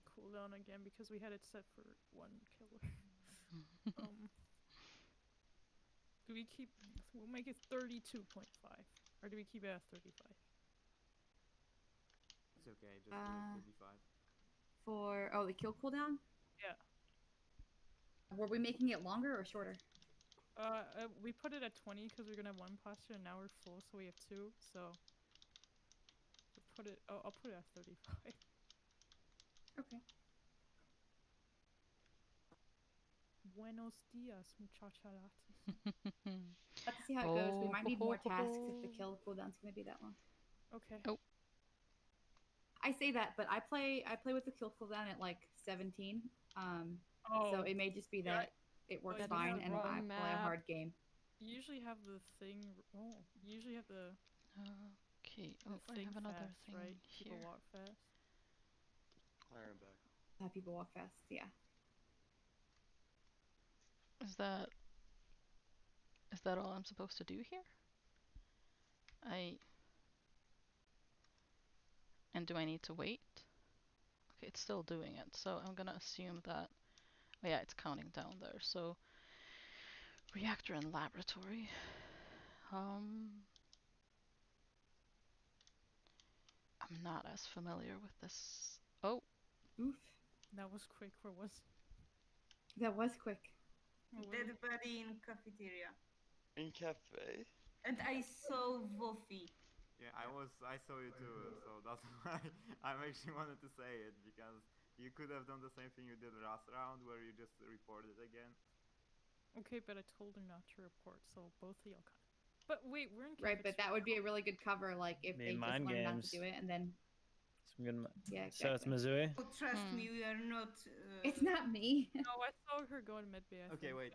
cooldown again because we had it set for 1 killer. Do we keep? We'll make it 32.5, or do we keep it at 35? It's okay. Just do it 55. For the kill cooldown. Yeah. Were we making it longer or shorter? We put it at 20 because we're gonna have 1 imposter, and now we're full, so we have 2. So we'll put it. Oh, I'll put it at 35. Okay. Buenos dias, muchachos. Let's see how it goes. We might need more tasks if the kill cooldown's gonna be that long. Okay. Oh. I say that, but I play with the kill cooldown at like 17. So it may just be that it works But fine you and have I wrong play a map. hard game. You usually have the thing. Oh, you usually have the. Okay. the Oh, I thing have another fast, thing right? here. People walk fast. Iron back. Have people walk fast. Yeah. Is that all I'm supposed to do here? And do I need to wait? Okay, it's still doing it, so I'm gonna assume that. Oh yeah, it's counting down there. So reactor and laboratory. I'm not as familiar with this. Oh. Oof. That was quick. Where was? That was quick. Dead body in cafeteria. In cafe. And I saw Wofi. Yeah, I saw you too, so that's why I actually wanted to say it, because you could have done the same thing you did last round, where you just reported again. Okay, but I told her not to report, so both of y'all kind of. But wait, we're in Right, but that would be a really good cover, like if Be they just mind learn not games. to do it and then. Some good Yeah, So it's exactly. Missouri? Oh, trust me, we are not. It's not me. No, I saw her go to medbay. I Okay, think. wait.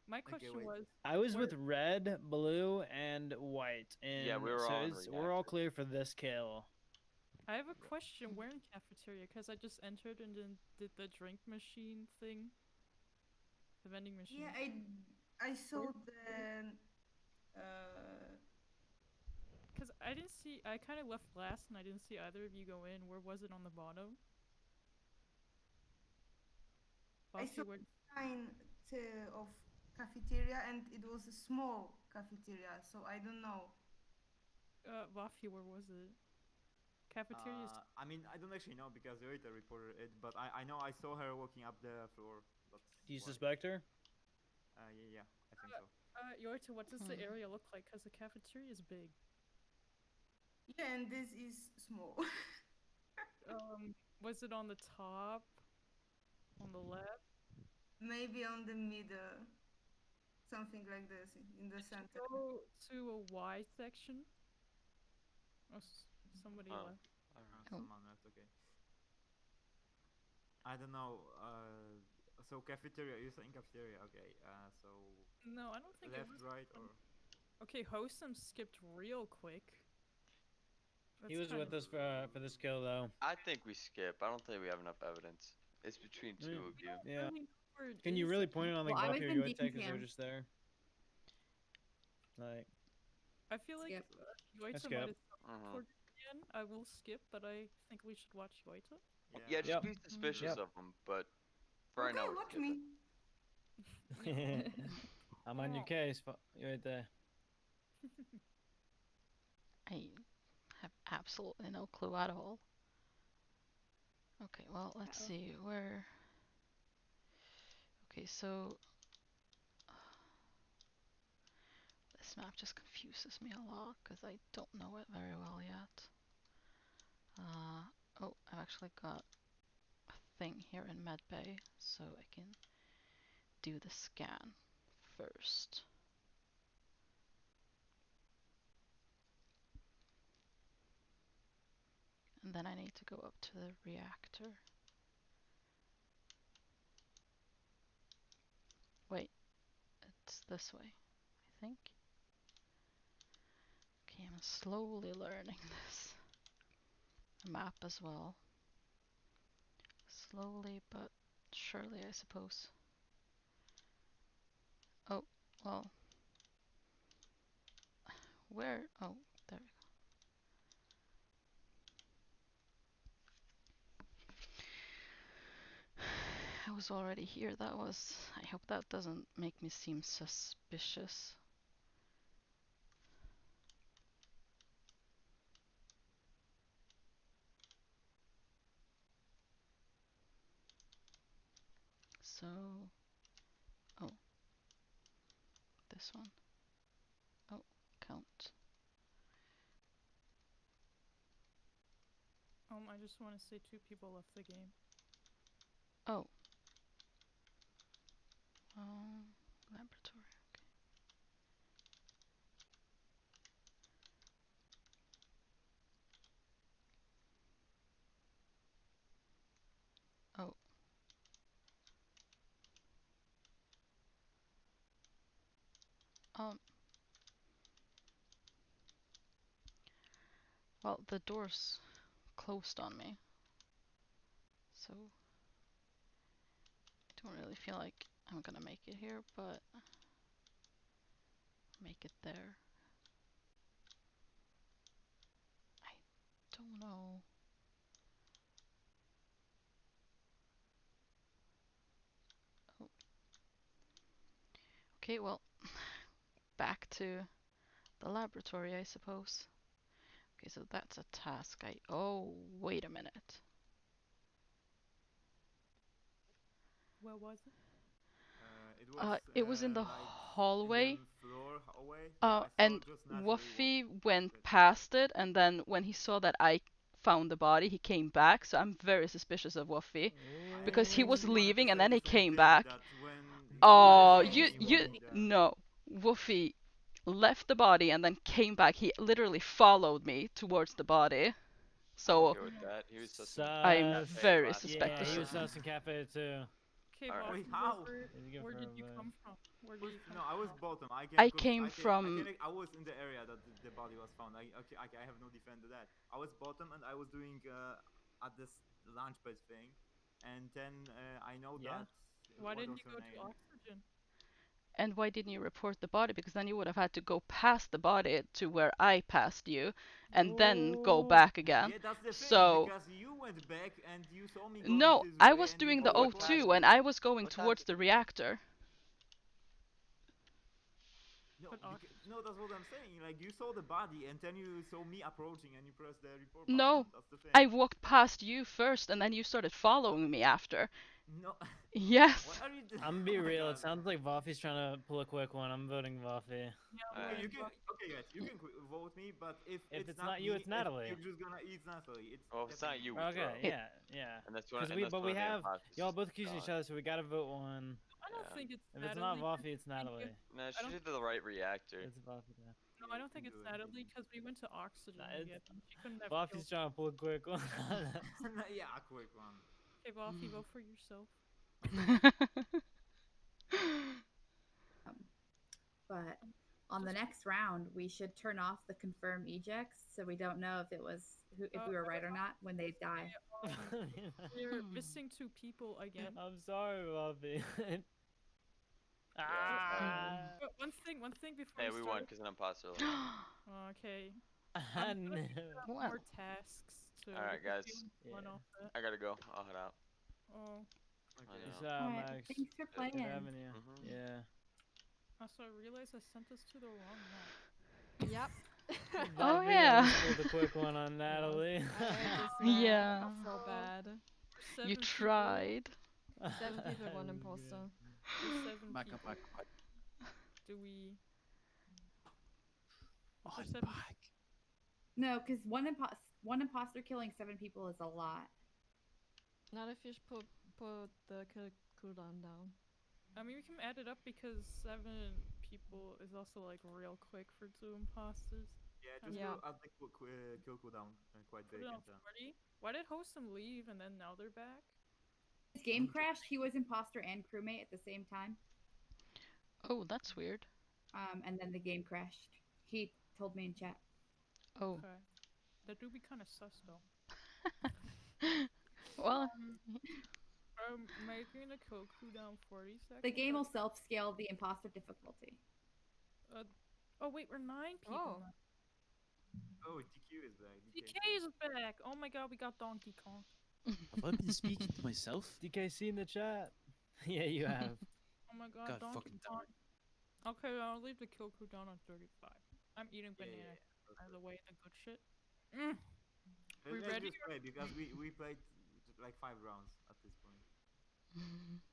My question was. I was with red, blue, and white, and Yeah, we were so all in we're all clear for this kill. I have a question. Where in cafeteria? Because I just entered and then did the drink machine thing. The vending machine. Yeah, I saw the Because I didn't see. I kind of left last, and I didn't see either of you go in. Where was it on the bottom? I Buffy, saw where? sign of cafeteria, and it was a small cafeteria, so I don't know. Buffy, where was it? Cafeteria. I mean, I don't actually know because Yoita reported it, but I know I saw her walking up the floor. That's Do you why. suspect her? Yeah, I think so. Yorta, what does the area look like? Because the cafeteria is big. Yeah, and this is small. Was it on the top? On the left? Maybe on the middle. Something like this, in the center. Go to a Y section. Oh, somebody Oh. left. Someone left, okay. I don't know. So cafeteria, you're saying cafeteria, okay. So No, I don't think it left, was. right, or Okay, Hosam skipped real quick. He That's was with kinda- us for this kill though. I think we skip. I don't think we have enough evidence. It's between two of you. Yeah. really know where it Can you is. really point it on like Well, I Buffy or was in Yoite because they were DPM. just there? Like, I feel like Skip. Yoita skip. might have teleported again. I will skip, but I think we should watch Yoita. Yeah, just Yep. be suspicious Yep. of them, but for right Okay, now, we're watch skipping. me. I'm on your case, right there. I have absolutely no clue at all. Okay, well, let's see where. Okay, so this map just confuses me a lot because I don't know it very well yet. Oh, I've actually got a thing here in medbay, so I can do the scan first. And then I need to go up to the reactor. Wait, it's this way, I think. Okay, I'm slowly learning this map as well. Slowly but surely, I suppose. Oh, well. Where? Oh, there we go. I was already here. That was. I hope that doesn't make me seem suspicious. So. Oh. This one. Oh, count. I just want to say 2 people left the game. Oh. Laboratory. Okay. Oh. Well, the door's closed on me, so I don't really feel like I'm gonna make it here, but make it there. I don't know. Oh. Okay, well, back to the laboratory, I suppose. Okay, so that's a task. Oh, wait a minute. Where was it? It was in the like hallway. in the floor hallway. I saw And just Natalie Wuffy walk went it. past it, and then when he saw that I found the body, he came back. So I'm very suspicious of Wuffy because he was actually wanted to leaving and say then the he same came thing, back. that when Oh, Natalie you was walking the- no. Wuffy left the body and then came back. He literally followed me towards the body. So Okay with that. He was sussing I'm Cafe very last Yeah, suspicious he of was him. sussing Cafe too. Okay, Alright. Buffy, Wait, how? where did you come from? Where did you come No, I was from? bottom. I came from. I was in the area that the body was found. I have no defense to that. I was bottom and I was doing at this launch pad thing, and then I know Yeah. that. Why what didn't was you her go to name? oxygen? And why didn't you report the body? Because then you would have had to go past the body to where I passed you, and then go back again. Yeah, that's the thing, So because you went back and you saw me going no, this I way was and you doing the go O2 past and me. I was going What towards time- the reactor. No, But no, that's what I'm saying. Like, you saw the body and then you saw me approaching and you pressed the report No, button. That's the thing. I walked past you first and then you started following me after. No. Yes. What are you doing? I'm gonna be Oh my real. It God. sounds like Vafi's trying to pull a quick one. I'm voting Vafi. Okay, you can. Okay, guys, you can vote me, but if it's not you, me, it's Natalie. You're just gonna. It's Natalie. It's. Well, if it's not you, we Okay, throw. yeah. And that's one. Because And that's but one we of the have imposters y'all is both accusing each gone. other, so we gotta vote one. I don't Yeah. think it's If it's not Natalie. Vafi, it's Natalie. No, I she did the right reactor. It's Vafi. Yeah. No, I don't think it's Natalie because we went to oxygen Nah, together. She couldn't have Vafi's killed. trying to pull a quick one. Yeah, a quick one. Okay, Buffy, vote for yourself. But on the next round, we should turn off the confirm ejects so we don't know if it was if we were right or not when they die. We're missing 2 people again. I'm sorry, Vafi. But one thing before Hey, we we start. won because an imposter. Okay. No. Well. More tasks. To All right, guys. One Yeah. off it. I gotta go. I'll head out. Oh. I Peace know. out, Alright, Max. thanks for Good playing. having you. Mhm. Yeah. Also, I realized I sent this to the wrong map. Yep. Oh, Vafi yeah. almost pulled a quick one on Natalie. Yeah. So bad. You tried. 7 people, 1 imposter. There's 7 Back people. up, back up, back. Do we? Oh, There's I'm 7 back. No, because one imposter killing 7 people is a lot. Not if you put the kill cooldown down. I mean, we can add it up because 7 people is also like real quick for 2 imposters. Yeah, just Yeah. add the kill cooldown quite Put big. it on And then. 40. Why did Hostum leave and then now they're back? His game crashed. He was imposter and crewmate at the same time. Oh, that's weird. And then the game crashed. He told me in chat. Oh. Okay. That do be kind of sus though. Well, Making the kill cooldown 40 seconds. The game will self-scale the imposter difficulty. Oh wait, we're 9 people. Oh. now. Oh, DQ is back. DK is back. Oh my god, we got Donkey Kong. Have I been speaking to myself? DKC in the chat. Yeah, you have. Oh my god, God Donkey fucking Kong. Okay, I'll leave the kill cooldown on 35. I'm eating banana. By the way, the good shit. Mm. We Let's ready? just play because we played like 5 rounds at this point.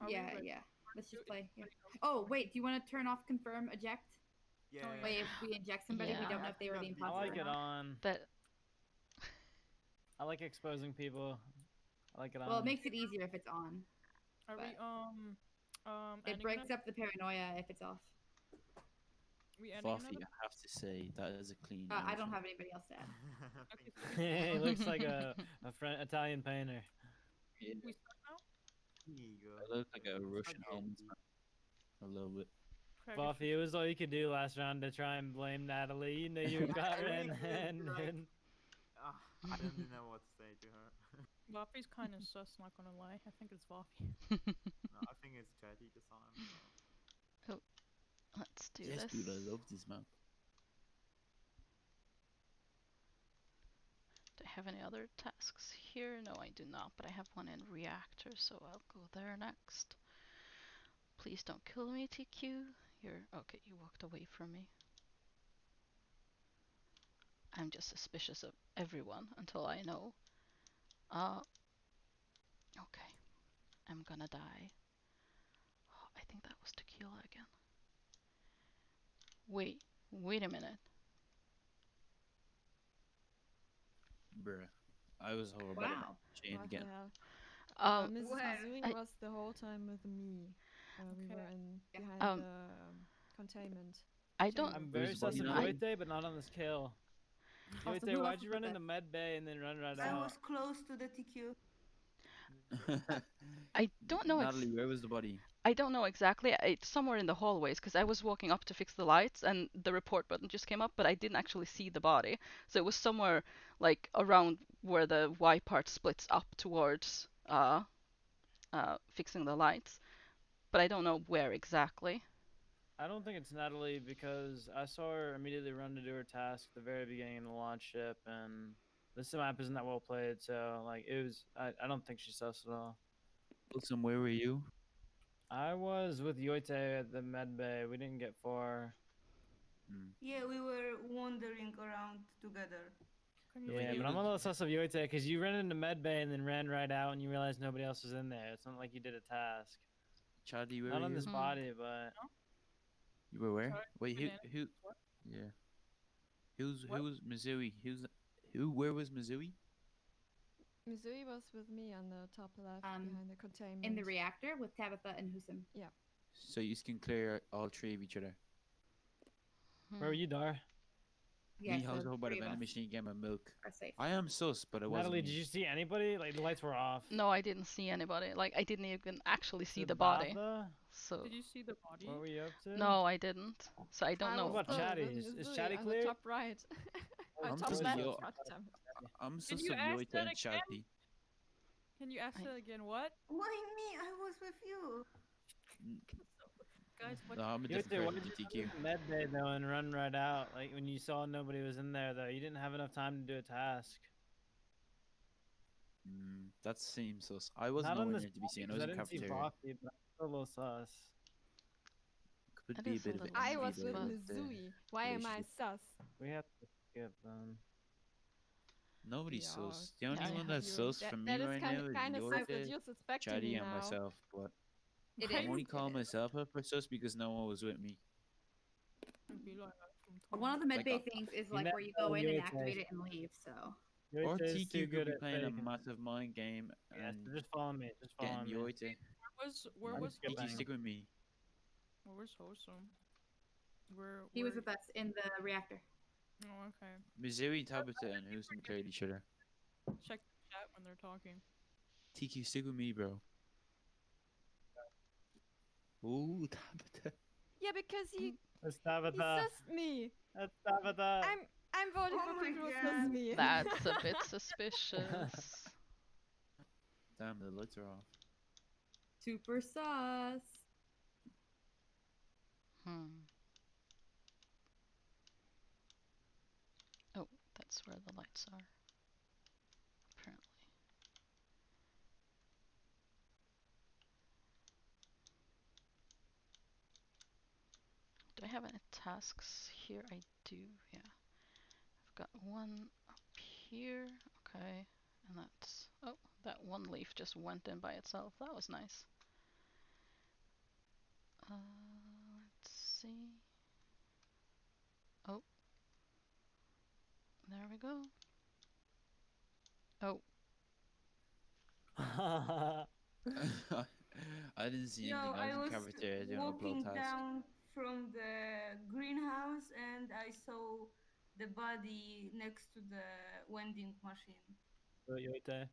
Are we Yeah, ready? yeah. Let's just play. Yeah. Oh, wait. Do you want to turn off confirm eject? Yeah. Wait, if we inject somebody, we Yeah. don't know if they were the I imposter. like or it not. on. that I like exposing people. I like it on. Well, it makes it easier if it's on. Are we But it ending breaks it? up the paranoia if it's off. We ending Buffy, it? I have to say, that is a clean. I don't outfit. have anybody else to add. He looks like a Italian painter. We start now? Here you go. I look like a Russian helmsman. A little bit. Craig, Buffy, it was all you could do last round to try and blame Natalie. You know you got her really and, did, like- and I didn't know what to say to her. Buffy's kind of sus, not gonna lie. I think it's Buffy. No, I think it's Chatty this time. So. let's do Yes, this. dude, I love this map. Do I have any other tasks here? No, I do not, but I have one in reactor, so I'll go there next. Please don't kill me, TQ. You're okay, you walked away from me. I'm just suspicious of everyone until I know. Okay. I'm gonna die. Oh, I think that was tequila again. Wait a minute. Bruh. I was horrible. Wow. Chain What again. the hell? Mrs. Where? Mizui was the whole time with me. We Okay. were in behind Um, the containment. I don't. I'm very Where's sus of Bobby? Yoite, but not on this kill. Also, Yoite, who why'd else you was run it? into med bay and then run right I out? was close to the TQ. I don't know. Natalie, where was the body? I don't know exactly. It's somewhere in the hallways because I was walking up to fix the lights and the report button just came up, but I didn't actually see the body. So it was somewhere like around where the Y part splits up towards fixing the lights, but I don't know where exactly. I don't think it's Natalie because I saw her immediately run to do her task at the very beginning of the launch ship, and this map isn't that well played, so like it was. I don't think she's sus at all. Wilson, where were you? I was with Yoite at the med bay. We didn't get far. Yeah, we were wandering around together. Can you Yeah, read but I'm a little sus of Yoite because you ran into med bay and then ran right out, and you realized nobody else was in there. It's not like you did a task. Chaddy, where Not were on you? this body, but You were where? Sorry, Wait, who? banana. Who? What? Yeah. What? Who was Mizui? Who? Where was Mizui? Missouri was with me on the top left behind the containment. In the reactor with Tabitha and Husam. Yeah. So you can clear all three of each other. where were you, Dar? Yeah, Me, I was so a whole about a three of vending us machine getting my milk. are safe. I am sus, but it wasn't Natalie, me. did you see anybody? Like the lights were off. No, I didn't see anybody. Like I didn't even actually see Did the body. Baba? So Did you see the body? What were you up to? no, I didn't. So I don't I know. was What about still Chatty? with Is Missouri Chatty on clear? the top right. I'm top sus of left. Yo- God damn it. I'm sus you of ask Yoita that and again? Chaddy. Can you ask that again? What? Why me? I was with you. Guys, what? No, I'm a Yoite, different why person did you than TQ. go to med bay though and run right out? Like when you saw nobody was in there though, you didn't have enough time to do a task. That seems sus. I wasn't Not on nowhere this near to be seen. I because was I in didn't see cafeteria. Bobby, but I'm still a little sus. Could It be a is a bit of little I envy was there with with the Missouri. Why am I relationship. sus? We have to skip them. Nobody's Yeah, sus. The only I one have that's sus That, for me that is right kind now of is kind of sus that Yoita, you're suspecting Chaddy, me and now. myself. But It I'm is. only calling myself up for sus because no one was with me. It'd be like that sometimes. One of the Like, medbay things is you like never where you know go in and Yoite. activate it and leave. So Or Yoite is too TQ could good be at playing a faking. massive mind game Yes, and so just follow me. Just follow getting me. Yoita. Where I'm was skipping. TQ, stick with me. Where's Wholesome? Where? he was with us in the reactor. Oh, okay. Missouri, Tabitha, and Houston cleared each other. Check the chat when they're talking. TQ, stick with me, bro. Ooh, Tabitha. Yeah, because he That's he Tabitha. sussed me. That's Tabitha. I'm voting Oh for my people who God. suss me. That's a bit suspicious. Damn, the lights are off. Super sus. Oh, that's where the lights are. Apparently. Do I have any tasks here? I do, yeah. I've got one up here. Okay. And that's... Oh, that one leaf just went in by itself. That was nice. Let's see. Oh. There we go. Oh. I didn't see Yo, anything. I I was was in cafeteria doing walking upload tasks. down from the greenhouse and I saw the body next to the vending machine. Yoite.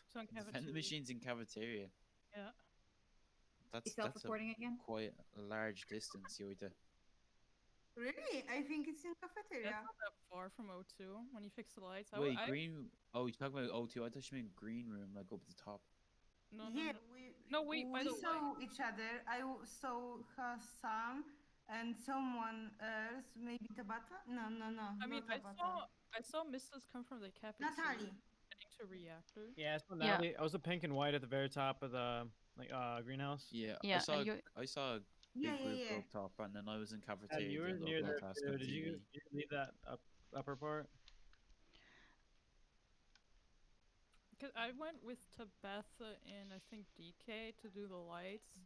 It's on Vending cafeteria. machines in cafeteria. Yeah. He's That's self-reporting a again. quite a large distance, Yoita. Really? I think it's in That's cafeteria. not that far from O2 when you fix the lights. Wait, green. Oh, you talking about O2? I thought you meant green room, like up at the top. No, Yeah, no, wait, by we the saw each other. Saw Hassan and someone else, maybe Tabata? No, I mean, not Tabata. I saw missiles come from the cafeteria Natalie. heading to reactor. Yeah, it's Yeah. Natalie. I was a pink and white at the very top of the greenhouse. Yeah, Yeah, and I saw a Yeah, big group yeah. up top, and then I was in cafeteria You were doing the near upload there task too. on Did you TV. leave that upper part? Because I went with Tabitha and I think DK to do the lights.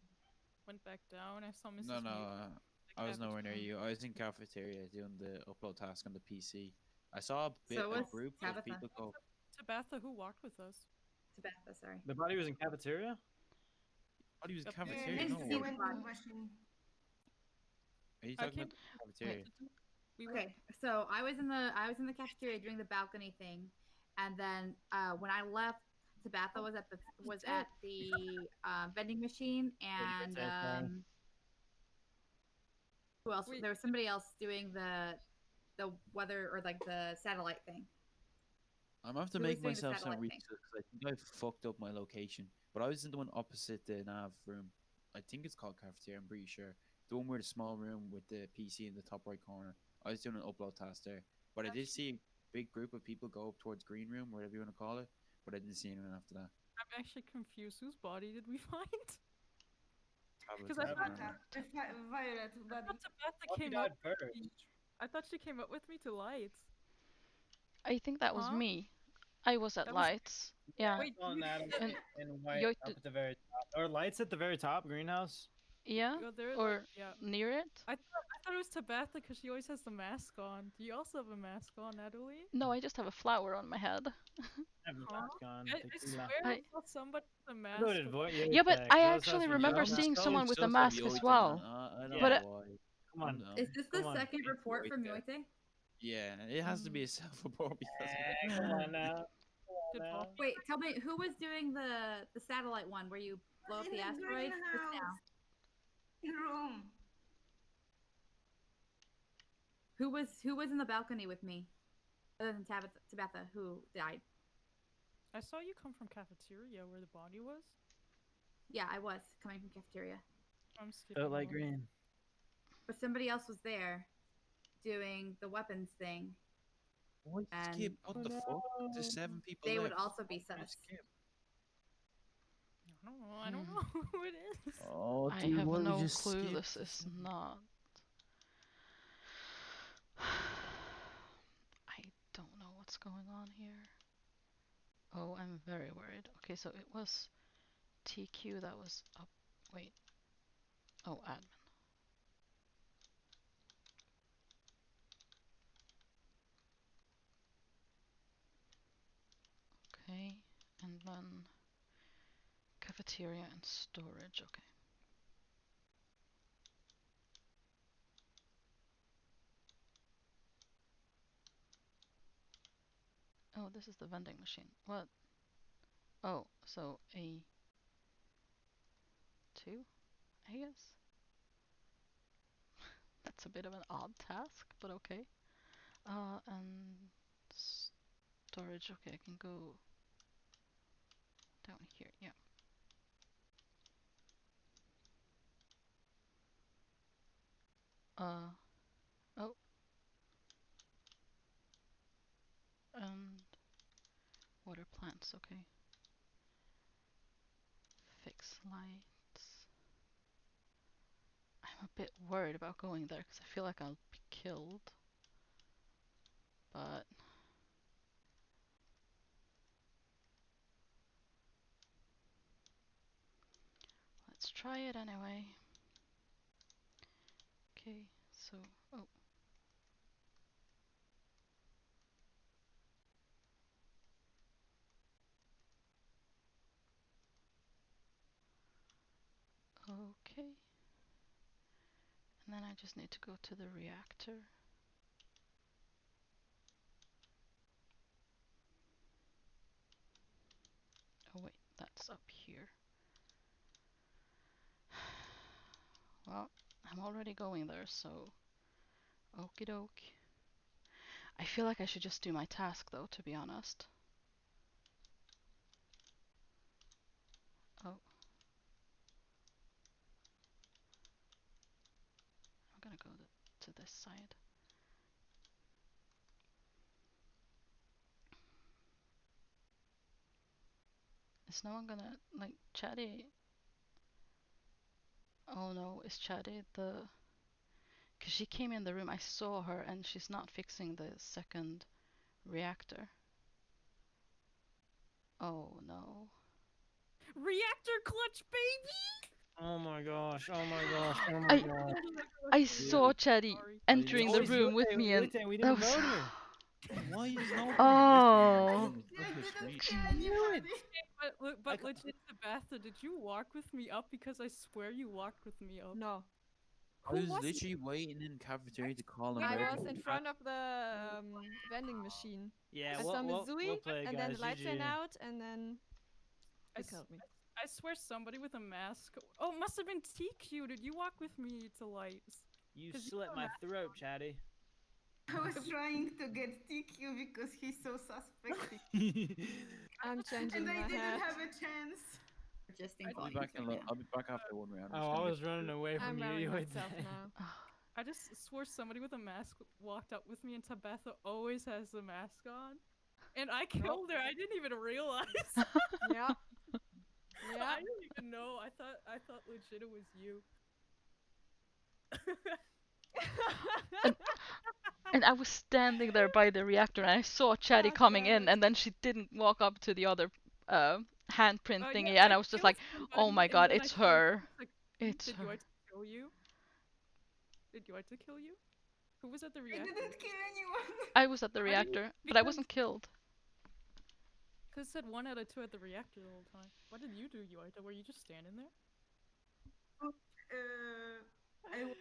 Went back down. I saw Mrs. No, Mute I was cafeteria. nowhere near you. I was in cafeteria doing the upload task on the PC. I saw a So a was group of Tabitha. people go. Tabitha, who walked with us? Tabitha, sorry. The body was in cafeteria. Oh, he was in Yeah, cafeteria. Next No, to are the you vending machine. talking about cafeteria? We Okay, so I was in the cafeteria doing the balcony thing, and then when I left, Tabitha was at the vending machine, and who else? Wait. There was somebody else doing the weather or like the satellite thing. I'm gonna have to Who was make doing the myself sound satellite thing? research because I think I fucked up my location. But I was in the one opposite the nav room. I think it's called cafeteria. I'm pretty sure. the one where the small room with the PC in the top right corner. I was doing an upload task there, but I did see a big group of people go up towards green room, whatever you want to call it, but I didn't see anyone after that. I'm actually confused. Whose body did we find? Tablet, 'Cause I tablet, thought- tablet. The violet I body. thought Tabitha Fluffy came died up. first. I thought she came up with me to lights. I think that was Huh? me. I was at That was- lights. Yeah. Wait, On that And in white Yoit up did- at the very top, or lights at the very top, greenhouse. Yeah. well, there, Or like, yeah. near it. I thought it was Tabitha because she always has the mask on. Do you also have a mask on, Natalie? No, I just have a flower on my head. I have a Huh? mask on. I tequila. swear I- I saw somebody with a mask. I voted on. Yoite, Yeah, but 'cause I that was actually from remember Yoite. seeing someone with a Still mask Yoite, as well. man. I don't But, know why. Come on. down. Is this the Come on, second it's report from Yoite. Yoite? Yeah, it has to be a self-report because Come on now. Good Come on call. now. Wait, tell me who was doing the satellite one where you blow up In the the asteroid? Just now. greenhouse. In room. Who was in the balcony with me? Other than Tabitha, who died. I saw you come from cafeteria where the body was. Yeah, I was coming from cafeteria. I'm skipping. Felt like over. green. But somebody else was there doing the weapons thing. Why And skip? What the fuck? There's 7 people they would left. also be Why sus. skip? I don't know. I don't know who it is. Oh, I dude, have why don't we no just clue. skip This the is 7? not. I don't know what's going on here. Oh, I'm very worried. Okay, so it was TQ that was up. Wait. Oh, admin. Okay, and then cafeteria and storage. Okay. Oh, this is the vending machine. What? Oh, so a 2, I guess? That's a bit of an odd task, but okay. And storage. Okay, I can go down here. Yeah. Oh. And water plants. Okay. Fix lights. I'm a bit worried about going there because I feel like I'll be killed. But let's try it anyway. Okay, so oh. Okay. And then I just need to go to the reactor. Oh wait, that's up here. Well, I'm already going there, so okie doke. I feel like I should just do my task though, to be honest. Oh. I'm gonna go to this side. Is no one gonna, like, Chatty? Oh no, is Chatty the... Cause she came in the room, I saw her, and she's not fixing the second reactor. Oh no. Reactor clutch, baby! Oh my gosh! Oh my gosh! Oh my gosh! I saw Chatty entering the It's room with Yoite, me, and Yoite, we that didn't was... vote her. Why is no one Oh. But legit, Tabitha, did you walk with me up? Because I swear you walked with me up. No. I was literally waiting in the cafeteria to call him. I back. was in front of the vending machine. Yeah, I we'll- saw we'll Mizui, play it, and then the guys, lights went GG. out, and then I they killed me. I swear somebody with a mask. Oh, it must have been TQ. Did you walk with me to lights? You 'Cause slit have a my mask throat, on. Chatty. I was trying to get TQ because he's so suspect. I'm changing And I my didn't hat. have a chance. Adjusting I'll be volumes back in. right now. I'll be back after one round. I'm Oh, just I gonna was get running away from I'm you. wearing You would myself say. now. I just swore somebody with a mask walked up with me, and Tabitha always has the mask on. And I killed her. I didn't even realize. Yeah. Yeah. I didn't even know. I thought legit it was you. And I was standing there by the reactor and I saw Chatty God coming damn in it. and then she didn't walk up to the other handprint Yeah, thingy and I was just killed like, oh somebody, my and god, then I it's saw you. her. Like, It's did her. Yoita kill you? Did Yoita kill you? Who was at the I reactor? didn't kill anyone. I was at the I didn't- reactor, but I wasn't killed. Cause it said 1 out of 2 at the reactor the whole time. What did you do, Yoita? Were you just standing there? I was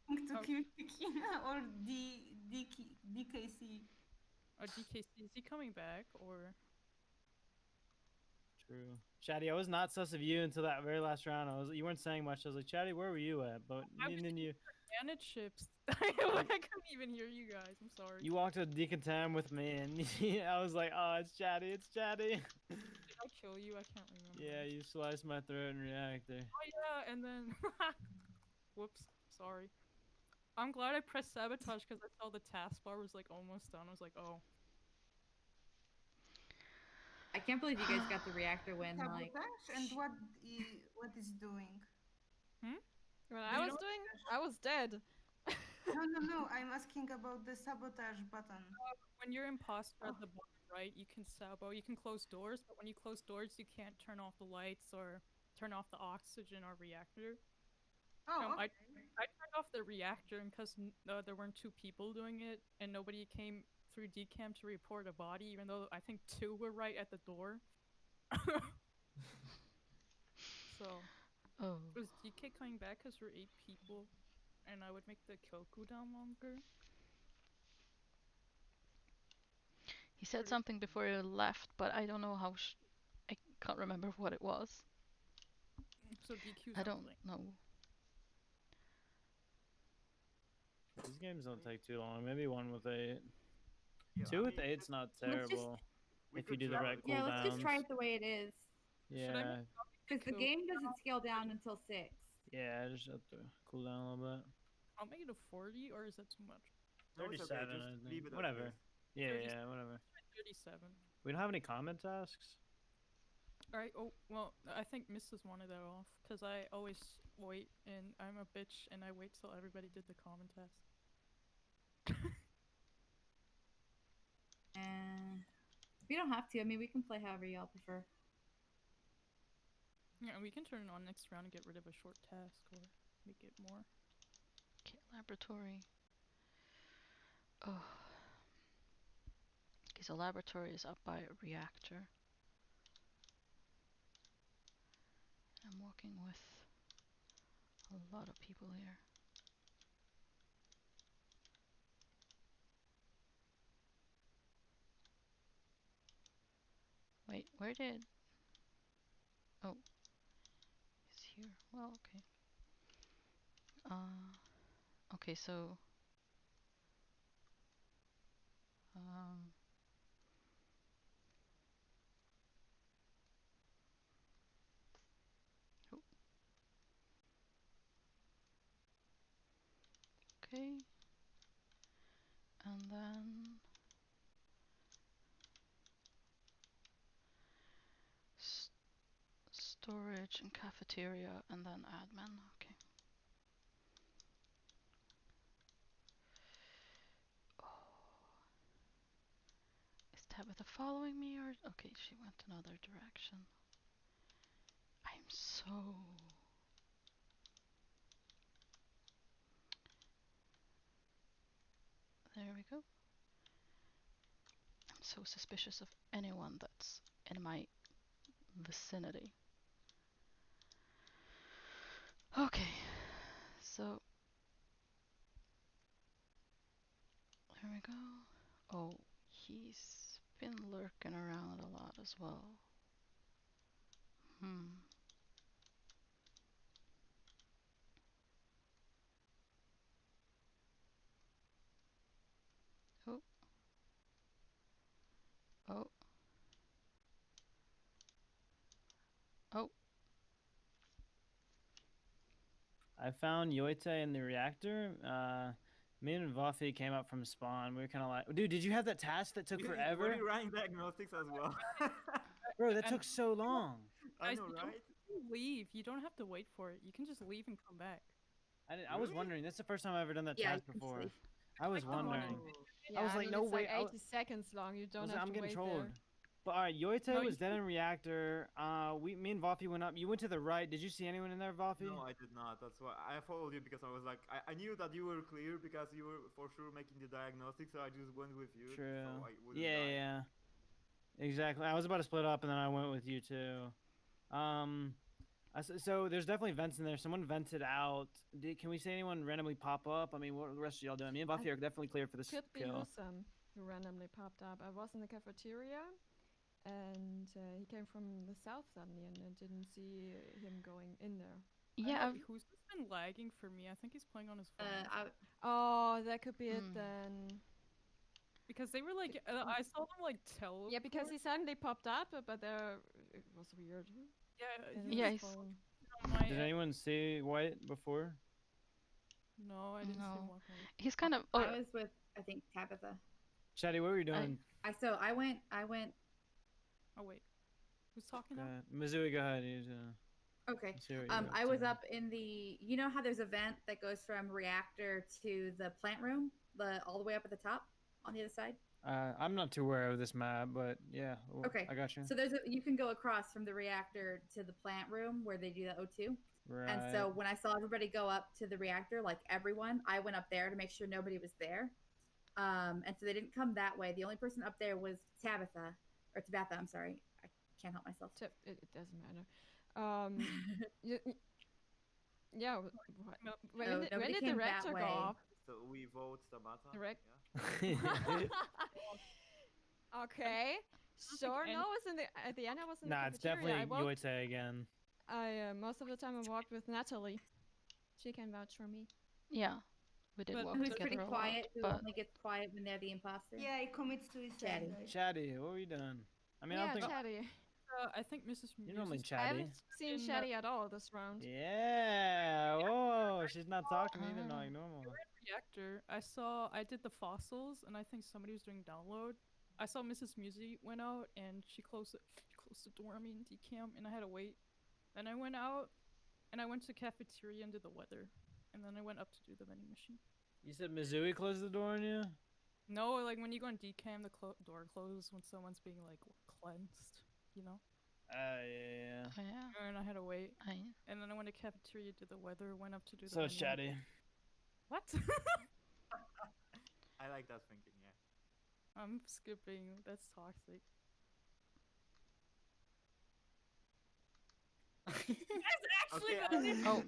going to Oh. kill Kikina or DKC. Or DKC, is he coming back or? True. Chatty, I was not sus of you until that very last round. You weren't saying much. I was like, Chatty, where were you at? But and then you Banana chips. I couldn't even hear you guys. I'm sorry. you walked to decontam with me, and I was like, oh, it's Chatty, it's Chatty. Did I kill you? I can't remember. Yeah, you sliced my throat in reactor. Oh yeah, and then whoops, sorry. I'm glad I pressed sabotage because I saw the taskbar was like almost done. I was like, oh. I can't believe you guys got the reactor win. Like, Sabotage and what is doing? When I was doing, I was dead. No. I'm asking about the sabotage button. When you're imposter at the bottom right, you can sabo. You can close doors, but when you close doors, you can't turn off the lights or turn off the oxygen or reactor. Oh, okay. I turned off the reactor because there weren't 2 people doing it, and nobody came through decam to report a body, even though I think 2 were right at the door. So, Oh. was DK coming back because we're 8 people, and I would make the kill cooldown longer? He said something before he left, but I don't know how. I can't remember what it was. So DQ's I on don't the link. know. These games don't take too long. Maybe 1 with 8. Yeah, 2 I with mean, 8's not Let's just- terrible we if you could do the try right it. yeah, let's just try cooldowns. it the way it is. Yeah, Because the game doesn't scale down until 6. yeah, just have to cool down a little bit. I'll make it a 40, or is that too much? No, it's 37, okay, just I leave think. it as Whatever. is. Yeah, 30 yeah, whatever. 37. We don't have any comment tasks. Alright, oh, well, I think Mrs. wanted that off, because I always wait, and I'm a bitch, and I wait till everybody did the comment test. We don't have to. I mean, we can play however y'all prefer. Yeah, and we can turn it on next round and get rid of a short task, or make it more. Okay, laboratory. Oh. Okay, so laboratory is up by a reactor. I'm walking with a lot of people here. Wait, where did... Oh. He's here. Well, okay. Okay, so... oh. Okay. And then... storage and cafeteria, and then admin. Okay. Oh. Is Tabitha following me, or okay? She went another direction. I'm so. There we go. I'm so suspicious of anyone that's in my vicinity. Okay, so there we go. Oh, he's been lurking around a lot as well. Oh. Oh. Oh. I found Yoite in the reactor. Me and Vafi came up from spawn. We were kind of like, dude, did you have that task that took Were forever? you running diagnostics as well? Bro, that And- took so long. I Guys, know, you don't right? have to leave. You don't have to wait for it. You can just leave and come back. I was Really? wondering. That's the first time I've ever done that Yeah, task you can before. sleep. I was like the morning wondering. Yeah, I was like, mean, no it's way. like 80 seconds long. You don't have I'm to getting wait trolled. there. But all right, Yoite No, was you dead in reactor. Me and Vafi went up. You went to the right. Did you see anyone in there, Vafi? No, I did not. That's why I followed you because I was like, I knew that you were clear because you were for sure making the diagnostics, so I just went with you. True. So I wouldn't Yeah, die. yeah. Exactly. I was about to split up, and then I went with you too. So there's definitely vents in there. Someone vented out. Can we see anyone randomly pop up? I mean, what are the rest of y'all doing? Me and Buffy are definitely clear for this Could be kill. Husam, who randomly popped up. I was in the cafeteria, and he came from the south suddenly, and I didn't see him going in there. Yeah, Who's been lagging for me? I think he's playing on his phone. Oh, that could be it Hmm. then. Because they were like, I saw them like tell. Yeah, because he suddenly popped up, but it was weird. Yeah, in Yeah, his he's- phone. on my, Did anyone see White before? No, I didn't see him No. walk away. he's kind of. I was with, I think, Tabitha. Chatty, what were you doing? I went. Oh wait, who's talking now? Mizui, go ahead. Okay. let's hear what you're I up was to. up in the. You know how there's a vent that goes from reactor to the plant room, all the way up at the top on the other side. I'm not too aware of this map, but yeah. Okay. I got you. So you can go across from the reactor to the plant room where they do the O2. Right. And so when I saw everybody go up to the reactor, like everyone, I went up there to make sure nobody was there. And so they didn't come that way. The only person up there was Tabitha. I'm sorry. I can't help myself. It doesn't matter. Yeah. When No, did nobody the came that reactor way. go off? So we vote Tabata. Correct. Yeah. Okay. Sure. any- No, it was at the end. I was in Nah, the it's cafeteria. definitely Yoite again. I most of the time I walked with Natalie. She can vouch for me. Yeah, we did But walk Who's together pretty a lot, quiet, who but only gets quiet when they're the imposter. Yeah, I commit suicide. Chatty. guys. Chatty, what were you doing? I mean, I Yeah, don't think Chatty. I think Mrs. you're normally Muse is- I Chatty. haven't seen In, Chatty at all this round. Yeah. Oh, she's not talking either, Ah. like normal. reactor. I did the fossils, and I think somebody was doing download. I saw Mrs. Musi went out, and she closed the door. I mean, decam, and I had to wait. Then I went out, and I went to the cafeteria and did the weather, and then I went up to do the vending machine. You said Mizui closed the door on you? No, like when you go on decam, the door closes when someone's being like cleansed, you know. Yeah. oh, yeah. And I had to wait, I, and then I went to cafeteria, did the weather, went up to do the. So it's vending. Chatty. What? I like that thinking. Yeah. I'm skipping. That's toxic. Okay. oh,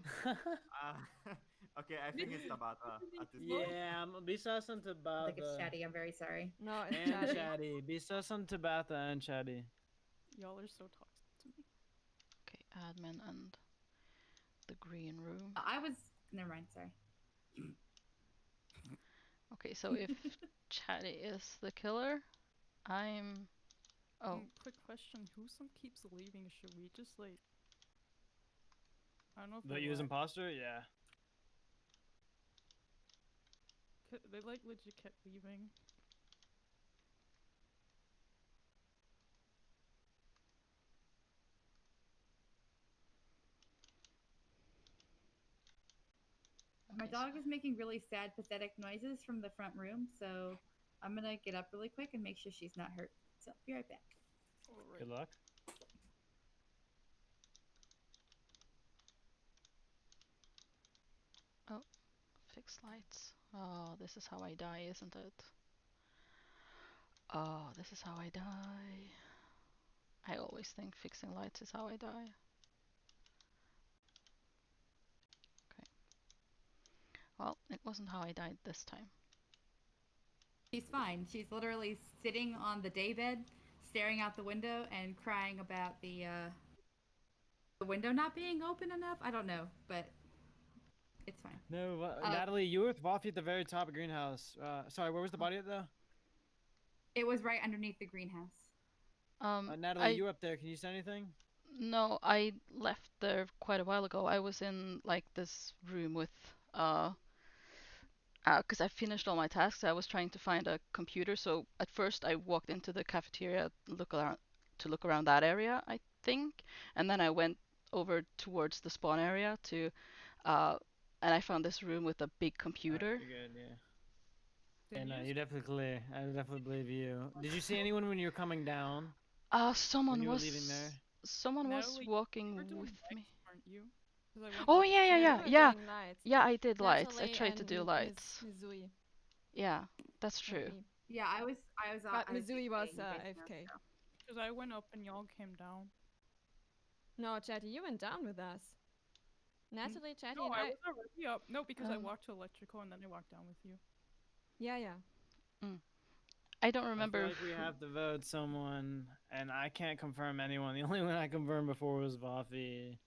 Okay, I think it's Tabata at this point. Yeah, Bisa and I Tabatha. think it's Chatty. I'm very sorry. No, it's And Chatty. Chatty. Bisa and Tabatha and Chatty. Y'all are so toxic to me. okay, admin and the green room. I was. Never mind. Sorry. Okay, so if Chatty is the killer, I'm. Oh, Quick question: who keeps leaving? Should we just like? I don't know if The they use like- imposter? Yeah. They like legit kept leaving. My okay, dog is making really sad, pathetic noises from the front room, so I'm gonna get up really quick and make sure she's not hurt. So be right back. Alright. Good luck. fix lights. Oh, this is how I die, isn't it? Oh, this is how I die. I always think fixing lights is how I die. Okay. Well, it wasn't how I died this time. She's fine. She's literally sitting on the daybed, staring out the window and crying about the window not being open enough. I don't know, but it's fine. No, Natalie, you were with Waffy at the very top of greenhouse. Sorry, where was the body at though? It was right underneath the greenhouse. Natalie, you were up there. Can you say anything? No, I left there quite a while ago. I was in like this room with because I finished all my tasks. I was trying to find a computer, so at first I walked into the cafeteria, look around that area, I think, and then I went over towards the spawn area to, uh, and I found this room with a big computer. You're good, yeah. Did Yeah, no, you you're definitely clear. I definitely believe you. Did you see anyone when you were coming down? Someone When you were was leaving there? someone was Natalie, you walking were doing with me. lights, weren't you? 'Cause I went Oh up yeah, yeah, to yeah, You were yeah, doing lights. yeah. I did lights. I Natalie tried to and do lights. Mizui Yeah, that's and true. me. Yeah, I was But I was Mizui was AFK, you guys know, AFK. so. Because I went up and y'all came down. No, Chatty, you went down with us. Natalie, Chatty, No, and I I. was already up. No, because I Um, walked to electrical and then I walked down with you. Yeah, yeah. I don't I remember. feel like we have to vote someone, and I can't confirm anyone. The only one I confirmed before was Buffy.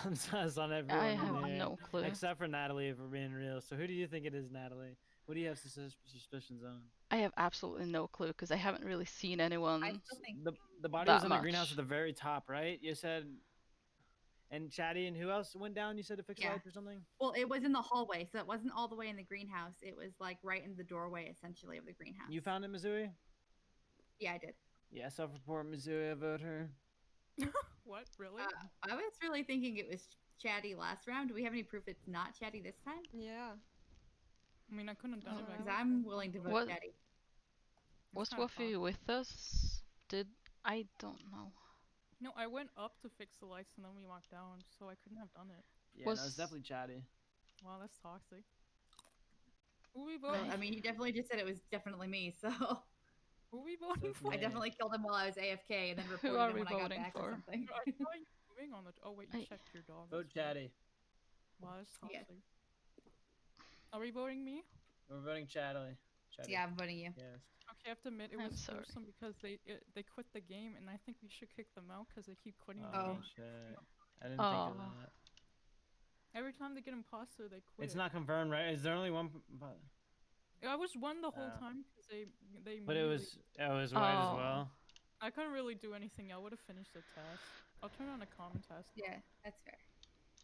I'm sus on everyone I in have here, no clue. except for Natalie, if we're being real. So who do you think it is, Natalie? What do you have suspicions on? I have absolutely no clue because I haven't really seen anyone. I still think The body That was in the greenhouse much. at the very top, right? You said. And Chatty, and who else went down? You said to fix Yeah. lights or something? well, it was in the hallway, so it wasn't all the way in the greenhouse. It was like right in the doorway, essentially, of the greenhouse. You found it, Missouri? Yeah, I did. Yeah, self-report Missouri, I vote her. What? Really? I was really thinking it was Chatty last round. Do we have any proof it's not Chatty this time? Yeah. I mean, I couldn't have done it back Because then. I'm willing to vote What- Chatty. Was kinda Wuffy with us? I don't know. No, I went up to fix the lights and then we walked down, so I couldn't have done it. Yeah, no, Was- it's definitely Chatty. Wow, that's toxic. Who we Well, voting? I mean, he definitely just said it was definitely me, so Who we voting for? I definitely killed him while I was AFK and then Who reported are him we when I got voting back for? or something. I saw you moving on the. Oh wait, you I- checked your dog. Vote as well. Chatty. Wow, that's Yeah. toxic. Are we voting me? We're voting Chatty. Chatty. Yeah, I'm voting you. Yes. Okay, I have to admit it I'm was sorry. gruesome because they quit the game, and I think we should kick them out because they keep quitting the Oh, game. shit. I didn't think of Aw. that. Every time they get imposter, they quit. It's not confirmed, right? Is there only one? But, I was one the whole Oh. time because they. but it immediately- was white as Oh. well. I couldn't really do anything. I would have finished the task. I'll turn on a common task. Yeah, that's fair.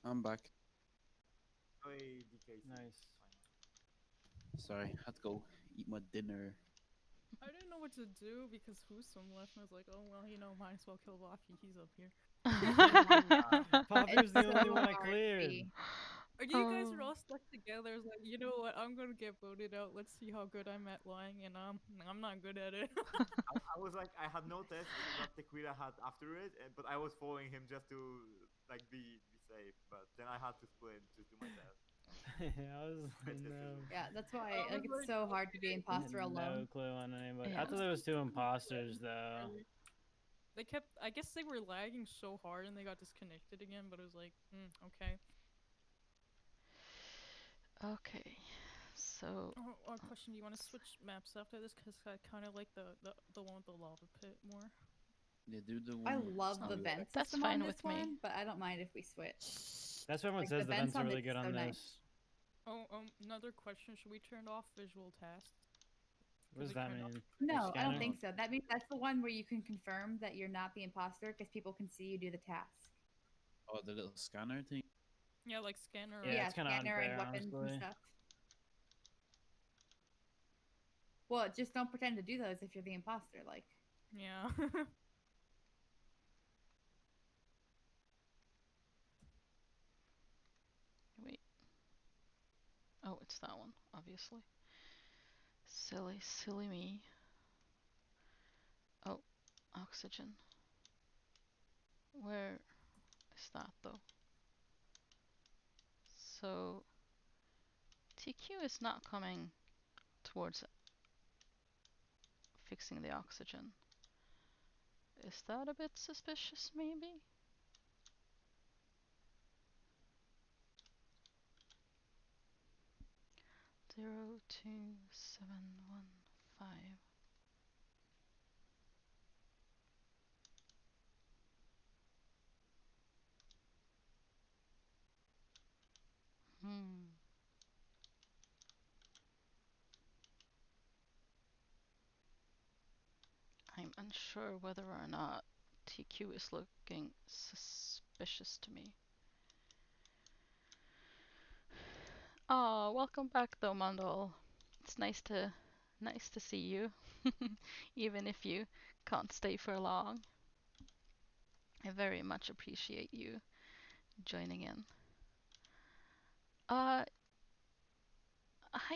I'm back. Hey, DKC. Nice. Sorry, had to go eat my dinner. I didn't know what to do because Husum left, and I was like, oh well, might as well kill Wafi. He's up here. Poppy was the It's only so one I hard to cleared. see. And you guys are Oh. all stuck together. I was like, you know what? I'm gonna get voted out. Let's see how good I'm at lying, and I'm not good at it. I was like, I had no test that Tequila had after it, but I was following him just to like be safe. But then I had to split to do my test. Yeah, I was no. Yeah, that's why I like was it's so hard to be I had imposter no alone. clue on anybody. Yeah. I thought there was two imposters though. They kept. I guess they were lagging so hard, and they got disconnected again. But it was like, okay. Okay, so Oh, question: do you want to switch maps after this? Because I kind of like the one with the lava pit more. Yeah, do the one. I where it's love the not- vent That's system fine on this with me. one, but I don't mind if we switch. That's what everyone Like, says. the The vents vents are on really it's good on so this. nice. Oh, another question: should we turn off visual tasks? What does They that turn off- mean? No, I scanner? don't think so. That means that's the one where you can confirm that you're not the imposter because people can see you do the task. Oh, the little scanner thing. Yeah, like scanner. or- Yeah, it's kinda scanner and unfair, weapons honestly. and stuff. Well, just don't pretend to do those if you're the imposter. Like, Yeah. wait. Oh, it's that one, obviously. Silly me. Oh, oxygen. Where is that though? So TQ is not coming towards fixing the oxygen. Is that a bit suspicious, maybe? Zero 2 7 1 5. Hmm. I'm unsure whether or not TQ is looking suspicious to me. Oh, welcome back though, Mandel. It's nice to see you, even if you can't stay for long. I very much appreciate you joining in. Hi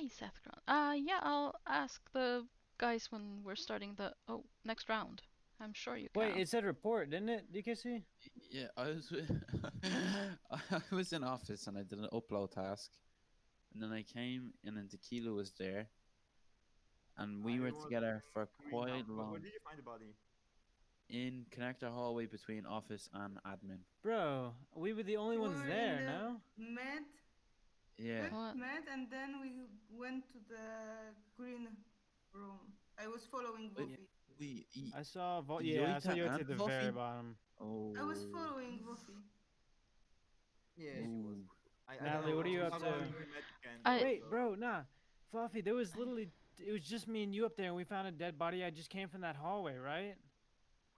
Sethgron. Yeah, I'll ask the guys when we're starting the next round. I'm sure you can. Wait, it said report, didn't it, DKC? Yeah, I was I was in office and I did an upload task, and then I came in and Tequila was there, and we were together for quite Where long did you find the body? in connector hallway between office and admin. Bro, we were the only We ones were there, in the no? med, Yeah. med, and then we went to the green room. I was following Vofi. I saw yeah, I saw you at the very bottom. Oh. I was following Vofi. Yeah, she was. Natalie, what are you up to? Wait, bro, nah. Fluffy, there was literally, it was just me and you up there, and we found a dead body. I just came from that hallway, right?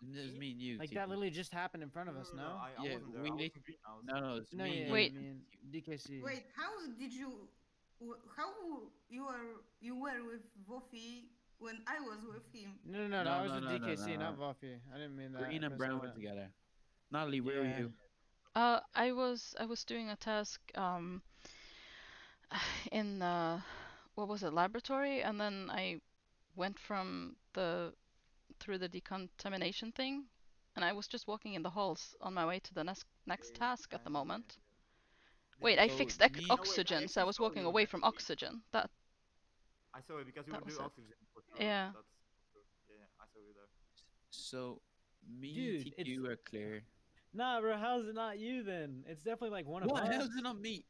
It was me and you. Like, that literally just happened in front of us, no? Yeah, we. No, it's No, me. yeah, Wait. me and DKC. Wait, how did you? How you were with Vofi when I was with him? No, I was with DKC, not Voffy. I didn't mean that. Green and Brown were together. Natalie, where were you? I was doing a task in what was it, laboratory, and then I went through the decontamination thing, and I was just walking in the halls on my way to the next task at the moment. Wait, I fixed oxygen, so I was walking away from oxygen. That. I saw it because you were doing oxygen. Yeah. Yeah, I saw you there. So, me and TQ were clear. Nah, bro, how's it not you then? It's definitely like one of us. What? How's it not me?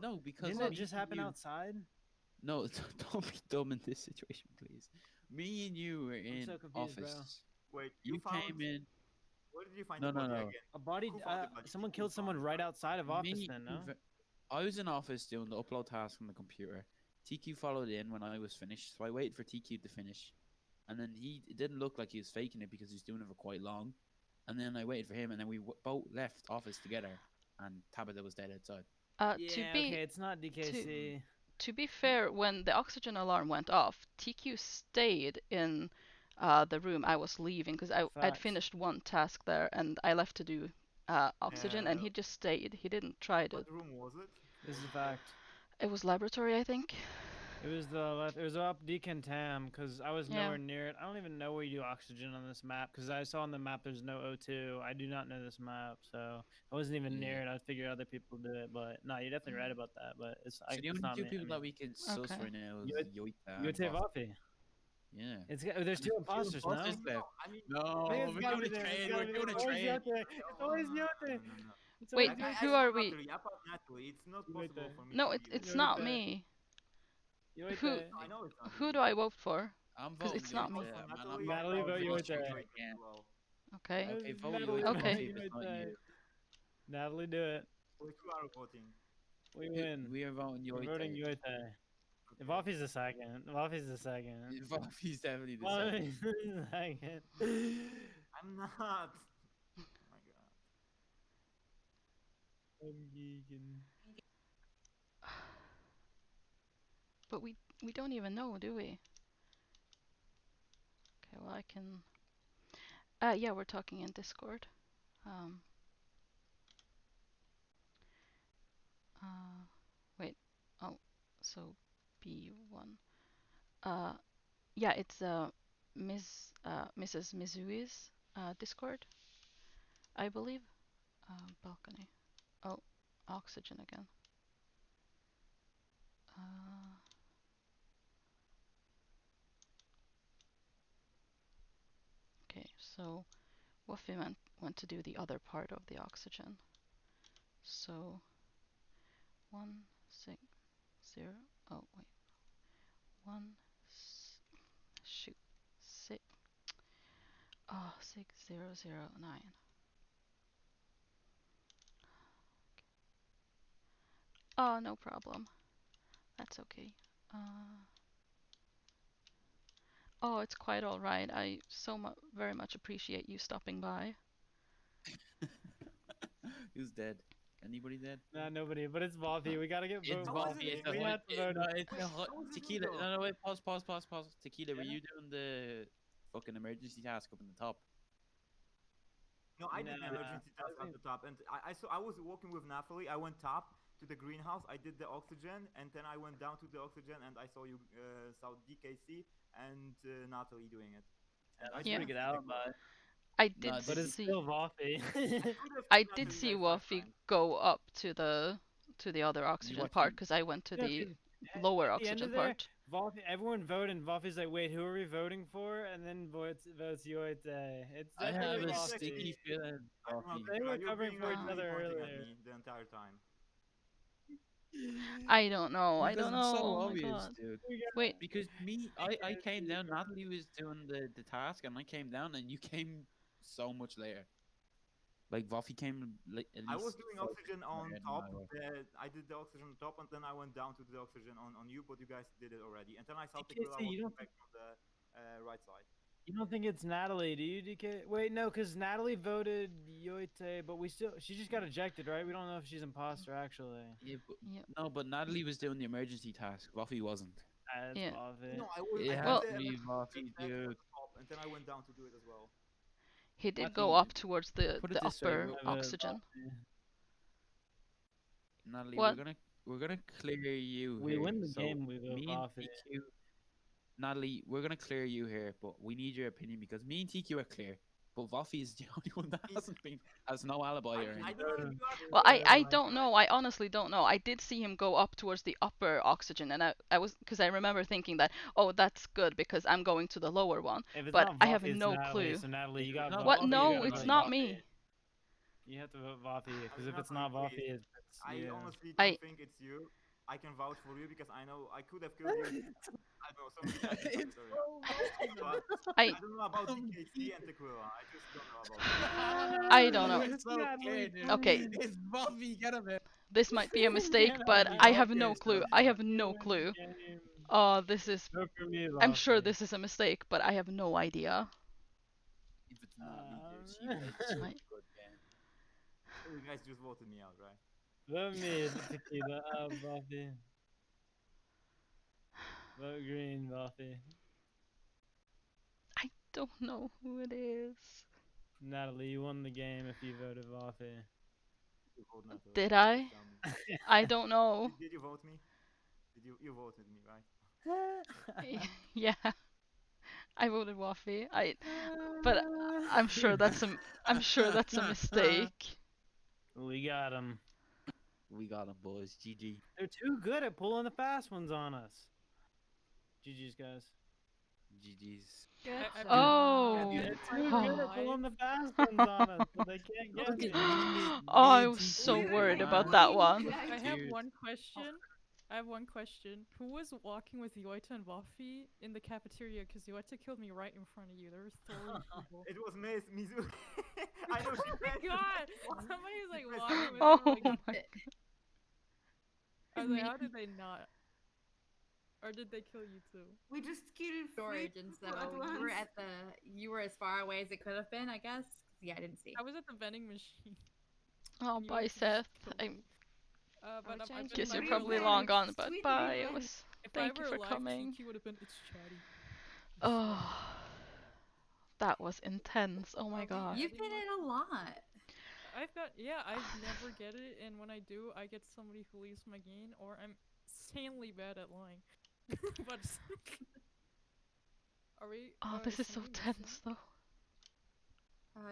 No, because didn't it just happen outside? No, don't be dumb in this situation, please. Me and you were in so confused, office. Bro. Wait, you came in. Where did you find No, the body no. again? A body. Someone killed someone right outside of office. Then, no. I was in office doing the upload task on the computer. TQ followed in when I was finished, so I waited for TQ to finish, and then it didn't look like he was faking it because he was doing it for quite long, and then I waited for him, and then we both left office together, and Tabitha was dead outside. Okay, it's not DKC. To be fair, when the oxygen alarm went off, TQ stayed in the room I was leaving because I'd finished one task there and I left to do oxygen, and he just stayed. He didn't try to. What room was it? This is a fact. It was laboratory, I think. It was the left. It was up decontam because I was nowhere near it. I don't even know where you do oxygen on this map because I saw on the map there's no O2. I do not know this map, so I wasn't even near it. I figured other people do it, but no, you're definitely right about that. But it's So the only two people that we can suss right now is Yoita and Voffy. Yeah. There's two imposters now. No, we're doing a trade. We're doing a trade. It's always Yote. Wait, who are we? It's not possible for me. No, it's not me. Who do I vote for? Because it's not me. Natalie, vote Yote. Okay. Okay, vote Okay. Natalie, do it. Who are voting? We win. We are voting Yote. We're voting Yote. Voffy's the second. Voffy's the second. Voffy's definitely the second. I'm not. Oh my god. I'm geeking. But we don't even know, do we? Okay, well I can. Yeah, we're talking in Discord. Wait. Oh, so B1. Yeah, it's Mrs. Mizui's Discord, I believe. Balcony. Oh, oxygen again. Okay, so Woofy went to do the other part of the oxygen. So 160. Oh wait. 6009. Oh, no problem. That's okay. Oh, it's quite all right. I very much appreciate you stopping by. Who's dead? Anybody dead? Nah, nobody. But it's Voffy. We gotta get It's vote. Voffy, Voffy. It's we the have to vote. no, it's Wait, the how was it me, Tequila. though? No, wait. Pause. Tequila, were Yeah? you doing the fucking emergency task up in the top? No, I did the Nah, emergency I task at think- the top, and I was walking with Nathalie. I went top to the greenhouse. I did the oxygen, and then I went down to the oxygen, and I saw you saw DKC and Nathalie doing it. And I That's Yeah. pretty good alibi. I did No, But it's see. still Voffy. I did see Waffy go up to the other oxygen watched part him- because I went to Yeah, the 'cause lower at the end oxygen of there, part. Voffy, everyone voted, and Voffy's like, wait, who are we voting for? And then votes Yoite. It's I have definitely a Voffy. sticky feeling. I don't know, Voffy. They were you're covering being for each really other pointing at earlier. me the entire time. I don't know. I Because don't it's know. so Oh my obvious, god. dude. Wait. Because I came down. Natalie was doing the task, and I came down, and you came so much later. Like Voffy came like at least. I was doing 5 oxygen minutes on later than top. I was. I did the oxygen on top, and then I went down to the oxygen on you, but you guys did it already. And then I saw DKC, Tequila you walking don't back from the right side. You don't think it's Natalie, do you, DK? Wait, no, because Natalie voted Yoite, but she just got ejected, right? We don't know if she's imposter, actually. Yeah, but, Yep. no, but Natalie was doing the emergency task. Voffy wasn't. That's Yeah. Voffy. No, I was. It I has Well- did to the be emergency Voffy, task at dude. the top, and then I went down to do it as well. He did Natalie, go up towards the put it this way, upper we'll- oxygen. Natalie, What? we're gonna clear you. We here. win the So game, we vote me and Voffy. TQ. Natalie, we're gonna clear you here, but we need your opinion because me and TQ are clear, but Voffy is the only one that has no alibi or I anything. don't know if you are. Well, I don't know. I honestly don't know. I did see him go up towards the upper oxygen, and I was because I remember thinking that, oh, that's good because I'm going to the lower one. If it's But not I have Voffy, it's no Natalie, clue. So Natalie, you got Not What? Voffy, you No, gotta it's vote not Voffy. me. You have to vote Voffy, because if not it's not gonna Voffy, agree. it's I yeah. honestly I- don't think it's you. I can vouch for you because I know I could have killed you. I don't know so many times. in It's Victoria. But I I don't know about DKC and Tequila. I just don't know about them. I don't know. It's so clear, dude. Okay. It's Voffy, get him in. This might be a mistake, Get but out of I here. have no Okay, clue. so I have You no win the clue. game. This is. Vote for me, I'm sure Voffy. this is a mistake, but I have no idea. If it's not me, dude, she Um, played such a I- good game. You guys just voted me out, right? Vote me, Tequila. Voffy. Vote green, Voffy. I don't know who it is. Natalie, you won the game if you voted Voffy. You vote Nathalie. Did I? Just tell me. I don't know. Did you vote me? Did you voted me, right? Yeah, I voted Waffy. But I'm sure that's a mistake. We got him. We got him, boys. GG. They're too good at pulling the fast ones on us. GG's, guys. GG's. Good I- job. Oh. They're too Oh. good at pulling the fast ones on us, so they can't get me. Oh, I was so worried about that one. I have Dude. one question. Who was walking with Yoita and Waffy in the cafeteria? Because Yoita killed me right in front of you. There were 3 people. It was Mizu. I know she Oh my said- god! Somebody was like walking with Oh her, like, my. I was like, how did they not? Or did they kill you too? We just killed 3 Storage, and so people at once. you were as far away as it could have been, I guess. Yeah, I didn't see. I was at the vending machine. Oh, and bye, Yoita just Seth. killed I me. But would I've change been guess it. you're like, probably Sweet long life, gone, but sweet bye. It life. was. if Thank I you were for alive, coming. Kiki would have been it's chatty. Oh, that was intense. Oh my Are we- god. You've been in a lot. I never get it, and when I do, I get somebody who leaves my game, or I'm insanely bad at lying. But are we? Oh, this is so tense though.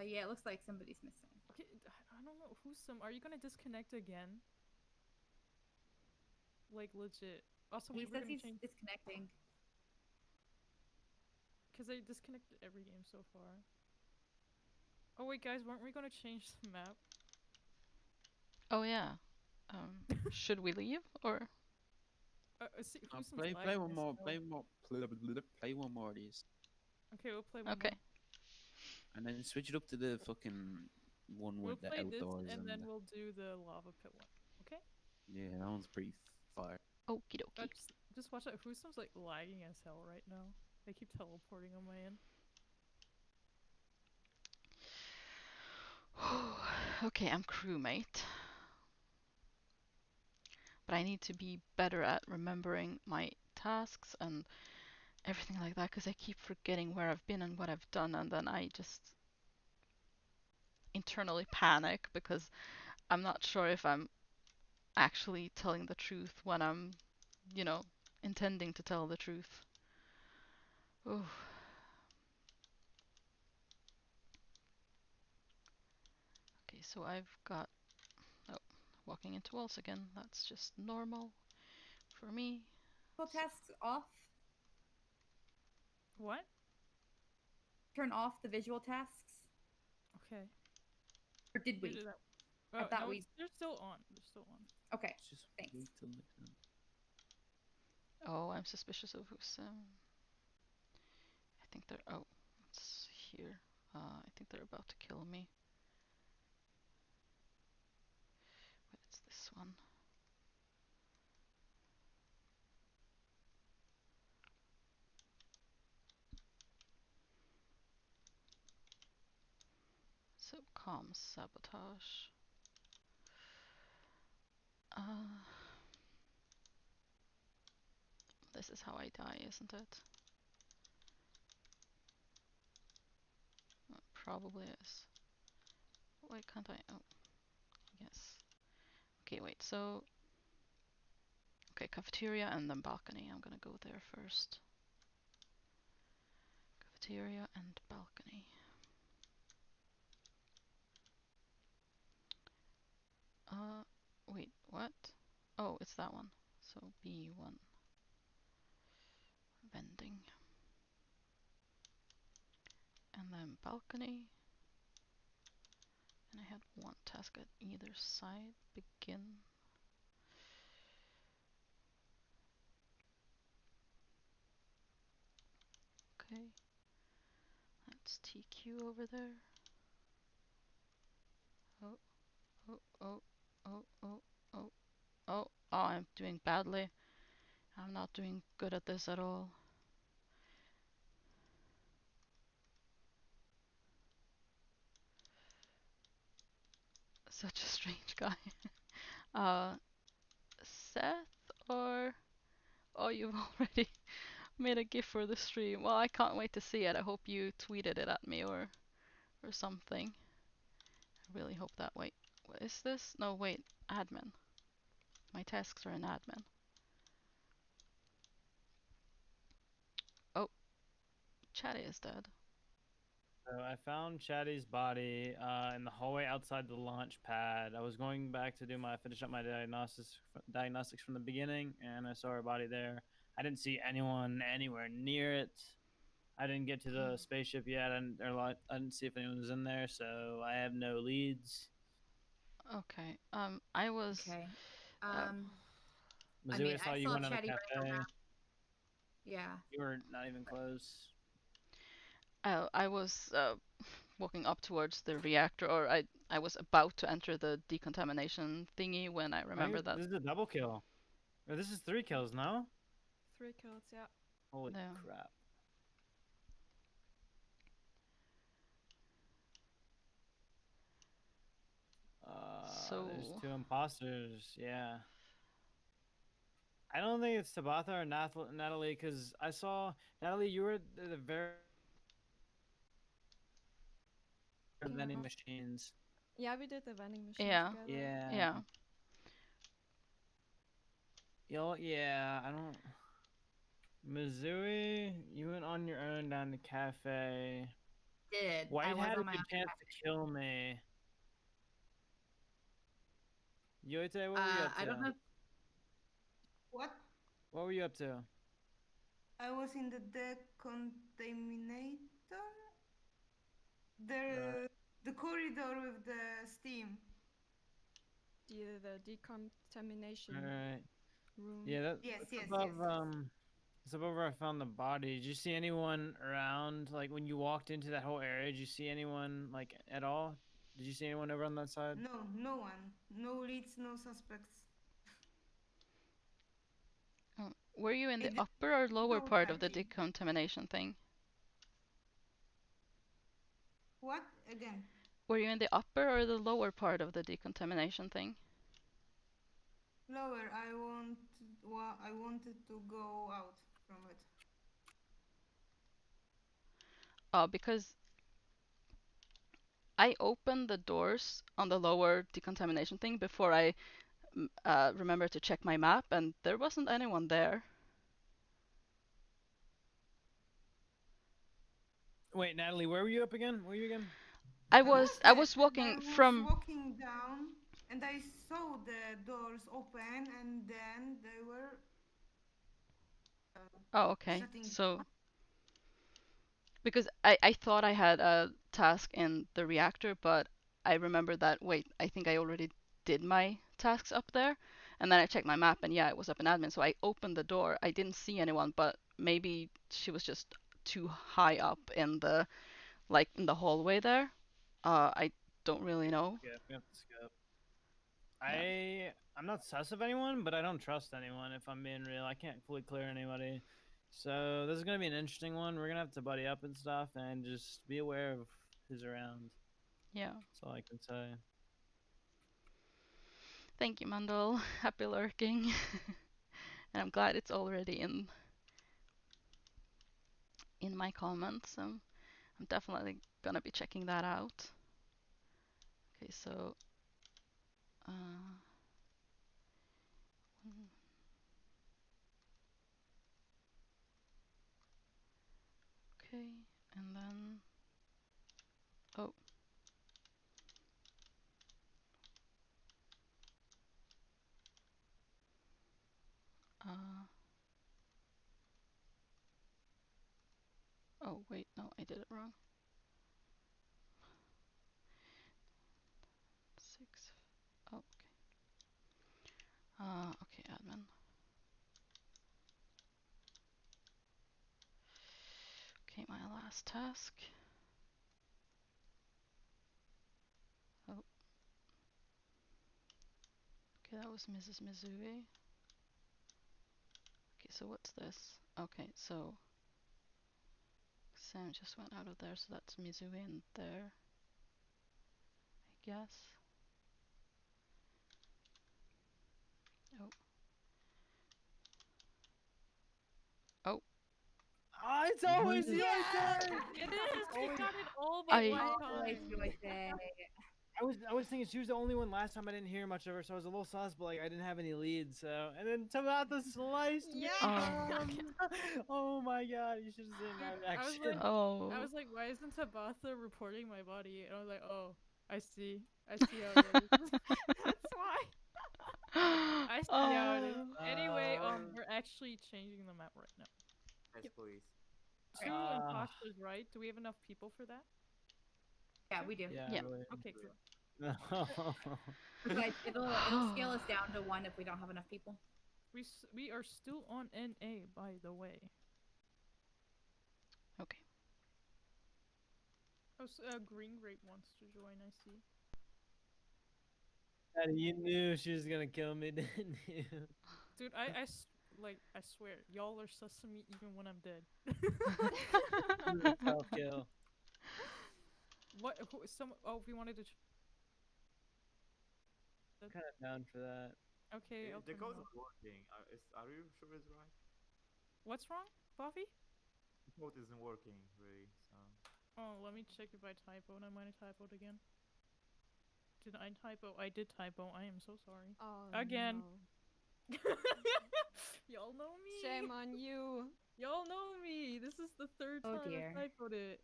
Yeah, it looks like somebody's missing. Okay, I don't know who's some. Are you gonna disconnect again? Like legit. Also, He we were says gonna he's change disconnecting. because they disconnected every game so far. Oh wait, guys, weren't we gonna change the map? Oh yeah. Should we leave or? See, Oh, who's some play lagging one as more. hell. Play one more of these, Okay, we'll play one Okay. more. and then switch it up to the fucking one We'll with the play this, outdoors and then the- we'll do the lava pit one. Okay? yeah, that one's pretty fire. Okie dokie. Just watch out. Who's like lagging as hell right now? They keep teleporting on my end. Okay, I'm crewmate. But I need to be better at remembering my tasks and everything like that because I keep forgetting where I've been and what I've done, and then I just internally panic because I'm not sure if I'm actually telling the truth when I'm, you know, intending to tell the truth. Ooh. Okay, so I've got, oh, walking into walls again. That's just normal for me. Tasks off. What? Turn off the visual tasks. Okay. Or did we? Oh, thought no, we- they're still on. They're still on. Okay. Just Thanks. wait till next time. Oh, I'm suspicious of who's. I think they're. Oh, it's here. I think they're about to kill me. Wait, it's this one. So, comms sabotage. This is how I die, isn't it? Probably is. Why can't I? Oh, yes. Okay, wait, so. Okay, cafeteria and then balcony. I'm gonna go there first. Cafeteria and balcony. Wait, what? Oh, it's that one. So B1. Vending. And then balcony. And I had one task at either side. Begin. Okay. That's TQ over there. Oh, oh, oh, oh, oh, oh, oh, oh, I'm doing badly. I'm not doing good at this at all. Such a strange guy. Seth or... Oh, you've already made a GIF for the stream. Well, I can't wait to see it. I hope you tweeted it at me or something. I really hope that. Wait, what is this? No, wait, admin. My tasks are in admin. Oh, Chatty is dead. So I found Chatty's body in the hallway outside the launch pad. I was going back to finish up my diagnostics from the beginning, and I saw her body there. I didn't see anyone anywhere near it. I didn't get to the spaceship yet, I didn't see if anyone was in there, so I have no leads. Okay. I was. Okay. Missouri, I saw you went on the Chatty cafe. right now. Yeah. You were not even close. I was walking up towards the reactor, or I was about to enter the decontamination thingy when I remembered that. This is a double kill. Or this is 3 kills, no? 3 kills, yeah. Holy No. crap. There's 2 imposters, yeah. I don't think it's Tabitha or Natalie, because I saw Natalie. You were the very vending machines. Yeah, we did the vending machines Yeah. together. Yeah. Yeah, I don't. Mizui, you went on your own down the cafe. White had a good chance to kill me. Yoite, what were you up to? I don't know. What? What were you up to? I was in the decontaminator. The corridor with the steam. The decontamination room. Yeah, Yes, that's yes, above, yes. it's above where I found the body. Did you see anyone around? Like when you walked into that whole area, did you see anyone like at all? Did you see anyone over on that side? No, no one. No leads, no suspects. Were you in the upper or lower part of the decontamination thing? What? Again? Were you in the upper or the lower part of the decontamination thing? Lower. I wanted to go out from it. Oh, because I opened the doors on the lower decontamination thing before I remembered to check my map, and there wasn't anyone there. Wait, Natalie, where were you up again? Where were you again? I I was there, walking and I was from. walking down, and I saw the doors open, and then they were Oh, okay. shutting. So because I thought I had a task in the reactor, but I remember that, wait, I think I already did my tasks up there. And then I checked my map, and yeah, it was up in admin. So I opened the door. I didn't see anyone, but maybe she was just too high up in the in the hallway there. I don't really know. Yeah, we have to skip. Yeah. I'm not sus of anyone, but I don't trust anyone if I'm being real. I can't fully clear anybody. So this is gonna be an interesting one. We're gonna have to buddy up and stuff, and just be aware of who's around. Yeah. That's all I can say. Thank you, Mandel. Happy lurking. And I'm glad it's already in my comments. So I'm definitely gonna be checking that out. Okay, so okay, and then oh. Oh wait, no, I did it wrong. 6. Oh, okay. Okay, admin. Okay, my last task. Oh. Okay, that was Mrs. Mizui. Okay, so what's this? Okay, so Sam just went out of there, so that's Mizui in there, I guess. Oh. Oh. Oh, it's always your turn! It is. We got it all I- but one Always time. USA. I was thinking she was the only one last time. I didn't hear much of her, so I was a little sus, but like I didn't have any leads. So and then Tabitha sliced me. Oh my god! You should have seen my reaction. Oh. I was like, why isn't Tabitha reporting my body? And I was like, oh, I see how it is. That's why. I see how it is. Oh. Anyway, we're actually changing the map right now. Yes, please. 2 imposters, right? Do we have enough people for that? Yeah, we do. Yeah. Really. Okay, good. Like, it'll scale us down to 1 if we don't have enough people. We are still on NA, by the way. Okay. Oh, Green Grape wants to join, I see. Daddy, you knew she was gonna kill me, didn't you? Dude, I swear, y'all are sus to me even when I'm dead. Self kill. What? Oh, we wanted to. Kind of down for that. Okay, I'll The turn it code off. is working. Are you sure it's right? What's wrong, Buffy? The code isn't working really. So. Oh, let me check if I typoed. I might have typoed again. Did I typo? I did typo. I am so sorry. Oh, Again. no. Y'all know me. Shame on you. Y'all know me. This is the third Oh, time dear. I typoed it.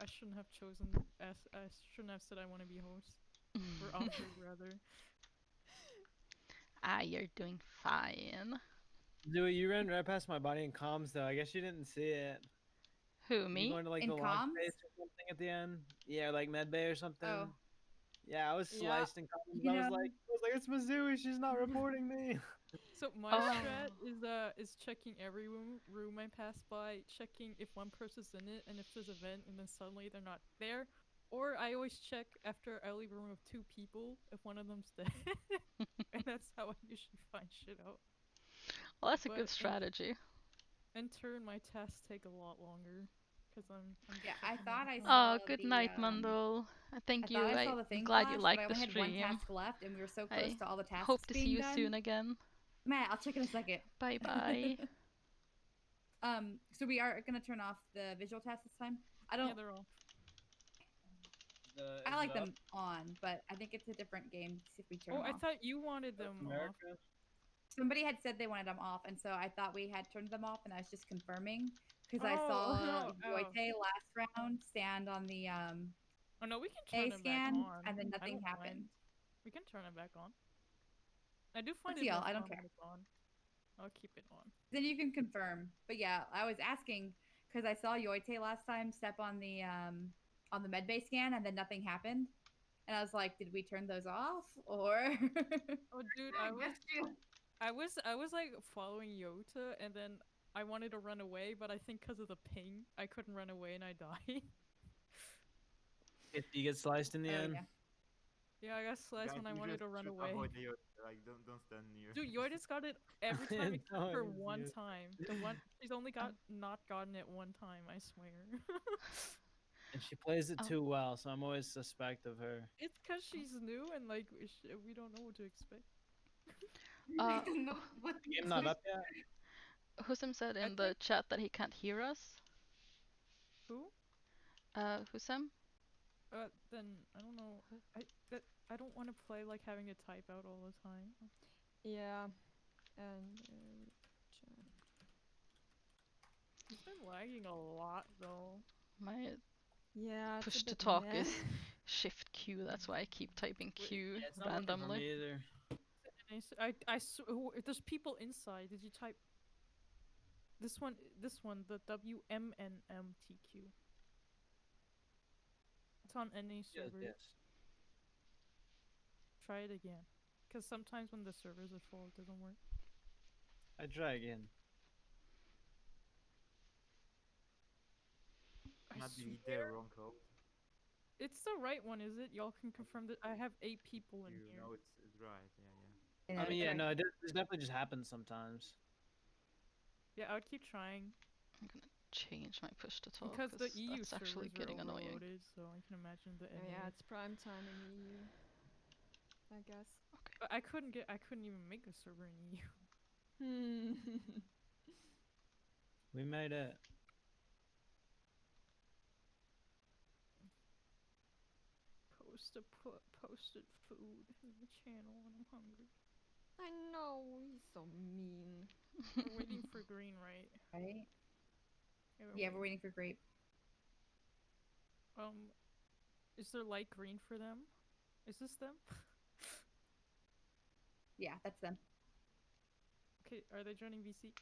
I shouldn't have chosen I shouldn't have said I want to be host. Or author, rather. You're doing fine. Dewey, you ran right past my body in comms though. I guess you didn't see it. Who, You me? going to like In the launch comms? base or something at the end? Yeah, like medbay or something. Oh. Yeah, I was Yeah. sliced in comms. You I was know- like, it's Mizui. She's not reporting me. So my strat is checking every room I pass by, checking if one person's in it and if there's a vent, and then suddenly they're not there. Or I always check after I leave a room of 2 people if one of them's dead, and that's how I usually find shit out. Well, that's a But good strategy. In turn, my tasks take a lot longer. because I'm Yeah, I thought I Oh, saw good the, night, Mundle. I Thank you. thought I saw the I'm thing glad you flash, but liked I the only had one stream. task left, and we were so close I to all the tasks hope to see being you done. soon again. Matt, I'll check in a second. Bye bye. So we are gonna turn off the visual tasks this time. I Yeah, don't. they're all. I like them on, but I think it's a different game. See if we turn Oh, them I off. thought you wanted them off. America. Somebody had said they wanted them off, and so I thought we had turned them off, and I was just confirming because I Oh, saw no, oh. Yoite last round stand on the Oh no, we can turn A it back scan, on. and then I nothing don't happened. mind. We can turn it back on. I do find Up it to y'all, more I don't fun care. when it's on. I'll keep it on. Then you can confirm. But yeah, I was asking because I saw Yoite last time step on the medbay scan, and then nothing happened. And I was like, did we turn those off or? Oh, dude, I was like following Yota, and then I wanted to run away, but I think because of the ping, I couldn't run away, and I died. If you get sliced in the end. Yeah, I got sliced Guys, when I you wanted just to run should away. Avoid the Yoda, like don't stand near. Dude, Yoita's got it every time except No, for it's one you. time. The one she's only not gotten it one time, I swear. And she plays it too well, so I'm always suspect of her. It's because she's new and like we don't know what to expect. The game not up yet? Husam said in the chat that he can't hear us. Who? Husam? Then I don't know. I don't want to play like having to type out all the time. Yeah, and It's been lagging a lot though. My yeah, it's a push to bit talk meh. is Shift Q. That's why I keep typing Q Yeah, it's not working for randomly. me either. There's people inside. Did you type this one? This one, the WMNMTQ. It's on any server. Yes. Try it again, because sometimes when the servers are full, it doesn't work. I try again. Not delete the wrong code. It's the right one, is it? Y'all can confirm that I have 8 people in You here. know it's right. Yeah. I mean, yeah, no, it definitely just happens sometimes. Yeah, I would keep trying. I'm gonna change my push to talk Because the EU that's actually servers getting are annoying. overloaded, so I can imagine the Oh, yeah, it's prime time in EU, I guess. But I couldn't even make a server in EU. We made it. Posted food in the channel when I'm hungry. I know, he's so mean. We're waiting for green, right? Right? Yeah, we're waiting for grape. Is there light green for them? Is this them? Yeah, that's them. Okay, are they joining VC?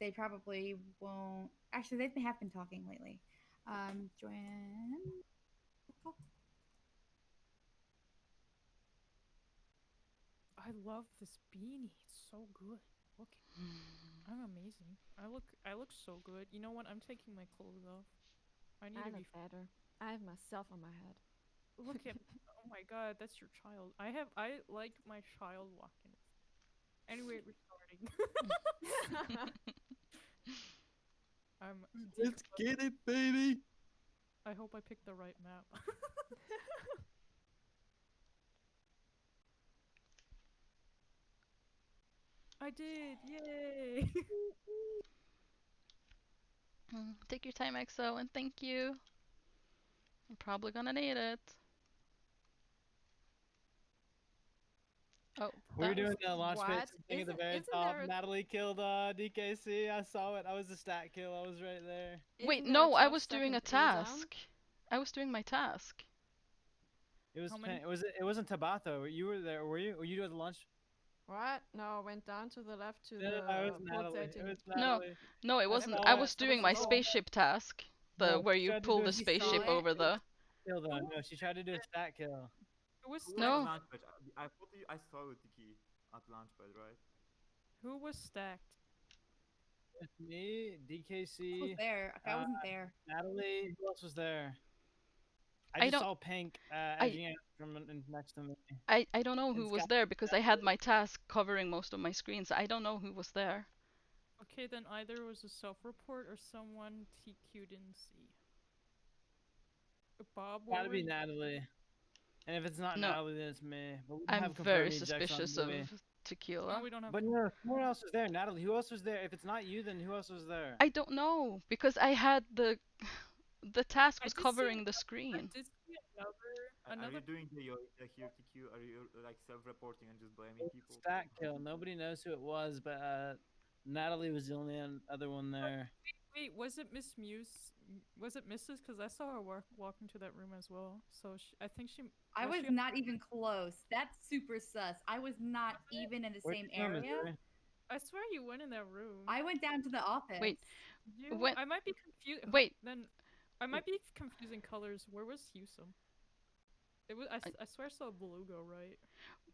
They probably won't. Actually, they have been talking lately. Join. I love this beanie. It's so good. Look, I'm amazing. I look so good. You know what? I'm taking my clothes off. I need to look be better. I have myself on my head. Look at. Oh my God, that's your child. I like my child walking. Anyway, we're starting. Let's get it, baby. I hope I picked the right map. I did! Yay! Take your time, EXO, and thank you. I'm probably gonna need it. Oh, We were that was- doing the launch pad What? thing at the Isn't- very isn't top. there a- Natalie killed DKC. I saw it. I was the stat kill. I was right there. Wait, Isn't there no, I 12 was doing a second cooldown? task. I was doing my task. It was. How many- It wasn't Tabata. You were there. Were you? Were you at the launch? What? No, went down to the left to No, the it was port Natalie. It 18. was No, Natalie. no, it wasn't. saw I it. was I doing was my wrong. spaceship task. The No, where she you tried to pull do the a spaceship it? over the. Kill them. No, she tried to do a stat kill. Who was Who No. was at Launchpad? I thought I saw the key at Launchpad, right? Who was stacked? With me, Who was DKC, there? I wasn't there. Natalie. Who else was there? I I just don't- saw Pink edging out from next to me. I don't know who It's was got- there because I had my task covering most of my screen, so I don't know who was there. Okay, then either it was a self-report or someone TQ didn't see. Bob, what Gotta were be you- Natalie. And if it's not No. Natalie, then it's me. But we don't I'm have very confirmed ejects on suspicious of Louis. Tequila. No, we don't have. But no, someone else was there. Natalie, who else was there? If it's not you, then who else was there? I don't know because I had the task I was did see covering the I screen. did see Are another. you doing the here TQ? Are you like self-reporting and just blaming people? Stat kill. Nobody knows who it was, but Natalie was the only other one there. Wait, was it Miss Muse? Was it Mrs.? Because I saw her walk into that room as well. So I think she. I was she- not even close. That's super sus. I was not even in the Where'd same you go, area. Missouri? I swear you went in that room. I went down to the office. Wait, You, when- I might be confused. Wait. Then I might be confusing colors. Where was Hewsome? It was. I swear I saw Beluga, right?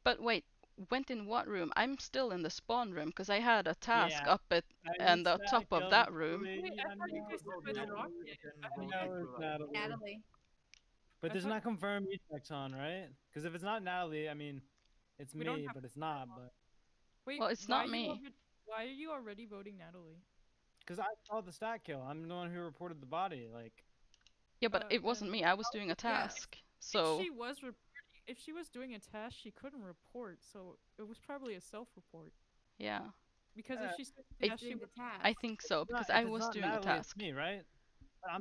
But wait, went in what room? I'm still in the spawn room because I had a task Yeah. up at I and the stat top of kill that room. Natalie, Wait, I thought you guys Vote said Natalie, Rocket. you can I vote know Tequila. it's Natalie. Natalie. But I there's thought- not confirmed ejects on, right? Because if it's not Natalie, I mean, it's We don't me, have but it's not. But Wait, Well, it's why not are you me. why are you already voting Natalie? because I saw the stat kill, I'm the one who reported the body. Like, Yeah, but it wasn't then me. I was doing a task. So If she was if she was doing a task, she couldn't report. So it was probably a self-report. yeah, Because if she's doing I- a task, she Doing would. the task. I think so if because not- I if it's was not doing a Natalie, it's task. me, right?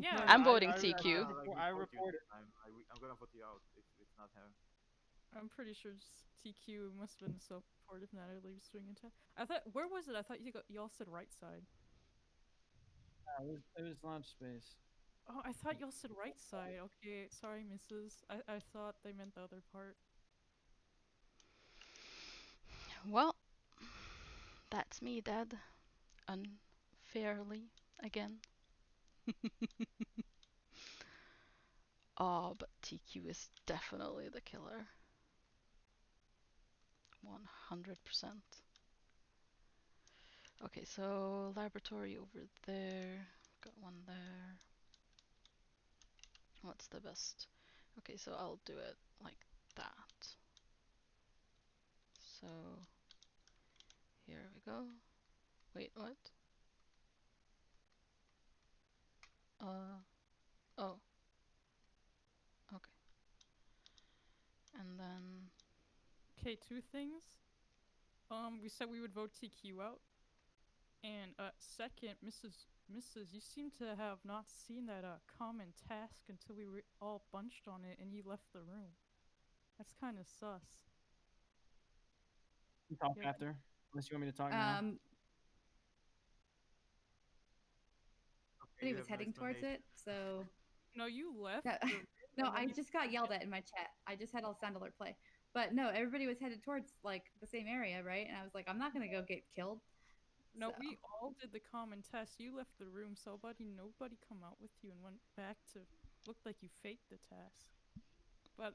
Yeah. telling I'm you, voting I TQ. I reported. I'm gonna vote you out if it's not her. I'm pretty sure TQ must have been self-report if Natalie was doing a task. I thought. Where was it? I thought y'all said right side. It was launch space. Oh, I thought y'all said right side. Okay, sorry, Mrs. I thought they meant the other part. Well, that's me dead unfairly again. Oh, but TQ is definitely the killer. 100%. Okay, so laboratory over there. Got one there. What's the best? Okay, so I'll do it like that. So here we go. Wait, what? Oh. Okay. And then Okay, two things. We said we would vote TQ out. And second, Mrs. You seem to have not seen that common task until we were all bunched on it and you left the room. That's kind of sus. You talk Yeah. after, unless you want me to talk now. He was heading towards it, so No, you left. No, the room no, and I then you just got yelled at in my chat. I just had a sound alert play. But no, everybody was headed towards like the same area, right? And I was like, I'm not gonna go get killed. No, So- we all did the common test. You left the room, so nobody come out with you and went back to looked like you faked the task. But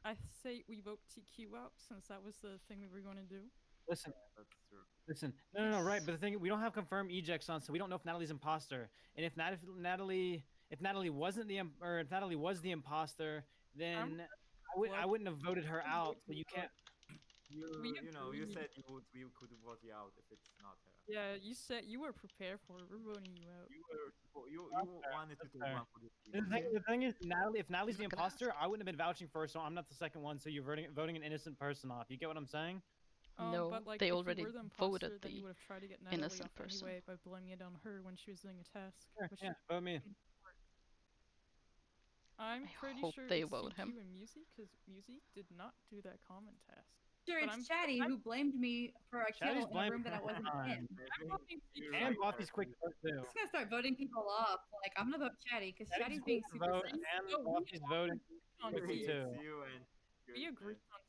I say we vote TQ out since that was the thing we were going to do. Listen, That's true. listen. No, right. But the thing, we don't have confirmed ejects on, so we don't know if Natalie's imposter. And if Natalie wasn't the or if Natalie was the imposter, then I wouldn't have voted her out. So you can't. You know, you said you could vote you out if it's not her. Yeah, you said you were prepared for it. We're voting you out. You wanted to take fair. one for the The thing is, Natalie, if Natalie's the imposter, I wouldn't have been vouching for her, so I'm not the second one. So you're voting an innocent person off. You get what I'm saying? No, but like they if you already were the voted imposter, then you the would have tried to get Natalie innocent off person. anyway by blaming it on her when she was doing a task. Sure, which yeah, she- vote me. I'm I pretty hope sure they it's vote TQ him. and Musi because Musi did not do that common task. Sure, But it's I'm- Chatty who blamed me for a kill Chatty's in a blamed room that I for wasn't mine. in. I'm voting TQ. And Buffy's quick vote too. I'm just gonna start voting people off. Like I'm gonna vote Chatty because Chatty's being quick super vote, sus. and No, we Buffy's voting on quickly TQ. too. It's you and We agree on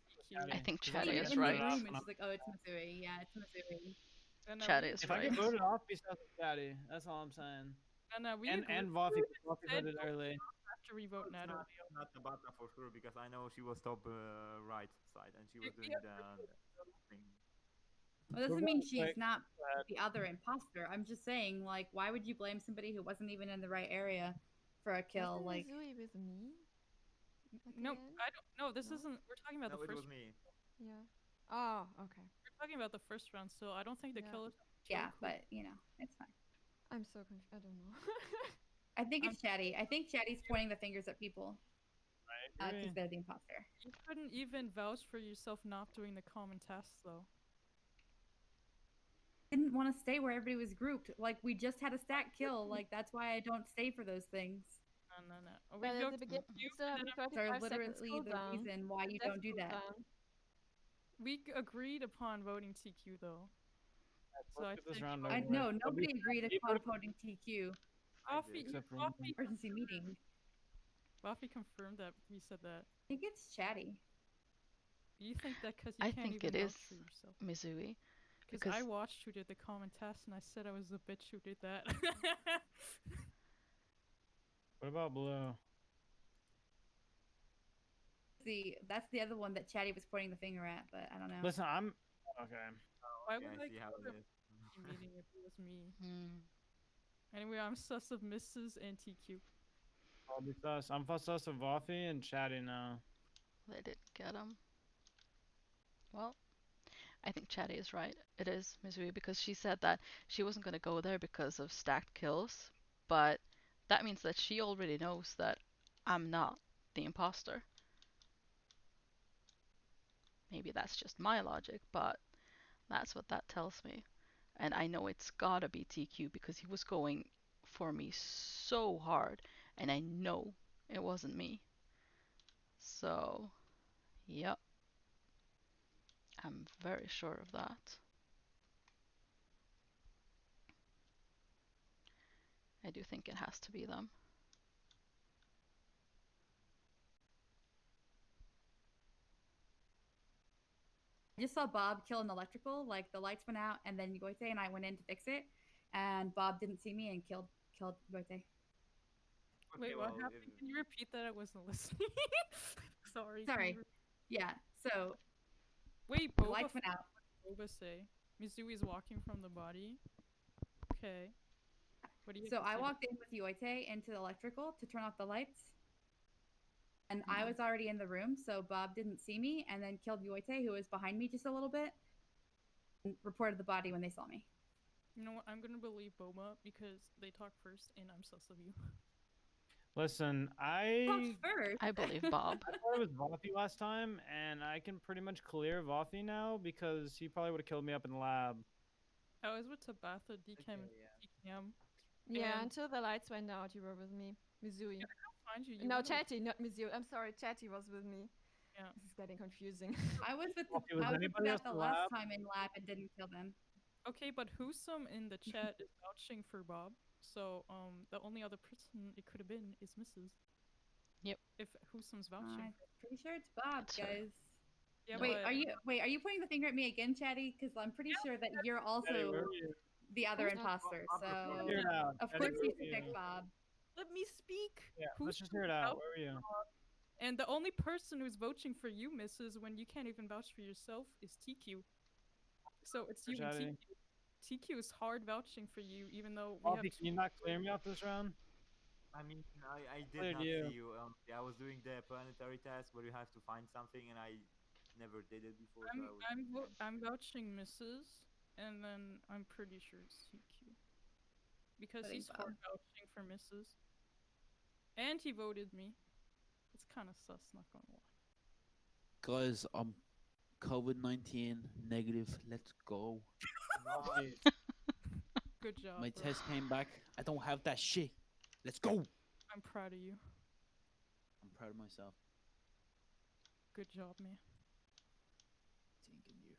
TQ. I think Cause Chatty I'm is in right. the room, and she's like, "Oh, it's Missouri. Yeah, it's Missouri." And, Chat we, is If I right. get voted off, besides Chatty, that's all I'm saying. we And agree. Buffy said voted vote early. after we vote It's Natalie. not the button for sure because I know she was top right side and she was doing the thing. Well, doesn't mean she's quick, not the other imposter. I'm just saying, like, why would you blame somebody who wasn't even in the right area for a kill? Wasn't Like, Missouri with me? At the No, end? I don't. No, this No. isn't. We're talking about No, the it first. was me. Yeah. Oh, okay. We're talking about the first round, so I don't think the Yeah. killers. Yeah, but you know, it's fine. I'm so confused. I don't know. I think it's Chatty. I think Chatty's pointing the fingers at people I because agree. they're the imposter. You couldn't even vouch for yourself not doing the common tasks, though. Didn't want to stay where everybody was grouped. Like we just had a stack kill. Like that's why I don't stay for those things. No. But We at go the to beginning, you still have a They're 35 seconds literally the cooldown. reason why you Death don't do that. cooldown. we agreed upon voting TQ though. So I Let's get this think round I over with. know At nobody least agreed April- upon voting TQ. Buffy, Except for Buffy, Emergency meeting. Buffy confirmed that we said that. I think it's Chatty. You think that because you I can't think even it vouch is for yourself? Mizui. Because I watched who did the common test and I said I was the bitch who did that. What about Blue? That's the other one that Chatty was pointing the finger at, but I don't know. Listen, I'm okay. Why Yeah, would I I see how go it to is. a meeting if it was me? Hmm. Anyway, I'm sus of Mrs. and TQ. I'll be sus. I'm sus of Voffy and Chatty now. They didn't get him. Well, I think Chatty is right. It is Mizui because she said that she wasn't going to go there because of stacked kills, but that means that she already knows that I'm not the imposter. Maybe that's just my logic, but that's what that tells me. And I know it's gotta be TQ because he was going for me so hard, and I know it wasn't me. So, yep. I'm very sure of that. I do think it has to be them. I just saw Bob kill an electrical. Like the lights went out, and then Yoite and I went in to fix it, and Bob didn't see me and killed Yoite. Wait, what well, happened? Can you repeat that? I wasn't listening. Sorry. Sorry. Yeah. So Wait, the Boba. lights went out. Boba say Mizui's walking from the body. Okay. What do you? So have to I say? walked in with Yoite into the electrical to turn off the lights. And I was already in the room, so Bob didn't see me and then killed Yoite, who was behind me just a little bit, and reported the body when they saw me. You know what? I'm gonna believe Boba because they talk first, and I'm sus of you. Listen, First. I believe Bob. I thought it was Voffy last time, and I can pretty much clear Voffy now because he probably would have killed me up in the lab. I was with Tabatha, DKM, DKM. Yeah, And- until the lights went out, you were with me, Mizui. Find you. You No, were- Chatty, not Mizui. I'm sorry, Chatty was with me. Yeah. This is getting confusing. I was with Okay, was I was with anybody else Beth the in last lab? time in lab and didn't kill them. Okay, but Husum in the chat is vouching for Bob. So the only other person it could have been is Mrs. Yep. If Husum's vouching. I'm pretty sure it's Bob, It's her. guys. Yeah, Wait, but are you pointing the finger at me again, Chatty? Because I'm pretty sure that you're Chatty, also where are you? the other Who's not imposter. Bob So reported Hear it out. of Chatty, course where you were pick Bob. let me speak. Yeah, let's just hear it out. Where were you? And the only person who's vouching for you, Mrs., when you can't even vouch for yourself, is TQ. So it's you and Chatty. TQ. TQ is hard vouching for you, even though we have Voffy, can you not clear me off this round? I mean, I did Cleared not you. see you. Yeah, I was doing the planetary task where you have to find something, and I never did it before. So I was... I'm vouching Mrs. And then I'm pretty sure it's TQ. Because I think he's hard vouching for Mrs. And he voted me. It's kind of sus, not gonna lie. Guys, I'm COVID-19 negative. Let's go. Good job. My bro. test came back. I don't have that shit. Let's go. I'm proud of you. I'm proud of myself. Good job, man. Thanking you.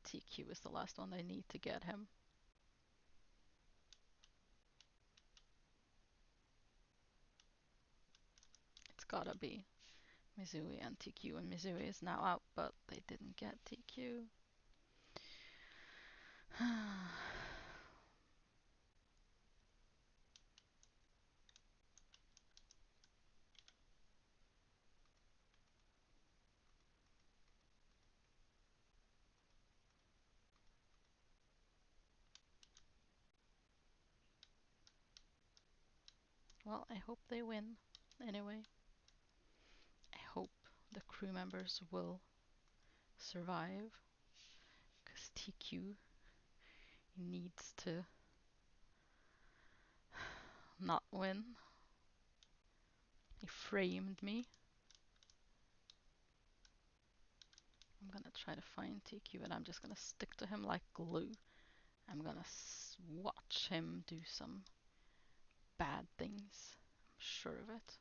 TQ is the last one I need to get him. It's gotta be Mizui and TQ, and Mizui is now out, but they didn't get TQ. Well, I hope they win. Anyway, I hope the crew members will survive. Because TQ needs to not win. He framed me. I'm gonna try to find TQ and I'm just gonna stick to him like glue. I'm gonna watch him do some bad things. I'm sure of it.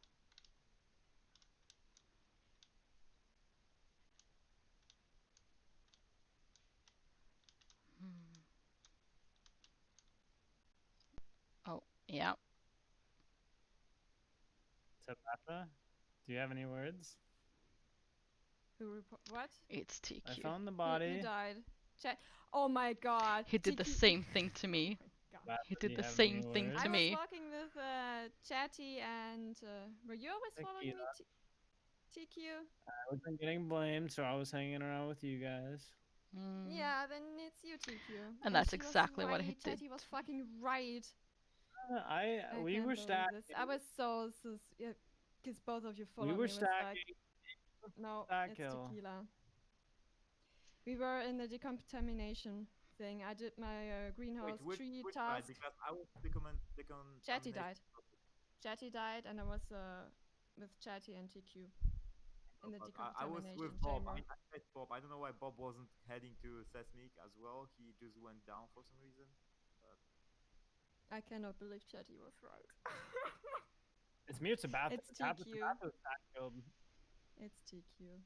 Oh, yeah. Tabata, do you have any words? What? It's TQ. I found the Who body. died? Oh my god. He did the TQ same thing to me. Tabata, He do did you the have same any thing words? to I me. was walking with Chatty and were you always following me? TQ? I wasn't getting blamed, so I was hanging around with you guys. Yeah, then it's you, TQ. And that's she was exactly what he right. did. Chatty was fucking right. We can't were believe stacking. this. I was so yeah, because both of you followed We me. were It was like, stacking. no, Stack it's kill. tequila. We were in the decontamination thing. I did my greenhouse Wait, tree which side? task. Because I was Chatty died. Chatty died, and I was with Chatty and TQ in the I was decontamination with Bob. chamber. I said Bob. I don't know why Bob wasn't heading to Sesmic as well. He just went down for some reason. But I cannot believe Chatty was right. It's me or Tabata. It's TQ. Tabata's stack killed. It's TQ.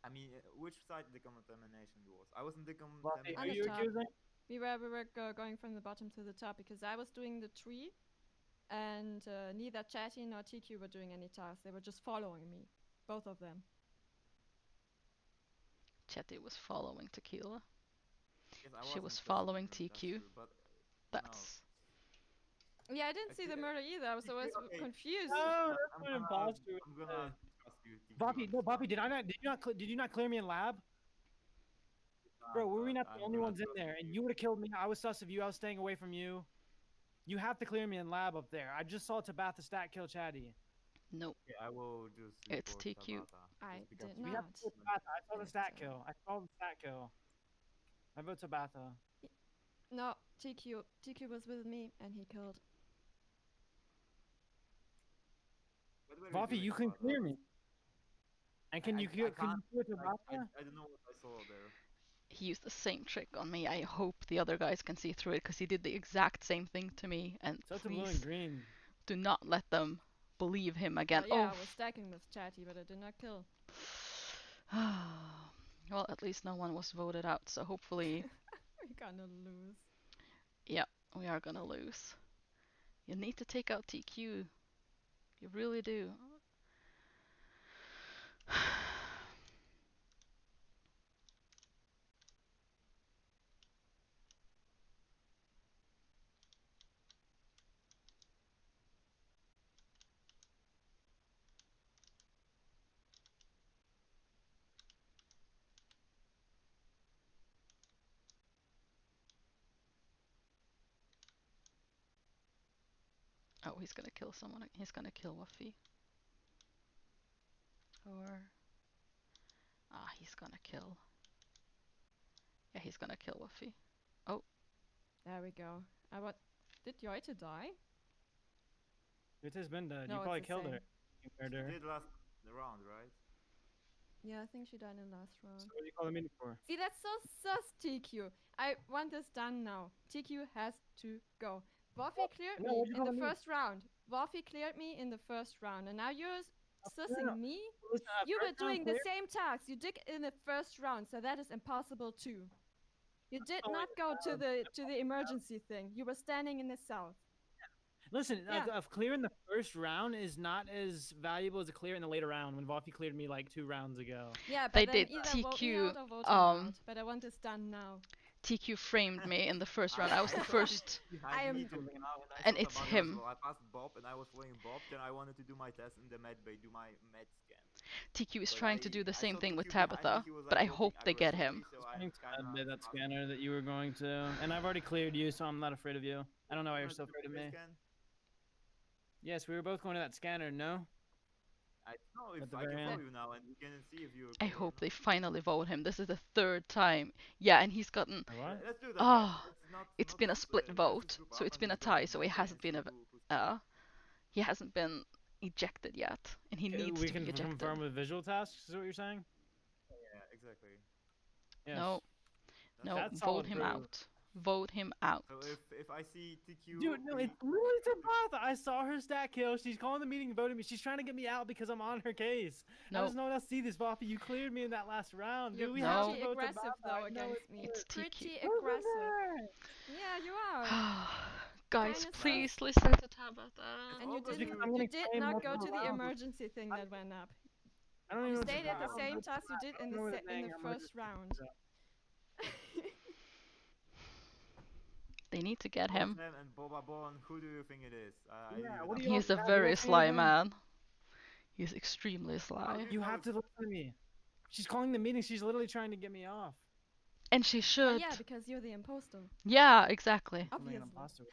I mean, which side the contamination was? I was in the Buffy, On are the you top. accusing? We were going from the bottom to the top because I was doing the tree, and neither Chatty nor TQ were doing any tasks. They were just following me, both of them. Chatty was following Tequila. Yes, She was following TQ. That's Yeah, I didn't see the murder either, so I was confused. No, that's what imposter. I'm gonna trust you. Buffy, no, Buffy, did you not clear me in lab? Bro, were we not the only ones in there? And you would have killed me. I was sus of you. I was staying away from you. You have to clear me in lab up there. I just saw Tabata stack kill Chatty. Nope. Okay, I will just. It's report TQ. Tabata, I just because did We not. have to kill Tabata. I saw the stat kill. I saw the stat kill. I vote Tabata. No, TQ. TQ was with me, and he killed. What were you Buffy, doing, you can Tabata? clear me. And can you clear can't- Tabata? I don't know what I saw there. He used the same trick on me. I hope the other guys can see through it because he did the exact same thing to me. And So it's a blue please and green. do not let them believe him again. Yeah, I Oh, was stacking with Chatty, but I did not kill. well, at least no one was voted out. So hopefully, We're gonna lose. yeah, we are gonna lose. You need to take out TQ. You really do. Oh, he's gonna kill someone. He's gonna kill Wuffy. Or... he's gonna kill... Yeah, he's gonna kill Wuffy. Oh. There we go. Did Yoita die? It has been dead. No, You it's probably the killed same. her. You murdered her. Did last round, right? Yeah, I think she died in the last round. So what are you calling me for? See, that's so sus, TQ. I want this done now. TQ has to go. Buffy cleared No, me what'd you in the call me? first round. Buffy cleared me in the first round, and now you're sussing me? Listen, You were first round doing the clear? same tasks you did in the first round, so that is impossible too. You did Oh, not go to the emergency thing. You were standing in the south. Listen, Yeah. of clearing the first round is not as valuable as a clear in the later round when Buffy cleared me like 2 rounds ago. Yeah, but They then did either vote me TQ, out or vote him out. But I want this done now. TQ framed me in the first round. I was the first. I am- And it's him. I passed Bob and I was following Bob. Then I wanted to do my test in the med bay, do my med scan. TQ is But trying to I- do the I same saw thing with TQ behind me, Tabitha, he was, but like, I hope walking they get him. aggressively, so I I think kinda admit that scanner that you were going to, and I've already cleared you, so I'm not afraid of you. I don't know why you're so afraid of me. Yes, we were both going to that scanner. No. I don't know if At the I very can follow end. you now, and we can see if you're. I Okay or hope not. they finally vote him. This is the third time. Yeah, and he's gotten. What? Let's do that. Ah, Let's not. it's not been a split let's vote, just group so up it's and been a just go tie. one So by he day hasn't and see been who's. he hasn't been ejected yet, and he needs We to can be ejected. confirm with visual tasks. Is what you're saying? Yeah, exactly. Yes. No, no, That's vote solid him proof. out. Vote him out. So if I see TQ. Dude, no, it's literally Tabitha. I saw her stat kill. She's calling the meeting and voting me. She's trying to get me out because I'm on her case. How No, does no one else see this, Voppy? You cleared me in that last round. You're Dude, we No. have to pretty vote aggressive Tabitha. though I know against me. it's Pretty TQ. aggressive. Yeah, you are. Guys, Kinda please sus. listen to Tabitha. And you Because didn't. I'm You gonna did claim not one go more to the round. emergency thing that went up. I don't even You know what stayed to at the do. same task you did in I don't know what the to think. I'm gonna first just- round. They need to get him. Osman and Boba Bon, who do you think it is? I Yeah, leave it what up do to you He's all a have? very You sly him. man. He's extremely sly. You have to listen to me. She's calling the meeting. She's literally trying to get me off. And she Well, should. yeah, because you're the imposter. Yeah, exactly. I'm an Obviously. imposter.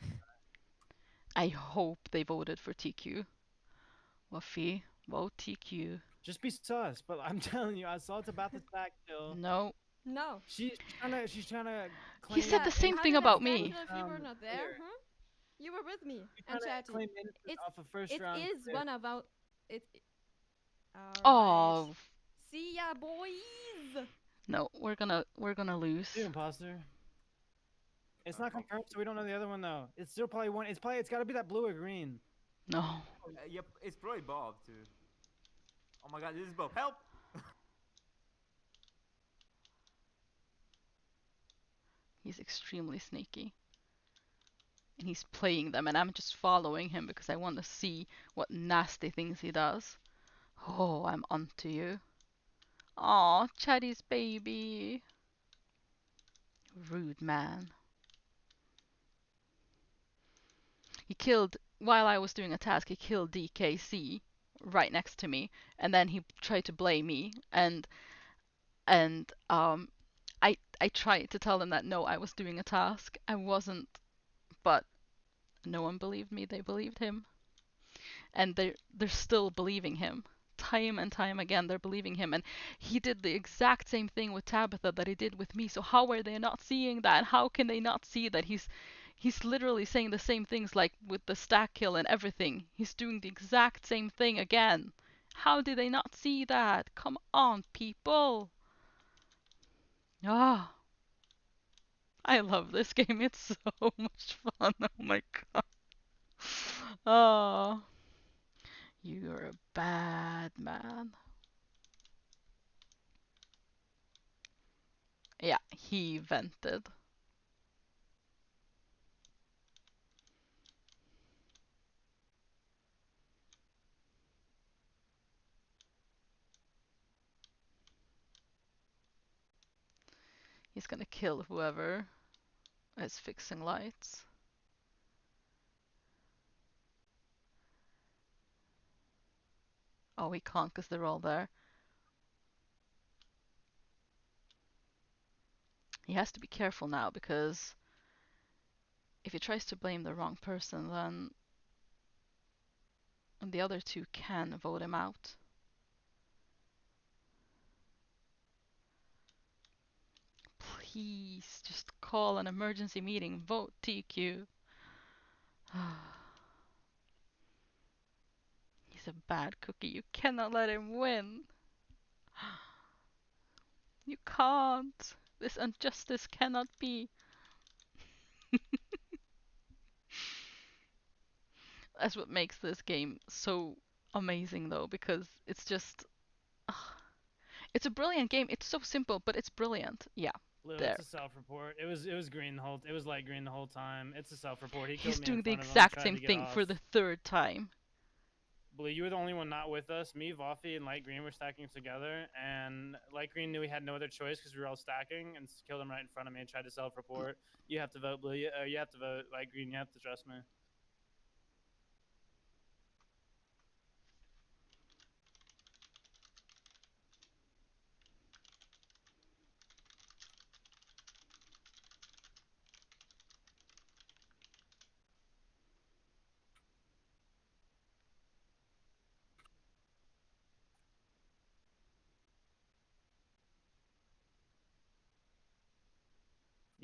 I hope they voted for TQ. Wafi, vote TQ. Just be sus, but I'm telling you, I saw it's about the stack kill. No. No. She's trying to He claim. said the same how thing did I about stand me. kill if you were not there, here. huh? You were with me She's and trying to Chatty. claim innocence It's- off of first It round. is one of our. It. Alright. Oh See ya, boys. no, we're gonna lose. The imposter. It's not confirmed, so we don't know the other one though. It's still probably one. It's got to be that blue or green. No. Yep, it's probably Bob too. Oh my god, this is Bob. Help! He's extremely sneaky. And he's playing them, and I'm just following him because I want to see what nasty things he does. Oh, I'm onto you. Aw, Chatty's baby. Rude man. He killed, while I was doing a task, he killed DKC right next to me, and then he tried to blame me, and I tried to tell them that no, I was doing a task. I wasn't, but no one believed me. They believed him, and they're still believing him. Time and time again, they're believing him, and he did the exact same thing with Tabitha that he did with me. So how are they not seeing that? How can they not see that he's literally saying the same things, like with the stack kill and everything. He's doing the exact same thing again. How did they not see that? Come on, people. Ah. I love this game. It's so much fun. Oh my god. Oh. You're a bad man. Yeah, he vented. He's gonna kill whoever is fixing lights. Oh, he can't because they're all there. He has to be careful now because if he tries to blame the wrong person, then the other two can vote him out. Please, just call an emergency meeting. Vote TQ. He's a bad cookie. You cannot let him win. You can't. This injustice cannot be. That's what makes this game so amazing, though, because it's just. It's a brilliant game. It's so simple, but it's brilliant. Yeah. Blue, There. it's a self-report. It was green the whole. It was light green the whole time. It's a self-report. He He's killed me doing in the front of him, exact tried same to get thing for off. the third time. Blue, you were the only one not with us. Me, Voffy, and Light Green were stacking together, and Light Green knew he had no other choice because we were all stacking, and killed him right in front of me and tried to self-report. You have to vote Blue. You have to vote Light Green. You have to trust me.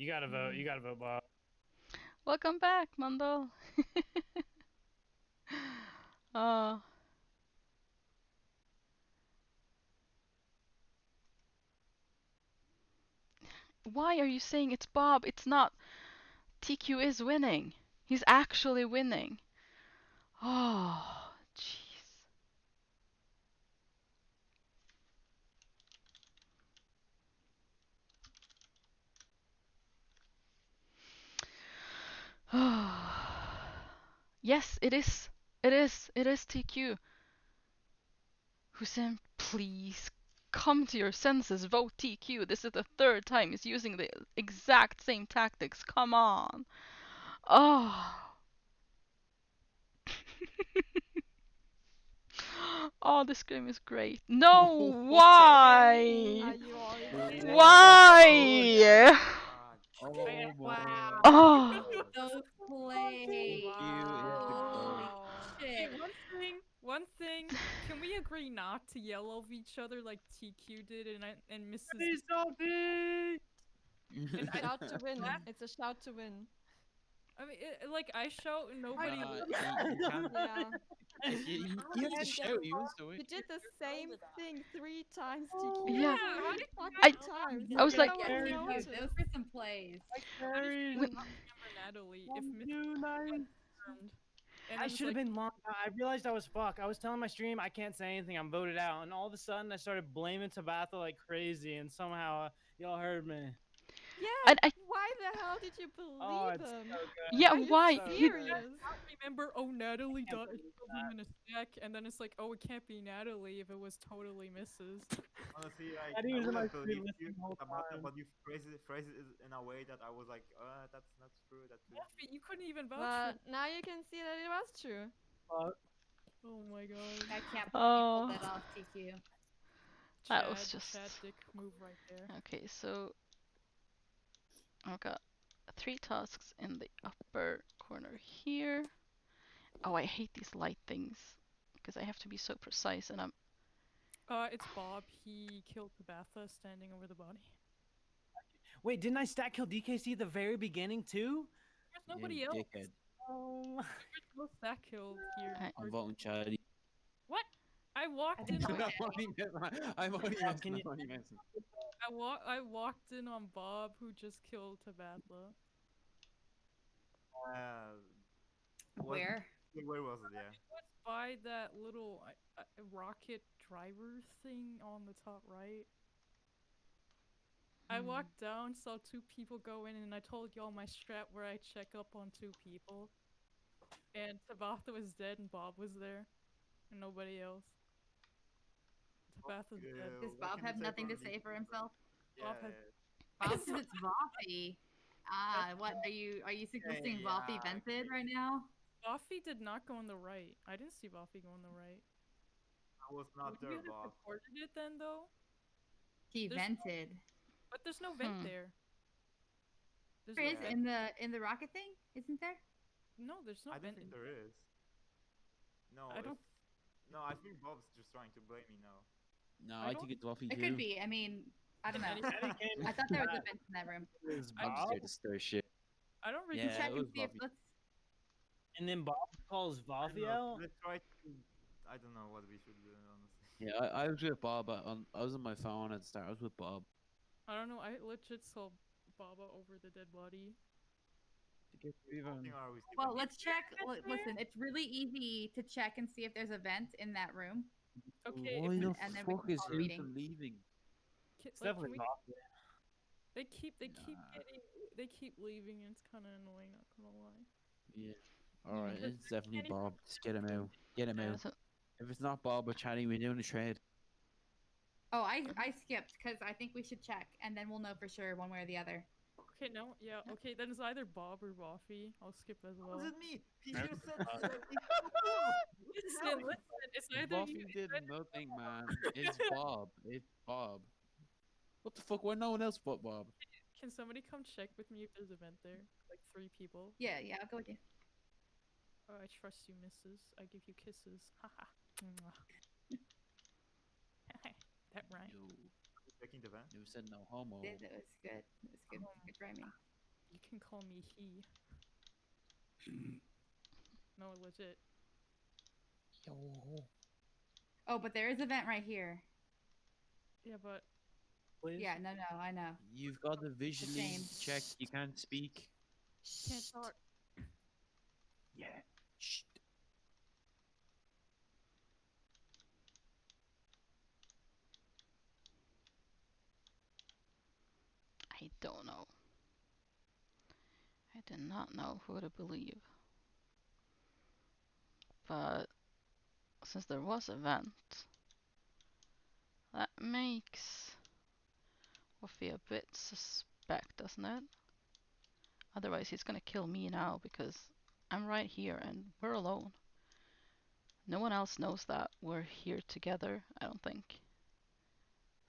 You gotta vote. You gotta vote, Bob. Welcome back, Mando. uh, why are you saying it's Bob? It's not. TQ is winning. He's actually winning. Oh, jeez. Yes, it is. It is. It is TQ. Hussein, please come to your senses. Vote TQ. This is the third time he's using the exact same tactics. Come on. Oh. Oh, this game is great. No, why? Are you all Why? Oh Wow. Oh. Those plays. Holy Hey, shit. one thing. Can we agree not to yell over each other like TQ did and Mrs. Please don't be. Shout to win. It's a shout to win. I mean, like I shout and nobody. You can't. Yeah. You have to shout. You used to You it. did the same thing 3 times, Oh, TQ. Yeah. I, I I was like- no one Yeah, noticed. those were some plays. Carried. Remember Natalie. If Miss and I then it's should have like, been long. I realized I was fucked. I was telling my stream I can't say anything. I'm voted out, and all of a sudden I started blaming Tabitha like crazy, and somehow y'all heard me. Yeah. Why the hell did you Oh, believe it's him? so good. Yeah, Are you why? serious? remember, oh Natalie can't died believe in a sec, and then it's like, oh, it can't be Natalie if it was totally Mrs. Honestly, like, That I was would my have stream believed listening you, the whole Tabata, time. but you phrase it in a way that I was like, that's not true. That's true. Buffy, you couldn't even vouch But for. now you can see that it was true. Oh my god. I can't believe you Oh. pulled that off, TQ. That was Chad just- dick move right there. Okay, so I've got 3 tasks in the upper corner here. Oh, I hate these light things because I have to be so precise, and I'm. It's Bob. He killed Tabitha standing over the body. Wait, didn't I stack kill DKC at the very beginning too? There's nobody You else. dickhead. Oh. There's no stack killed here. I'm voting Charlie. What? I walked in. think I'm only Yeah, messing. can you- I'm only messing. I walked in on Bob, who just killed Tabitha. Where? Where was it? Yeah. It was by that little rocket driver thing on the top right. I walked down, saw 2 people go in, and I told y'all my strat where I check up on 2 people. And Tabitha was dead, and Bob was there, and nobody else. Tabitha's dead. Does Bob have nothing to say for himself? Bob has Bob says it's Voffy. What are you suggesting Voffy vented right now? Buffy did not go on the right. I didn't see Buffy go on the right. I was not Would there, you have Bob. reported it then, though? He There's- vented. But there's no vent there. There's There no is vent. in the rocket thing, isn't there? No, there's no I don't vent. think there is. No, I don't- No, I think Bob's just trying to blame me now. No, I I don't- think it's Buffy It too. could be. I mean, I don't know. I thought there was a vent in that room. I'm just here to stir shit. I don't really Yeah, Check it and was see if Buffy. let's. And then Bob calls I don't know, Vafio. Let's try to. I don't know what we should do, honestly. Yeah, I was with Bob. I was on my phone at the start. I was with Bob. I don't know. I legit saw Baba over the dead body. Well, let's check. Listen, it's really easy to check and see if there's a vent in that room. Okay. Why the and then we fuck can is call a meeting. Hilton leaving? It's definitely Vafio. They keep leaving, and it's kind of annoying. Not gonna lie. Yeah. All right, Because it's definitely can't even- Bob. Just get him out. Get him Yeah. out. If it's not Bob or Chatty, we're doing a trade. Oh, I skipped because I think we should check, and then we'll know for sure one way or the other. Okay, no, yeah, okay, then it's either Bob or Buffy. I'll skip as well. Was it me? He Yeah. just said. Listen, it's either Buffy you. did nothing, man. It's Bob. It's Bob. What the fuck? Why no one else but Bob? Can somebody come check with me if there's a vent there? Like 3 people. Yeah, I'll go with you. Oh, I trust you, missus. I give you kisses. Haha. Mwah. That right. You Checking the vent. said no homo. It was good. It was good. Good rhyming. You can call me he. No, legit. Yo. Oh, but there is a vent right here. Yeah, but Please. Yeah, no, I know. You've got to visually same. check. You can't speak. can't talk. Yeah. Shh. I don't know. I did not know who to believe. But since there was a vent, that makes Woofy a bit suspect, doesn't it? Otherwise he's gonna kill me now because I'm right here and we're alone. No one else knows that we're here together, I don't think.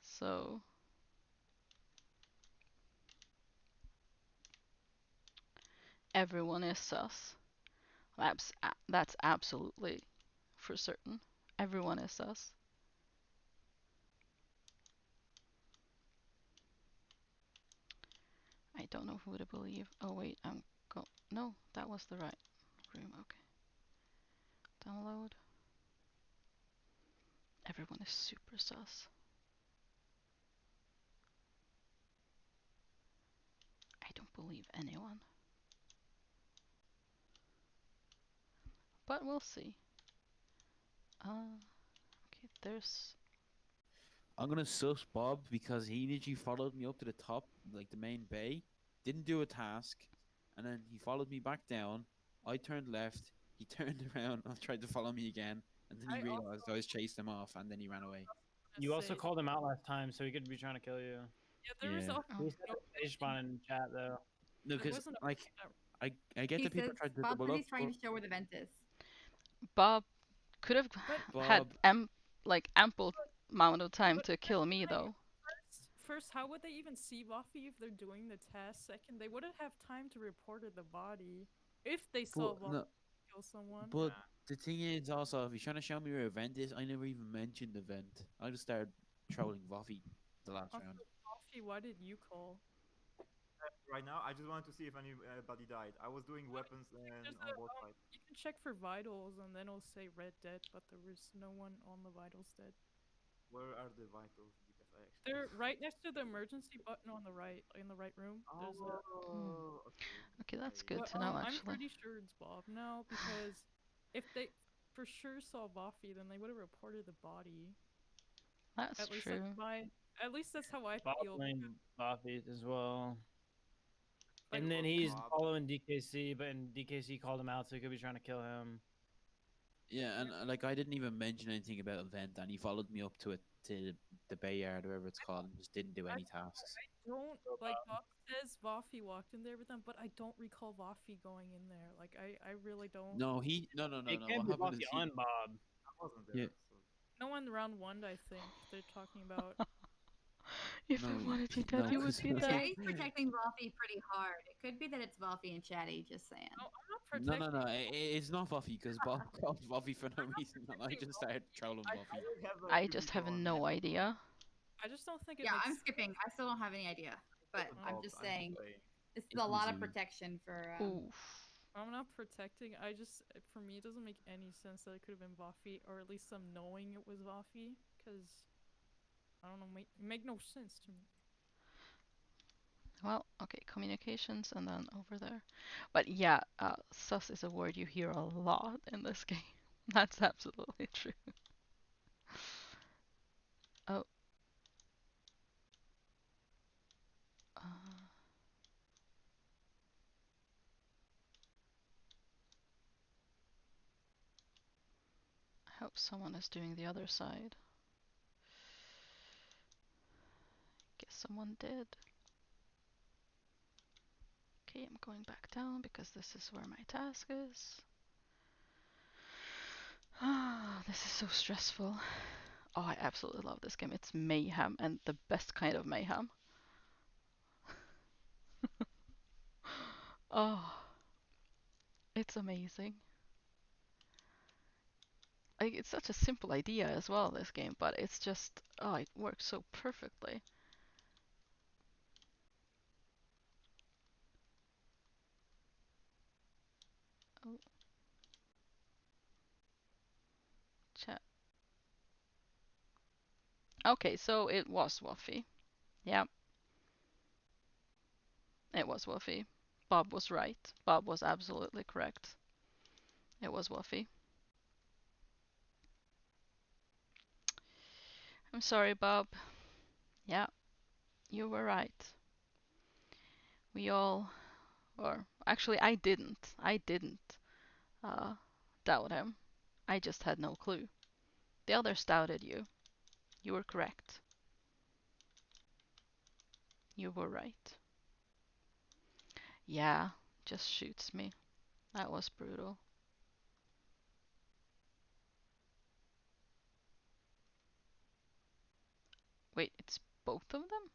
So everyone is sus. That's absolutely for certain. Everyone is sus. I don't know who to believe. Oh wait, no, that was the right room. Okay. Download. Everyone is super sus. I don't believe anyone. But we'll see. Okay, there's... I'm gonna sus Bob because he literally followed me up to the top, like the main bay, didn't do a task, and then he followed me back down. I turned left, he turned around and tried to follow me again, and then he realized I was chased him off, and then he ran away. You also called him out last time, so he could be trying to kill you. Yeah, there was Yeah. also He said stage spawn in chat though. No, because wasn't a- like I get He that people says tried to Bob double said up. he's trying to show where the vent is. Bob could have had Bob- ample amount of time to kill me though. First, how would they even see Buffy if they're doing the task? Second, they wouldn't have time to report the body if they saw But, Buffy no, kill someone. but the thing is also, if you're trying to show me where a vent is, I never even mentioned the vent. I just started trolling Buffy the last round. Buffy, why did you call? Right now, I just wanted to see if anybody died. I was doing weapons and on both sides. You can check for vitals and then it'll say red dead, but there was no one on the vitals dead. Where are the vitals? Because I actually. They're right next to the emergency button on the right, in the right room. There's a... Okay, that's good But, to know I'm actually. pretty sure it's Bob now because if they for sure saw Buffy, then they would have reported the body. That's at least true. At least that's how I Bob feel. blamed Buffy as well. Like, And then he's Bob. following DKC, but DKC called him out, so he could be trying to kill him. Yeah, and like I didn't even mention anything about event, and he followed me up to it to the Bay Yard, whatever it's called, and just didn't do any tasks. I don't like Bob says Buffy walked in there with them, but I don't recall Buffy going in there. Like I really don't. No, no. It What can't be happened Buffy is on Bob. I wasn't there. Yeah. So. No one round one, I think they're talking about. If No, I wanted you no, dead, you would 'cause- be dead. Chatty's protecting Buffy pretty hard. It could be that it's Buffy and Chatty, just saying. No, I'm not protecting. No. It's not Buffy because Bob called Buffy for no reason, and I just started trolling Buffy. I just have no idea. I just don't think it Yeah, makes I'm skipping. I still don't have any idea. But I'm just saying, this is It's a lot of easy. protection for. Oof. I'm not protecting. I just, for me, it doesn't make any sense that it could have been Buffy, or at least them knowing it was Buffy, because I don't know, make no sense to me. Well, okay, communications and then over there. But yeah, sus is a word you hear a lot in this game. That's absolutely true. Oh. I hope someone is doing the other side. Guess someone did. Okay, I'm going back down because this is where my task is. Ah, this is so stressful. Oh, I absolutely love this game. It's mayhem and the best kind of mayhem. Oh, it's amazing. Like, it's such a simple idea as well, this game, but it's just, oh, it works so perfectly. Oh. Chat. Okay, so it was Woofy. Yeah, it was Woofy. Bob was right. Bob was absolutely correct. It was Woofy. I'm sorry, Bob. Yeah, you were right. We all, or actually, I didn't. I didn't doubt him. I just had no clue. The others doubted you. You were correct. You were right. Yeah, just shoots me. That was brutal. Wait, it's both of them?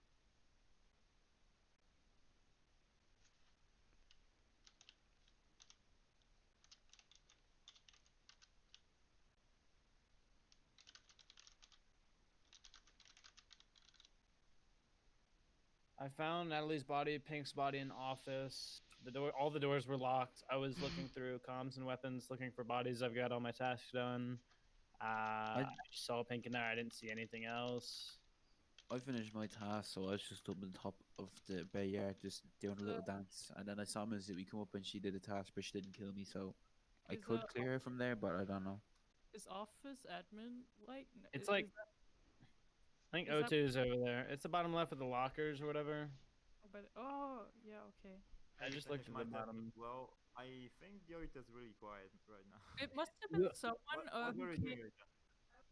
I found Natalie's body, Pink's body in office. All the doors were locked. I was looking through comms and weapons, looking for bodies. I've got all my tasks done. I just saw Pink in there. I didn't see anything else. I finished my task, so I was just up on top of the bay yard, just doing a little dance. And then I saw Mizui come up and she did a task, but she didn't kill me, so I Is, could clear her from there, but I don't know. Is office admin like? It's like, I think is that- O2 is over there. It's the bottom left of the lockers or whatever. But yeah, okay. I just looked at my the bottom. Well, I think Yorita's really quiet right now. It must have been Yeah. someone What who were you came. doing, Yorita?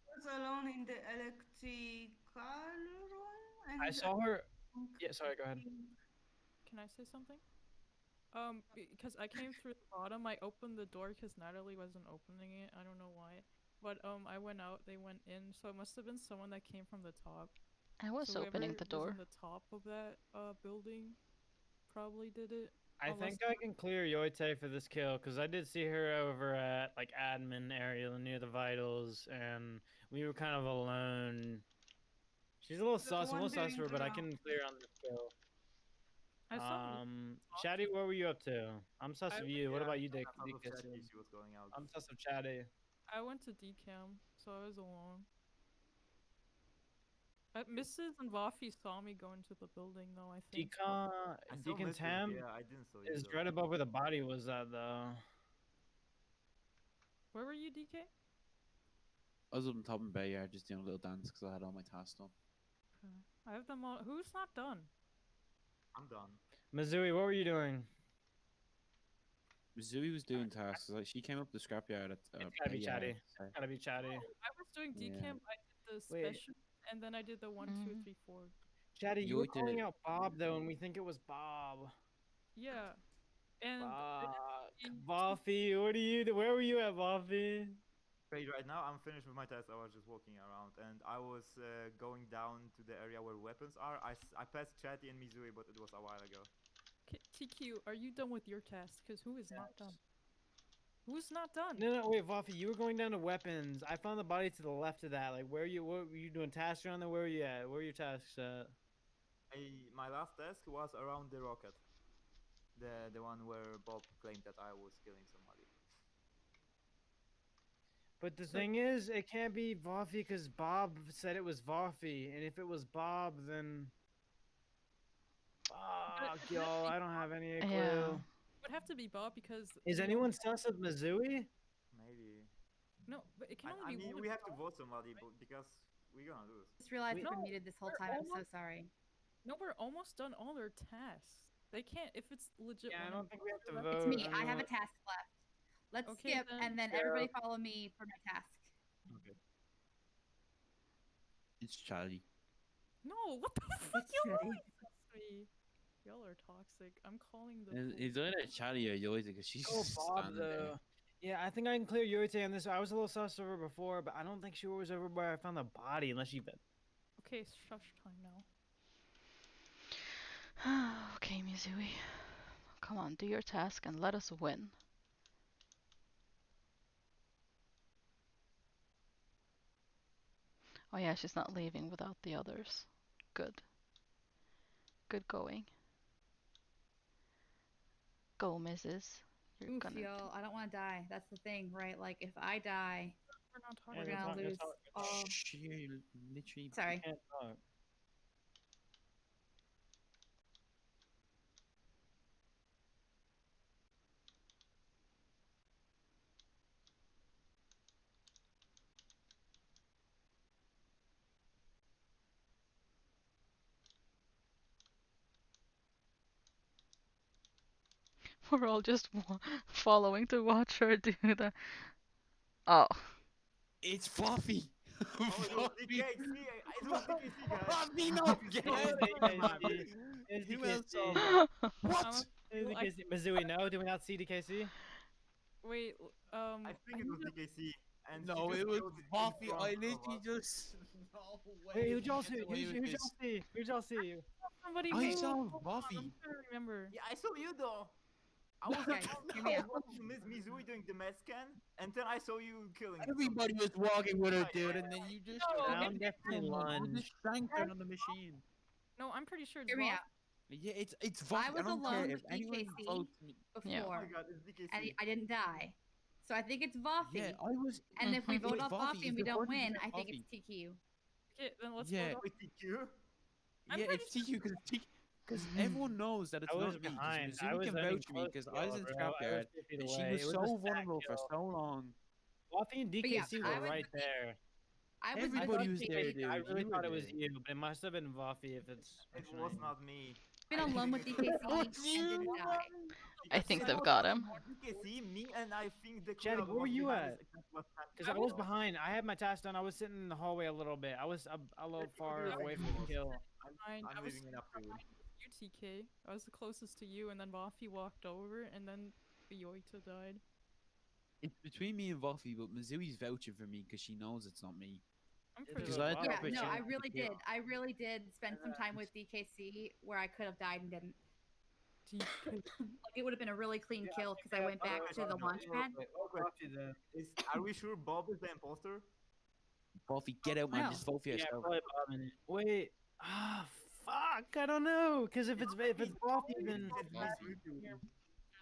I was alone in the electrical room. And I saw her. Yeah, sorry, go ahead. Can I say something? Because I came through the bottom, I opened the door because Natalie wasn't opening it. I don't know why. But I went out, they went in, so it must have been someone that came from the top. I was So opening whoever the door. was on the top of that building probably did it. I think I can clear Yoite for this kill because I did see her over at like admin area near the vitals, and we were kind of alone. She's a little sus, I'm a little sus for her, but I can clear on this kill. I saw Chatty, what were you up to? I'm sus of you. What about you, Dick? I thought Chatty, she was going out. I'm sus of Chatty. I went to decam, so I was alone. Mrs. and Vafi saw me go into the building, though, I think. Deacon Tam Yeah, I didn't saw you. is though. right above where the body was at, though. Where were you, DK? I was up on top of bay yard just doing a little dance because I had all my tasks done. I have them all. Who's not done? I'm done. Mizui, what were you doing? Mizui was doing tasks. Like she came up the scrapyard at. It's gotta be bay Chatty. yard, so- It's gotta be Chatty. I was doing decam. Yeah. I did the Wait. special, and then I did the 1, 2, 3, 4. Chatty, you were Yoite- calling out Bob, though, and we think it was Bob. Yeah, and Buffy, what are you? Where were you at, Buffy? Wait, right now I'm finished with my test. I was just walking around and I was going down to the area where weapons are. I passed Chatty and Mizui, but it was a while ago. TQ, are you done with your task? Because who is not done? Who's not done? No, wait, Buffy, you were going down to weapons. I found the body to the left of that. Like, what were you doing tasks around there? Where were you at? Where were your tasks at? My last task was around the rocket. The one where Bob claimed that I was killing somebody. But the thing is, it can't be Buffy because Bob said it was Buffy, and if it was Bob, then fuck, yo, I don't have any clue. Yeah. Would have to be Bob because. Is anyone sus of Mizui? Maybe. No, but it can I only be mean, one. we have to vote somebody, but because we're gonna lose. Just realized No, I've been muted this whole we're time. I'm so almost- sorry. No, we're almost done all their tasks. They can't if it's legit. Yeah, I one don't of think we have to them. vote. It's me. I don't have know. a task left. Let's Okay, skip, then. and then everybody follow me for my task. Okay. It's Charlie. No, what the fuck? It's You Chatty. always sus me. Y'all are toxic. I'm calling the. police. It's either Charlie or Yoite because she's Oh, just Bob, standing there. though. Yeah, I think I can clear Yoite on this. I was a little sus of her before, but I don't think she was over where I found the body, unless she. Okay, shush time now. Okay, Mizui. Come on, do your task and let us win. Oh yeah, she's not leaving without the others. Good. Good going. Go, Mrs. You're Oof, gonna. y'all. I don't want to die. That's the thing, right? Like, if I die, We're not Yeah, talking we're that's gonna not- that's lose not- all. Shh, you literally. Sorry. Can't talk. We're all just following to watch her do the. Oh. It's Fluffy. Oh, it was DKC. It was DKC, guys. Fluffy, no, get It was out of DKC. here. It was Who else DKC. saw that? I'm What? It was I- DKC. Mizui, no? Do we not see DKC? Wait, I think it was need to- DKC. And she No, just it was killed in Fluffy. front I of literally us. just. No way. Wait, who'd you y'all get see? away with Who'd this. y'all see? Who'd y'all see? somebody. I wait, saw hold on, Buffy. I'm trying to remember. Yeah, I saw you though. I was Guys, hear me out. watching Miss Mizui doing the med scan, and then I saw you killing. Everybody was walking with her, dude, and then you just. No, Down, definitely You lunge. just shanked her on the machine. No, I'm pretty sure it's Hear me Buffy. out. Yeah, it's Buffy. was I don't care alone if with anyone DKC. votes me. Yeah. Oh Before, my god, it's DKC. and I didn't die. So I think it's Voffy. Yeah, I was. And if we Mhm. vote It's off Voffy, Voffy it's and we don't 100% win, I think Voffy. it's TQ. Okay, then let's Yeah. vote Wait, TQ? I'm Yeah, pretty it's TQ because everyone knows that it's I was not me. behind. Because I Mizumi was can running vouch for me close because to I was y'all, in bro. scrapyard 2 feet and she away. was It was so a stack vulnerable for kill. so long. Buffy and But yeah, DKC I were was right with there. I was Everybody with was DKC. there, I dude. really You thought were it was there. you, but it must have been Buffy if it's. It actually was you. not me. Been alone with DKC and didn't die. I think they've got him. DKC, me, and I think the Chatty, crowd where were was you behind at? us at what time. Because I was behind. I had my task done. I was sitting in the hallway a little bit. I was a little far away from the kill. fine. I I'm was leaving it up to you. you, TK. I was the closest to you, and then Buffy walked over, and then Yoita died. It's between me and Buffy, but Mizui's vouching for me because she knows it's not me. I'm It pretty was Because I a had lot to Yeah, of switch no, in I with really the kill. did. I really did spend some time with DKC where I could have died and didn't. TK. Like it would have been a really clean kill because I went back to the launch pad. Buffy then. Are we sure Bob is the imposter? Buffy, get out, man. No. Just vote for Yeah, yourself. probably Bob in it. Wait. Ah, fuck. I don't know. Because if it's Buffy, then.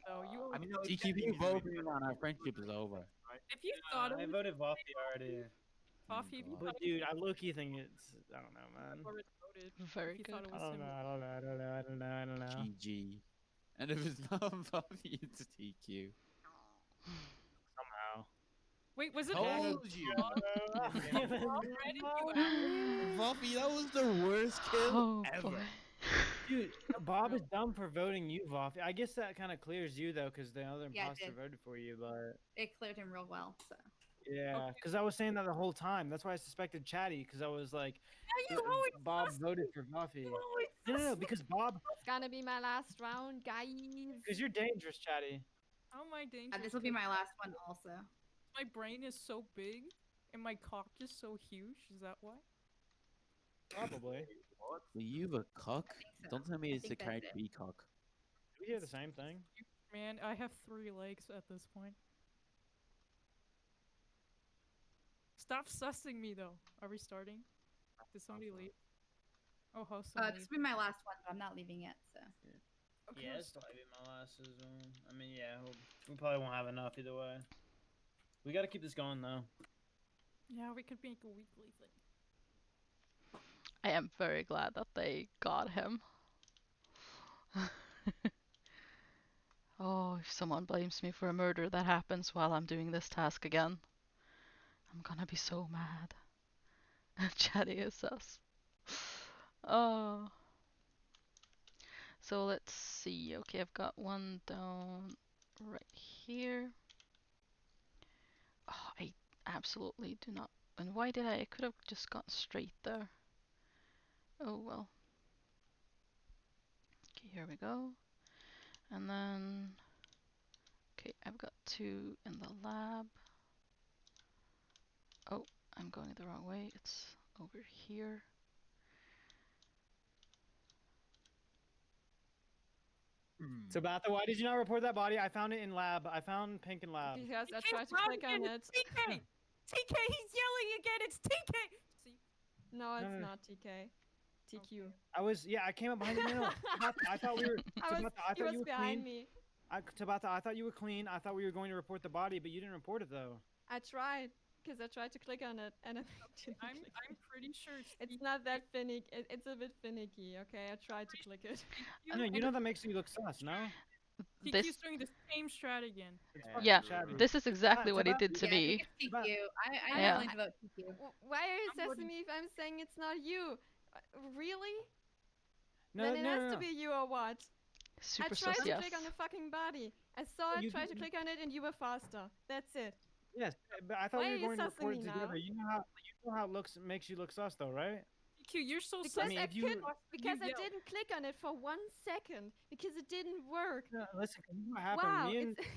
Though you, I mean, no, it TQ, can be you Mizui, vote for me, but- man. Our friendship is over. if you thought it I was voted Buffy already. Buffy, if you God. thought But dude, I low-key think it's. I don't know, man. it was already voted. Very if you good. thought it I was don't him. know. I don't know. GG. And if it's not Buffy, it's TQ. Somehow. Wait, was it Told you. Already you Buffy, that was the worst kill Oh ever. boy. Dude, Bob is dumb for voting you, Buffy. I guess that kind of clears you though, because the other Yeah, it imposter did. voted for you. But It cleared him real well. So yeah, because I was saying that the whole time. That's why I suspected Chatty, because I was like, you always Bob voted for Buffy. No, because Bob, It's gonna be my last round, guys. because you're dangerous, Chatty. How am I dangerous? this will be 'cause my last one also. My brain is so big, and my cock is so huge. Is that why? Probably. What? Were you a cock? so. Don't tell me I it's a think that's Cardi it. B cock. We hear the same thing. Man, I have 3 legs at this point. Stop sussing me though. Are we starting? Did somebody leave? Oh, host This leave. will be my last one, but I'm not leaving yet. So Okay, Yeah, let's it's probably my last season. I mean, yeah, we probably won't have enough either way. We gotta keep this going though. Yeah, we could make a weekly thing. I am very glad that they got him. Oh, if someone blames me for a murder that happens while I'm doing this task again, I'm gonna be so mad. Chatty is us. Oh. So let's see. Okay, I've got one down right here. Oh, I absolutely do not. And why did I could have just gone straight there. Oh well. Okay, here we go. And then, okay, I've got 2 in the lab. Oh, I'm going the wrong way. It's over here. So, Batha, why did you not report that body? I found it in lab. I found Pink in lab. Because I TK, tried to run click on again, it. it's TK! TK, he's yelling again. It's TK. See, No, it's No. not TK. TQ. I was, yeah, I came up behind the middle. I thought we were. I so was, Batha, I he thought was you were behind clean. me. Tabata, I thought you were clean. I thought we were going to report the body, but you didn't report it though. I tried, because I tried to click on it, and it didn't I'm click. I'm pretty sure It's not that finicky. It's a bit finicky. Okay, I tried to click it. I know you know that makes you look sus, no? This, TQ's doing the same strat again. It's fucking yeah, Chatty. this is exactly what he Tabata- did to Yeah, I me. think it's TQ. I Yeah. definitely vote TQ. Why are you I'm voting- assessing me if I'm saying it's not you? Really? No, Then it no, has no, to no. be you or what? Super I tried sus, to yes. click on the fucking body. I saw it, You tried to didn't- click on it, and you were faster. That's it. Yes, but I thought Why we are were you going to sussing report me it now? together. You know how it looks makes you look sus though, right? TQ, you're so Because sus. mean, I if you- couldn't, because I yelled. didn't click on it for 1 second because it didn't work. No, listen, you know what happened? Wow, Me and it's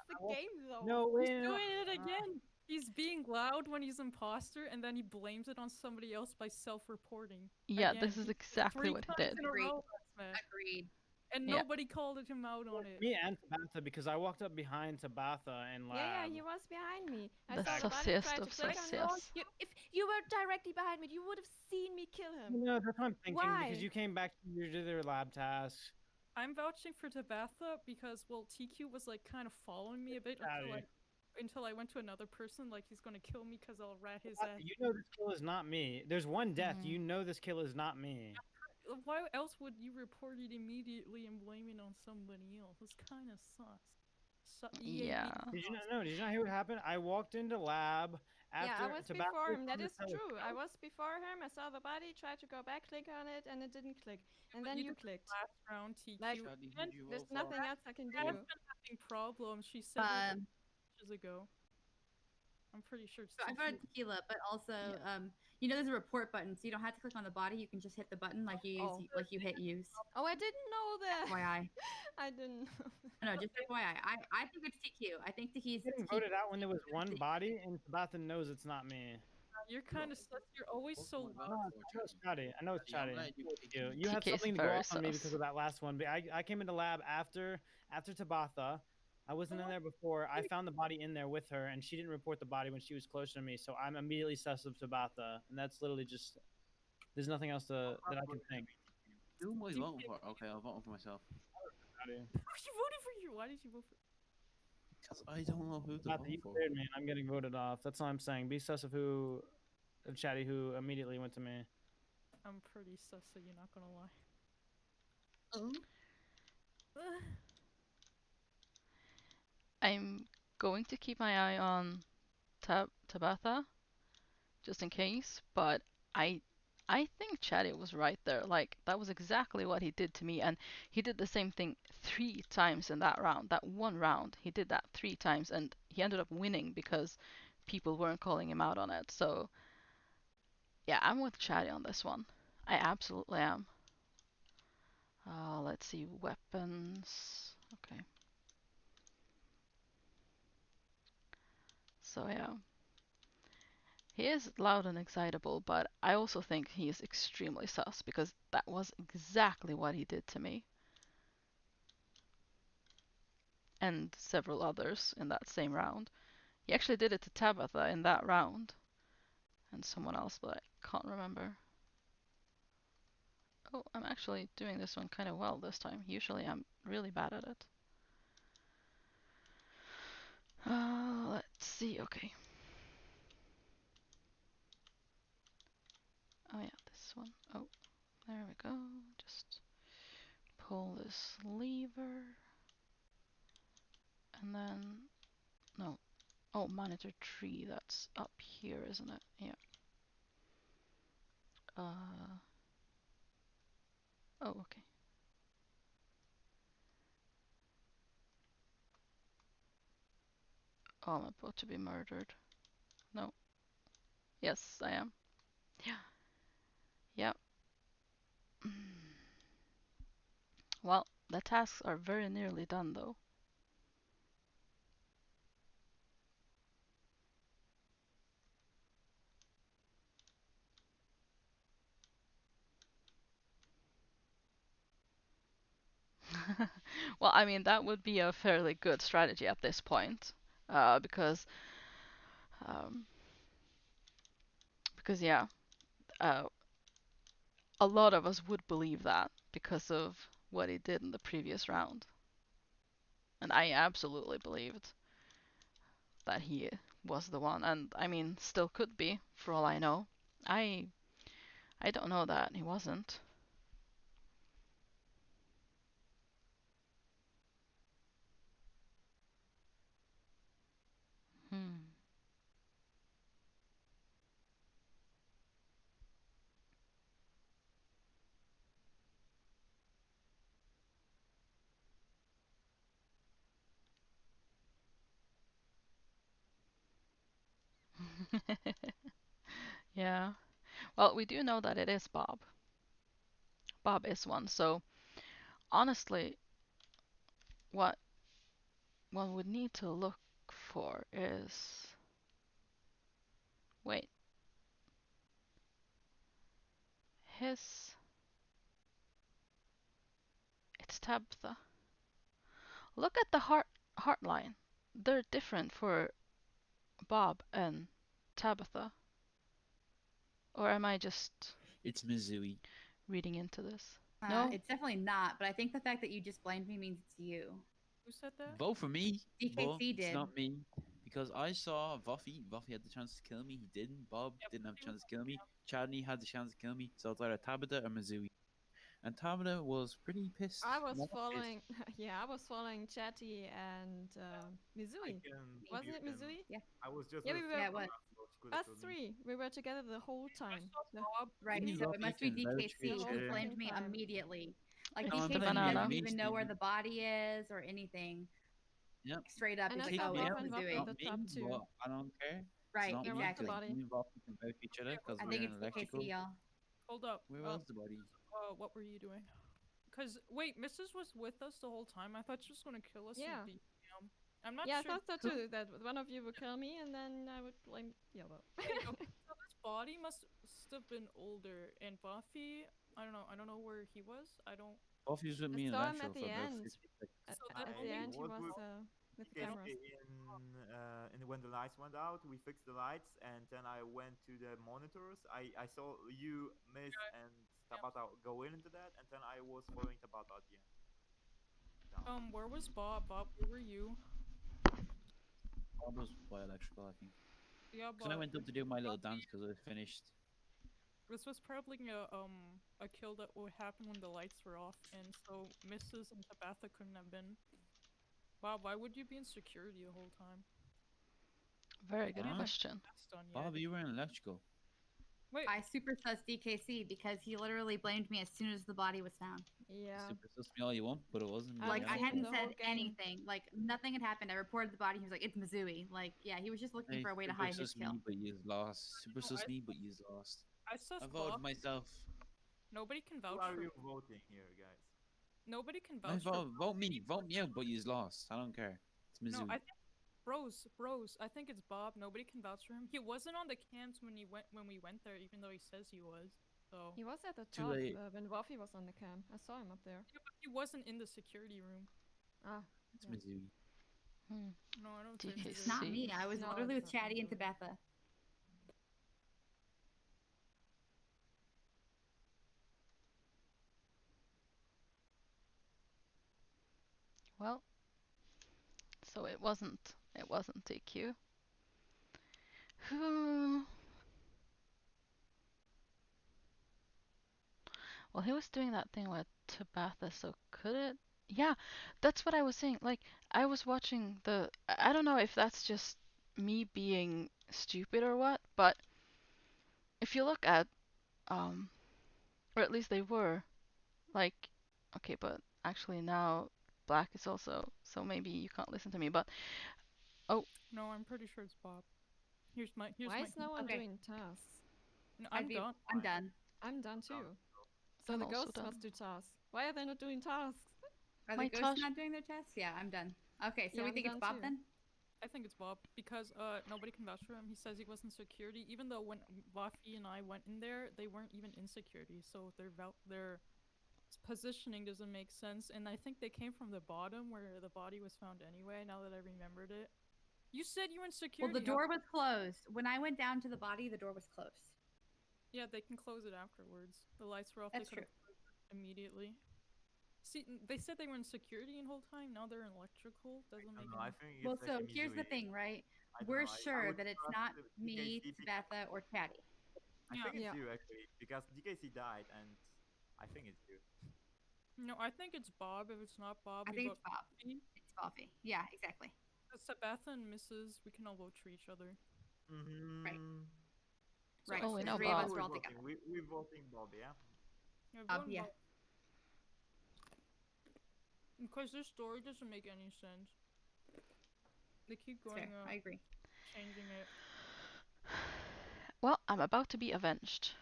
the walked- game though. no, He's wait, no, doing it again. He's being loud when he's imposter, and then he blames it on somebody else by self-reporting. Yeah, Again, this is he- exactly 3 what he times did. in a Agreed. row last match, Agreed. and Yeah. nobody called him out on it. me and Tabatha because I walked up behind Tabatha and lab. Yeah, he was behind me. I The saw the body, sussiest tried to of click on sus. it. If you were directly behind me, you would have seen me kill him. No, that's what I'm thinking Why? because you came back to your other lab tasks. I'm vouching for Tabatha because, well, TQ was like kind of following me a bit until I went to another person, like he's gonna kill me because I'll rat his ass. You know this kill is not me. There's one death. Mhm. You know this kill is not me. Why else would you report it immediately and blame it on somebody else? It's kind of sus. Yeah. Did you not know? Did you not hear what happened? I walked into lab after Yeah, I was Tabatha before him. That was is on the true. I was before him. I saw the body, tried to go back, click on it, and it didn't click. And then you you did clicked. Last round, TQ. Like, Shadi, who'd and you There's vote for? nothing else I can Dad's do. been having problems. She said it Um, ages ago. I'm pretty sure it's so I voted tequila, but also, you know, there's a report button, so you don't have to click on the body. You can just hit the button like you use, like you hit use. Oh, I didn't know that. FYI. I didn't know. No, just FYI. I think it's TQ. I think TQ's getting voted out when there was one body, and Tabatha knows it's not me. You're kind of sus. You're always so I loud. know it's Chatty. I know it's Yeah, I'm Chatty. glad you voted You, TQ. you had TK is something to go very off on me sus. because of that last one, but I came into lab after Tabatha. I wasn't in there before. I found the body in there with her, and she didn't report the body when she was closer to me. So I'm immediately sus of Tabatha, and that's literally just. There's nothing else that I can think. Who am I voting for? Okay, I'll vote for myself. She voted for you. Why did you vote for? Because I don't know who to Tabatha, vote you for. cleared me, and I'm getting voted off. That's all I'm saying. Be sus of Chatty who immediately went to me. I'm pretty sus, so you're not gonna lie. I'm going to keep my eye on Tabatha, just in case, but I think Chatty was right there. Like, that was exactly what he did to me, and he did the same thing 3 times in that round. That one round, he did that 3 times, and he ended up winning because people weren't calling him out on it. So, yeah, I'm with Chatty on this one. I absolutely am. Let's see, weapons. Okay. So, yeah. He is loud and excitable, but I also think he is extremely sus because that was exactly what he did to me. And several others in that same round. He actually did it to Tabitha in that round. And someone else, but I can't remember. Oh, I'm actually doing this one kind of well this time. Usually I'm really bad at it. Let's see, okay. Oh yeah, this one. Oh, there we go. Just pull this lever. And then, no. Oh, monitor tree, that's up here, isn't it? Yeah. Oh, okay. Oh, I'm about to be murdered. No. Yes, I am. Yeah. Yep. Well, the tasks are very nearly done, though. Well, I mean, that would be a fairly good strategy at this point, because yeah, a lot of us would believe that because of what he did in the previous round. and I absolutely believed that he was the one, and I mean, still could be, for all I know. I I don't know that he wasn't. Hmm. Yeah. Well, we do know that it is Bob. Bob is one. So honestly, what one would need to look for is, wait, his, it's Tabitha. Look at the heart line. They're different for Bob and Tabitha. Or am I just It's Mizui. reading into this? No? It's definitely not, but I think the fact that you just blamed me means it's you. Who said that? Vote for me, but DKC it's did. not me. Because I saw Vuffy. Vuffy had the chance to kill me. He didn't. Bob didn't have a chance to kill me. Chadney had the chance to kill me. So it's either Tabitha or Mizui. And Tabitha was pretty pissed. I was more pissed. following. Yeah, I was following Chatty and Mizui. Was it Mizui? Yeah. I was just. Yeah, with we were. Yeah, it was. Us three. We were together the whole time. Right, Me and so it Buffy must be can vouch for DKC. each He other. blamed me Time. immediately. Like It's No, I'm the DKC blaming banana. doesn't me, even know where Stevie. the body is or anything. Yep. Straight up, And he's I like, saw oh, Bob it's and Buffy Mizui. in the top me, two. but I don't care. Right, It's not There me, was the exactly. 'cause body. me and Buffy can vouch for each other because I we're think in it's electrical. DKC, y'all. Hold up. Where was the body? What were you doing? Cause wait, Mrs. was with us the whole time. I thought she was gonna kill us. Yeah. In the, I'm not Yeah, sure. I thought so too. That one of you would kill me, and then I would blame the other. Okay, so this body must have been older, and Buffy. I don't know where he was. I don't. Buffy was with I me in saw him electrical at for the about end. 50 seconds. At, So at that the only end, he was was with with the DKC cameras. in when the lights went out, we fixed the lights, and then I went to the monitors. I saw you, Miss, and Tabata go into that, and then I was following Tabata at the end. Down. Where was Bob? Bob, where were you? Bob was by electrical, I think. Yeah, Because I Bob. went up to do my little dance because I was finished. This was probably a kill that would happen when the lights were off, and so Mrs. and Tabitha couldn't have been. Bob, why would you be in security the whole time? Very good Huh? question. That's done yet. Bob, you were in electrical. Wait, I super sus DKC because he literally blamed me as soon as the body was found. Yeah. Super sus me all you want, but it wasn't. I me, Like was I thinking hadn't the whole said game. anything. Like nothing had happened. I reported the body. He was like, "It's Mizui." Like, yeah, he was just looking Hey, for a way to super hide his sus kill. me, but you lost. Super No, sus I- me, but you lost. I sus I voted Bob. myself. Nobody can Who vouch are for. you voting here, guys? Nobody can I vouch for. vote me. Vote me out, but you lost. I don't care. It's Mizzou. No, I think Bros. I think it's Bob. Nobody can vouch for him. He wasn't on the cams when we went there, even though he says he was. So He was at the Too top late. when Buffy was on the cam. I saw him up there. yeah, but he wasn't in the security room. Ah, It's yeah. Mizzou. No, I don't think. DKC. It's not me. I was No, literally it's with not Chatty and Mizui. Tabitha. Well, so it wasn't TQ. Who? Well, he was doing that thing with Tabitha, so could it? Yeah, that's what I was saying. Like, I was watching the. I don't know if that's just me being stupid or what, but if you look at, or at least they were, like, okay, but actually now Black is also, so maybe you can't listen to me, but No, I'm pretty sure it's Bob. Here's my. Why is no one Okay. doing tasks? No, I'm done. I'm done. I'm done too. So I'm the also ghosts done. must do tasks. Why are they not doing tasks? Are My the ghosts Tosh- not doing their tests? Yeah, I'm done. Okay, so Yeah, we I'm think it's done Bob too. then? I think it's Bob because nobody can vouch for him. He says he was in security, even though when Buffy and I went in there, they weren't even in security. So their positioning doesn't make sense. And I think they came from the bottom where the body was found anyway. Now that I remembered it, you said you were in Well, security. the door was closed. When I went down to the body, the door was closed. Yeah, they can close it afterwards. The lights were off. That's They could have closed it immediately. See, they said they were in security the whole time. Now they're in electrical. Doesn't I make don't know. I any. think Well, it's so actually here's the Mizui. thing, right? I don't We're know. I sure would that it's trust not the me, DKC because Tabitha, or Chatty. I Yeah. think it's Yeah. you actually because DKC died and I think it's you. No, I think it's Bob. If it's not Bob, I we think vote it's Bob. Buffy. It's Buffy. Yeah, exactly. Sabatha and Mrs. We can all vote for each other. Mm-hmm. Right. Oh, we The know three of Bob. us Who are we all voting? together. We're voting Bob, yeah? Yeah, Bob, vote yeah. Bob. Because this story doesn't make any sense. They keep It's going fair. I agree. changing it. Well, I'm about to be avenged,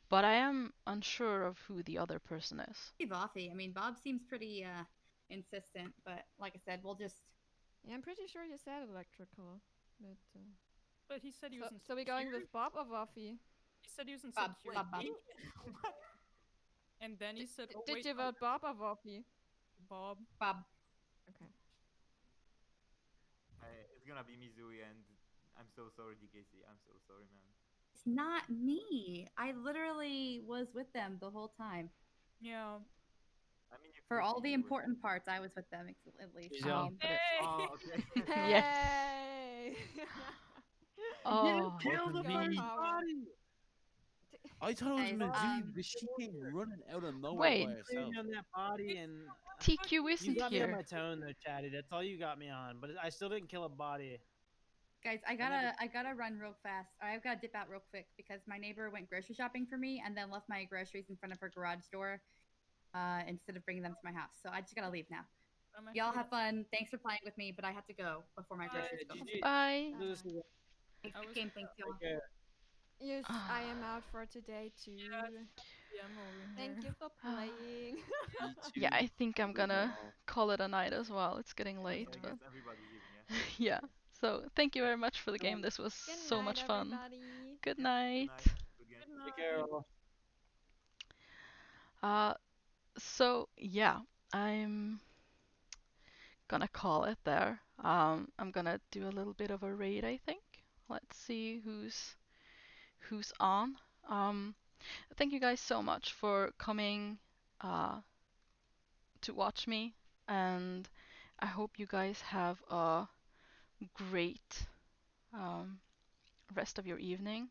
but I am unsure of who the other person is. Buffy. I mean, Bob seems pretty insistent, but like I said, we'll just. Yeah, I'm pretty sure you said electrical. But he said he was in So we're going with security. Bob or Buffy? He said he was in Bob, security. Bob. And then he said, oh, Did wait, you no, vote Bob or Buffy? Bob. Bob. Okay. It's gonna be Mizui and I'm so sorry, DKC. I'm so sorry, man. It's not me. I literally was with them the whole time. Yeah. I mean, you For could all be the with- important parts, I was with them at least. Yeah. But it's Oh, okay. Yes. Hey! oh, Kill the me. first Power. body. I thought it was Guys, Mizui because she came running out of nowhere Wait. by Cleared herself. me on that body, and TQ you isn't got me on here. my tone though, Chatty. That's all you got me on. But I still didn't kill a body. Guys, I gotta run real fast. I've gotta dip out real quick because my neighbor went grocery shopping for me and then left my groceries in front of her garage door instead of bringing them to my house. So I just gotta leave now. Y'all have fun. Thanks for playing with me, but I have to go before my groceries go. GG. Bye. This is Thanks I for was- the game. Thanks, y'all. Take care. Yes, I am out for today too. Yeah, I'm over here. Thank you for playing. Me Yeah, too. I think I'm gonna call it a night as well. It's getting late, I but guess everybody's leaving, yeah. yeah? So thank you very much for the game. This was Good so night, much fun. everybody. Good Good night. night. Good game. Take care. All. So yeah, I'm gonna call it there. I'm gonna do a little bit of a raid, I think. Let's see who's on. Thank you guys so much for coming to watch me, and I hope you guys have a great rest of your evening.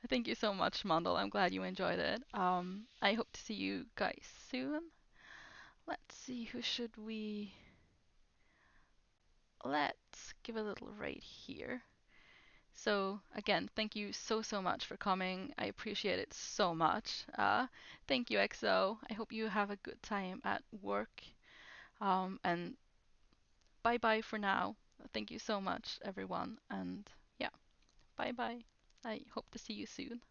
Thank you so much, Mandel. I'm glad you enjoyed it. I hope to see you guys soon. Let's see, who should we... Let's give a little rate here. So again, thank you so much for coming. I appreciate it so much. Thank you, EXO. I hope you have a good time at work. And bye bye for now. Thank you so much, everyone. And yeah, bye bye. I hope to see you soon.